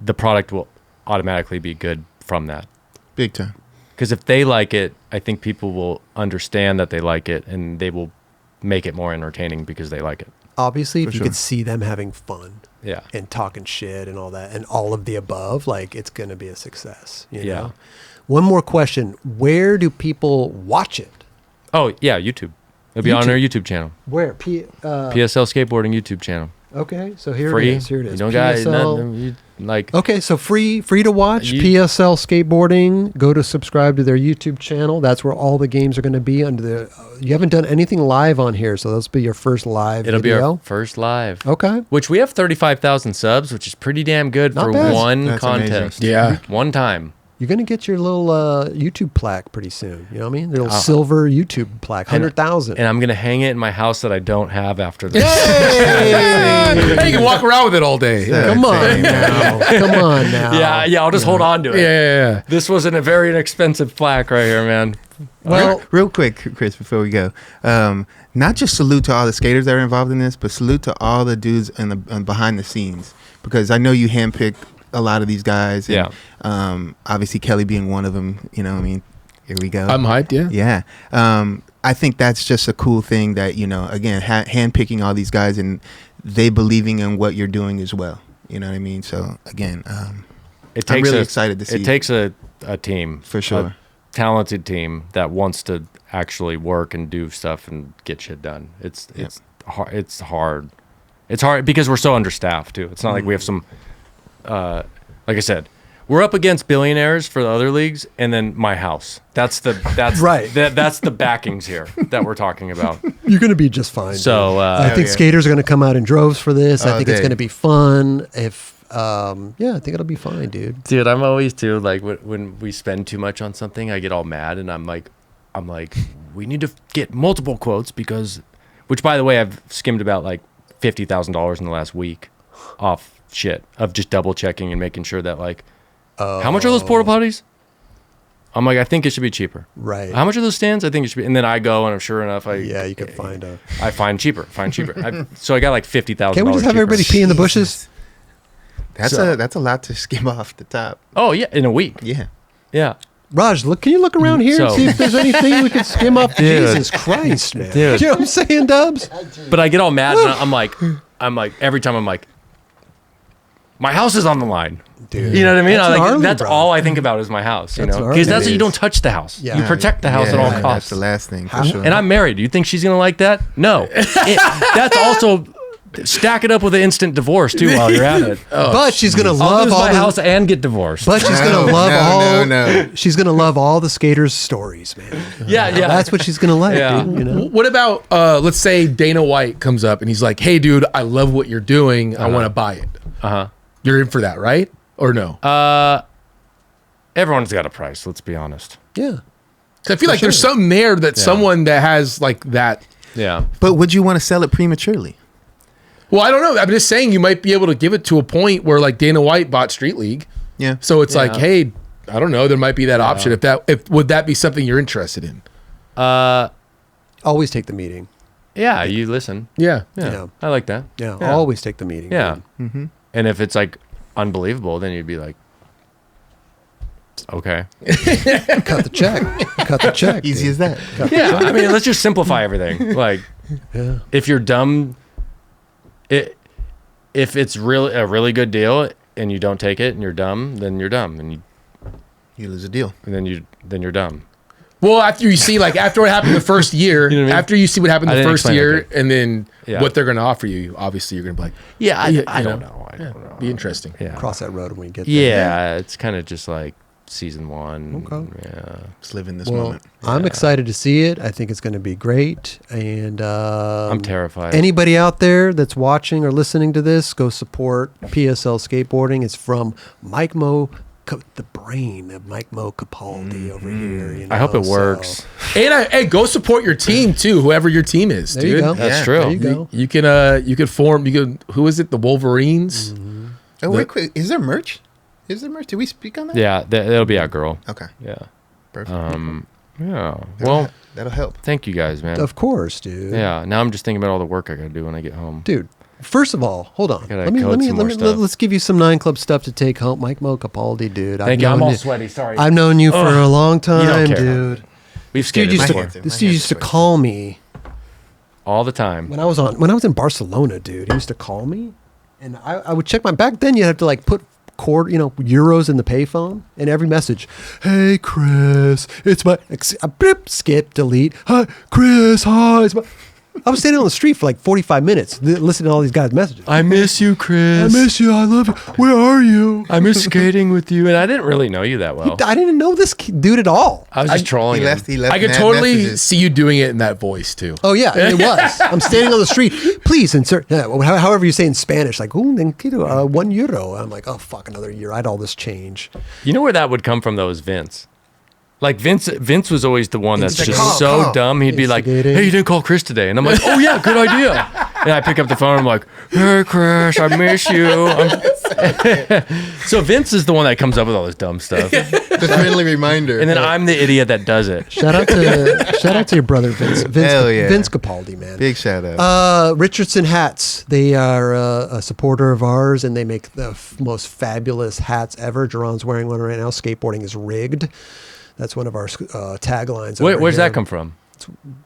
B: the product will automatically be good from that.
C: big time.
B: Because if they like it, I think people will understand that they like it, and they will make it more entertaining because they like it.
A: Obviously, if
C: For
A: you
C: sure.
A: could see them having fun
B: Yeah.
A: and talking shit and all that and all of the above, like it's going to be a success. You
B: Yeah.
A: know? One more question. Where do people watch it?
B: Oh yeah, YouTube. It'll be on
A: YouTube.
B: our YouTube channel.
A: Where?
B: PSL Skateboarding YouTube channel.
A: Okay, so here
B: Free.
A: it is. Here it is.
B: You don't got
A: PSL.
B: nothing. You, like.
A: Okay, so free to watch. PSL Skateboarding. Go to subscribe to their YouTube channel. That's where all the games are going to be. Under the. You haven't done anything live on here, so this will be your first live
B: It'll
A: video.
B: be our first live.
A: Okay.
B: Which we have 35,000 subs, which is pretty damn good
A: Not
B: for
A: bad.
B: one
C: That's
B: contest.
C: amazing.
D: Yeah.
B: One time.
A: You're going to get your little YouTube plaque pretty soon. You know what I mean? Little silver YouTube plaque, 100,000.
B: And I'm going to hang it in my house that I don't have after this.
D: Hey, you can walk around with it all day. Yeah.
A: Come on now. Come on now.
B: Yeah, I'll just hold on to it.
D: Yeah.
B: This wasn't a very inexpensive plaque right here, man.
A: Well,
C: real quick, Chris, before we go, not just salute to all the skaters that are involved in this, but salute to all the dudes in the behind the scenes, because I know you handpicked a lot of these guys. And, obviously Kelly being one of them. You know what I mean? Here we go.
D: I'm hyped, yeah.
C: Yeah. I think that's just a cool thing that, again, handpicking all these guys and they believing in what you're doing as well. You know what I mean? So, again, I'm really excited to see.
B: It takes a team.
C: For sure.
B: A talented team that wants to actually work and do stuff and get shit done. It's hard. It's hard. It's hard because we're so understaffed, too. It's not like we have some... like I said, we're up against billionaires for the other leagues, and then my house. That's
A: Right.
B: That's the backings here that we're talking about.
A: you're going to be just fine.
B: So
A: I think
C: yeah.
A: skaters are going to come out in droves for this. I think it's
C: they-
A: going to be fun. If I think it'll be fine, dude.
B: dude, I'm always too like when we spend too much on something, I get all mad, and I'm like, we need to get multiple quotes because, which by the way, I've skimmed about like $50,000 in the last week off shit of just double checking and making sure that like, how much are those porta potties? I'm like, I think it should be cheaper.
A: Right.
B: How much are those stands? I think it should be. And then I go and I'm sure enough,
A: You can find a.
B: I find cheaper. So I got like $50,000.
A: Can't we just have everybody pee in the bushes?
C: That's a lot to skim off the top.
B: Oh yeah, in a week.
C: Yeah.
B: Yeah.
A: Raj, look. Can you look around here and
B: So-
A: see if there's anything we can skim up? Jesus Christ, man!
B: Dude.
A: You know what I'm saying, Dubs?
B: But I get all mad and I'm like, every time I'm like, my house is on the line.
A: Dude,
B: You know what I mean?
A: that's
B: I'm like,
A: gnarly,
B: that's
A: bro.
B: all I think about is my house, you
A: That's
B: know?
A: gnarly.
B: Because that's
C: It
B: what you
C: is.
B: don't touch the house.
A: Yeah.
B: You protect the house at all
C: That's
B: costs.
C: the last thing for sure.
B: And I'm married. You think she's going to like that? No. That's also stack it up with an instant divorce too while you're at it.
A: But she's gonna
B: I'll
A: love
B: lose
A: all
B: my
A: the
B: house and get divorced.
A: But she's gonna love all.
C: No.
A: She's gonna love all the skaters' stories, man.
B: yeah.
A: That's what she's gonna like,
B: Yeah.
A: dude. You know.
D: What about let's say Dana White comes up and he's like, "Hey, dude, I love what you're doing. I want to buy it."
B: Uh-huh.
D: You're in for that, right? Or no?
B: Everyone's got a price, let's be honest.
A: Yeah.
D: 'Cause I feel like there's something there that someone that has like that.
B: Yeah.
C: But would you want to sell it prematurely?
D: Well, I don't know. I'm just saying you might be able to give it to a point where like Dana White bought Street League.
C: Yeah.
D: So it's like,
B: Yeah.
D: hey, I don't know. There might be that option. If would that be something you're interested in?
A: Always take the meeting.
B: Yeah, you listen.
D: Yeah.
B: Yeah.
A: Yeah.
B: I like that.
A: Yeah. Always take the meeting.
B: Yeah.
A: dude.
C: Mm-hmm.
B: And if it's like unbelievable, then you'd be like, okay.
A: Cut the check. Cut the check.
C: Easy
A: dude.
C: as that.
B: Yeah. I mean, let's just simplify everything. Like,
A: Yeah.
B: if you're dumb, if it's really a really good deal and you don't take it and you're dumb, then you're dumb, and
C: You lose a deal.
B: then you're dumb.
D: Well, after you see like after what happened the first year,
B: You know what I mean?
D: after you see what happened
B: I
D: the
B: didn't
D: first
B: explain
D: year,
B: that good.
D: and then
B: Yeah.
D: what they're going to offer you, obviously you're going to be like,
B: Yeah, I
D: you
B: don't know. I don't know.
D: Be interesting.
B: Yeah.
A: Cross that road when we get there.
B: Yeah, it's kind of just like season one.
A: Okay.
B: Yeah.
C: Just live in this
A: Well,
C: moment.
A: I'm excited to see it. I think it's going to be great. And
B: I'm terrified.
A: anybody out there that's watching or listening to this, go support PSL Skateboarding. It's from Mke Mo, the brain of Mke Mo Capaldi over here. You know?
B: I hope it
A: So,
B: works.
D: And hey, go support your team too, whoever your team is,
A: there
D: dude.
A: you go.
B: That's
C: Yeah.
B: true.
A: There you go.
D: You could form. Who is it? The Wolverines.
C: Oh, wait, quick. Is there merch? Is there merch? Did we speak on that?
B: Yeah, that'll be our girl.
C: Okay.
B: Yeah.
C: Perfect.
B: Yeah. Well,
C: That'll help.
B: thank you guys, man.
A: Of course, dude.
B: Yeah. Now I'm just thinking about all the work I got to do when I get home.
A: Dude, first of all, hold on.
B: gotta code some more stuff.
A: Let's give you some 9 Club stuff to take home. Mke Mo Capaldi, dude.
B: Thank you. I'm all sweaty. Sorry.
A: I've known you for a long time,
B: care.
A: dude.
B: We've
A: Dude
B: skated
A: used
B: before
A: to,
C: My
A: this
C: hands
A: dude
C: are
A: used to
C: sweaty.
A: call me
B: all the time.
A: when I was in Barcelona, dude. He used to call me, and I would check my back. Then you have to like put euros in the payphone, and every message, hey Chris, it's my skip delete. Hi Chris, hi. It's my. I was standing on the street for like 45 minutes listening to all these guys' messages.
B: I miss you,
A: I
B: Chris.
A: miss you. I love you. Where are you?
B: I miss skating with you. And I didn't really know you that well.
A: I didn't know this dude at all.
B: I was just trolling
C: He
B: him.
C: left. He left.
D: I could
C: mad
D: totally
C: messages.
D: see you doing it in that voice too.
A: Oh yeah, it was. I'm standing on the street. Please insert. However you say in Spanish, like €1. I'm like, oh fuck, another year. I had all this change.
B: You know where that would come from, though, is Vince. Like, Vince was always the one that's
A: Instigate.
B: just so
C: Call.
B: dumb. He'd be like,
A: Instigating.
B: hey, you didn't call Chris today. And I'm like, oh, yeah, good idea. And I pick up the phone. I'm like, hey, Chris, I miss you. So Vince is the one that comes up with all this dumb stuff.
C: The friendly reminder.
B: And then I'm the idiot that does it.
A: Shout out to your brother Vince.
C: Hell yeah.
A: Vince Capaldi, man.
C: Big shout out.
A: Richardson Hats. They are a supporter of ours, and they make the most fabulous hats ever. Jerron's wearing one right now. Skateboarding is rigged. That's one of our taglines. over
B: Where's
A: here.
B: that come from?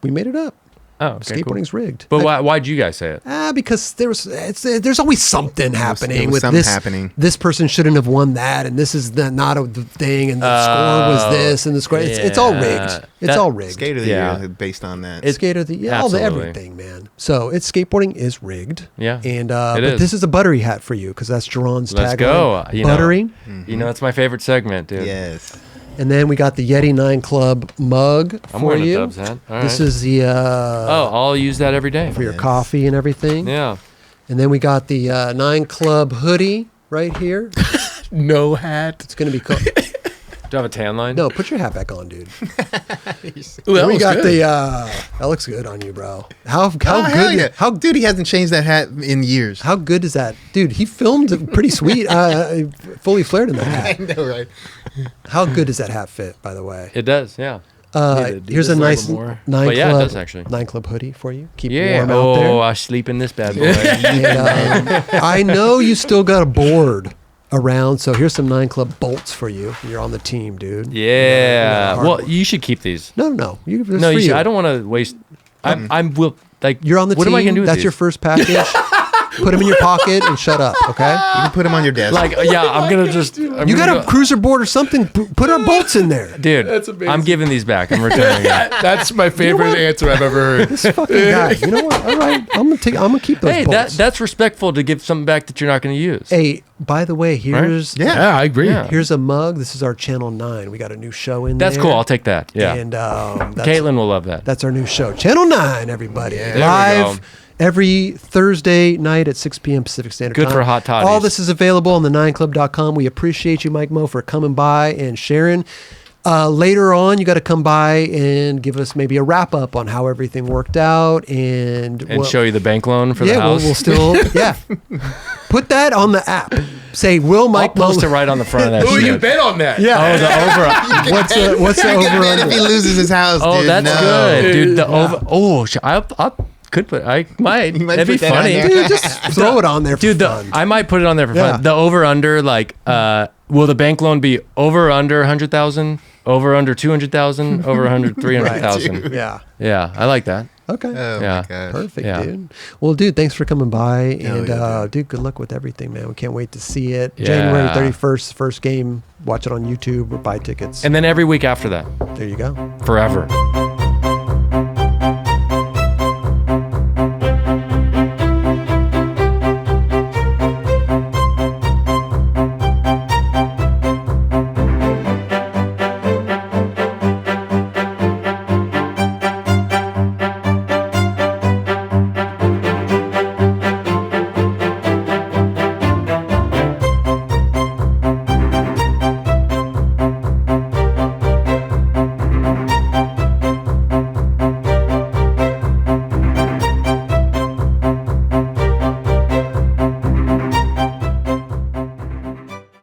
A: We made it up.
B: Oh, okay, cool.
A: Skateboarding's rigged.
B: But why'd you guys say it?
A: Because there's always something happening
C: was
A: with
C: something
A: this.
C: happening.
A: This person shouldn't have won that, and this is not the thing, and the score was this, and the score. It's all rigged. It's all rigged.
C: Skater of the
B: Yeah.
C: year based on that.
A: Skater, all the
B: Absolutely.
A: everything, man. So it's skateboarding is rigged.
B: Yeah,
A: and
B: it
A: but
B: is.
A: this is a buttery hat for you because that's Jerron's
B: Let's
A: tagline.
B: go. You know.
A: Buttery.
B: You know, it's my favorite segment, dude.
C: yes.
A: And then we got the Yeti 9 Club mug
B: I'm
A: for
B: wearing
A: you.
B: a Dubs hat. All
A: This
B: right.
A: is the
B: I'll use that every day.
A: for your coffee and everything.
B: Yeah.
A: And then we got the 9 Club hoodie right here.
D: No hat.
A: It's gonna be called.
B: Do you have a tan line?
A: No, put your hat back on, dude.
D: Ooh, that
A: Then we
D: was
A: got
D: good.
A: the. That looks good on you, bro. How
C: Oh, hell
A: good?
C: yeah.
A: How
C: Dude, he hasn't changed that hat in years.
A: How good is that, dude? He filmed it pretty sweet, fully flared in the hat.
C: know, right?
A: How good does that hat fit, by the way?
B: It does, yeah.
A: Here's a
B: this a
A: nice
B: little more.
A: 9
B: But yeah, it
A: Club,
B: does actually.
A: 9 Club hoodie for you. Keep
B: Yeah.
A: warm out there.
B: Oh, I sleep in this bad boy.
A: And, I know you still got a board around. So here's some 9 Club bolts for you. You're on the team, dude.
B: Yeah. Well, you should keep these.
A: No. You,
B: no, you should. I don't want to waste. I'm will like.
A: You're on the
B: what
A: team.
B: What am I gonna do with
A: That's
B: these?
A: your first package. Put them in your pocket and shut up, okay?
C: You can put them on your desk.
B: Like, yeah, I'm gonna just.
A: You got a cruiser board or something? Put our bolts in there,
B: dude.
D: That's amazing.
B: I'm giving these back. I'm returning it.
D: That's my favorite answer I've ever heard.
A: This fucking guy. You know what? All right, I'm gonna keep those
B: Hey,
A: bolts.
B: that's respectful to give something back that you're not gonna use.
A: Hey, by the way, here's
D: Yeah, I agree.
B: Yeah.
A: here's a mug. This is our Channel 9. We got a new show in there.
B: That's cool. I'll take that. Yeah.
A: And
B: Caitlin will love that.
A: that's our new show, Channel 9. Everybody,
B: There we
A: live
B: go.
A: every Thursday night at 6 p.m. Pacific Standard
B: Good
A: Time.
B: for hot toddies.
A: All this is available on the 9club.com. We appreciate you, Mke Mo, for coming by and sharing. Later on, you got to come by and give us maybe a wrap up on how everything worked out and
B: show you the bank loan for the house.
A: we'll still put that on the app. Say, will
B: I'll
A: Mke Mo
B: post it right on the front of that
D: Who
B: shit.
D: you bet on that?
A: Yeah.
B: Oh, the over.
A: What's the
C: Get
A: over
C: mad if
A: under?
C: he loses his house.
B: Oh,
C: dude.
B: that's
C: No.
B: good, dude. The over. Oh, I could put. I might.
C: You might
B: That'd be
C: put that on
B: funny,
C: there.
A: Dude, just throw it on there for
B: dude.
A: fun.
B: I might put it on there for
A: Yeah.
B: fun. The over under, like, will the bank loan be over under 100,000, over under 200,000, over under 300,000?
A: Yeah.
B: Yeah, I like that.
A: Okay.
C: Oh,
B: Yeah.
C: my gosh.
A: Perfect,
B: Yeah.
A: dude. Well, dude, thanks for coming by.
C: Hell
A: And,
C: yeah,
A: dude, good luck with everything, man. We can't wait to see it.
B: Yeah.
A: January 31st, first game. Watch it on YouTube or buy tickets.
B: And then every week after that,
A: there you go.
B: forever.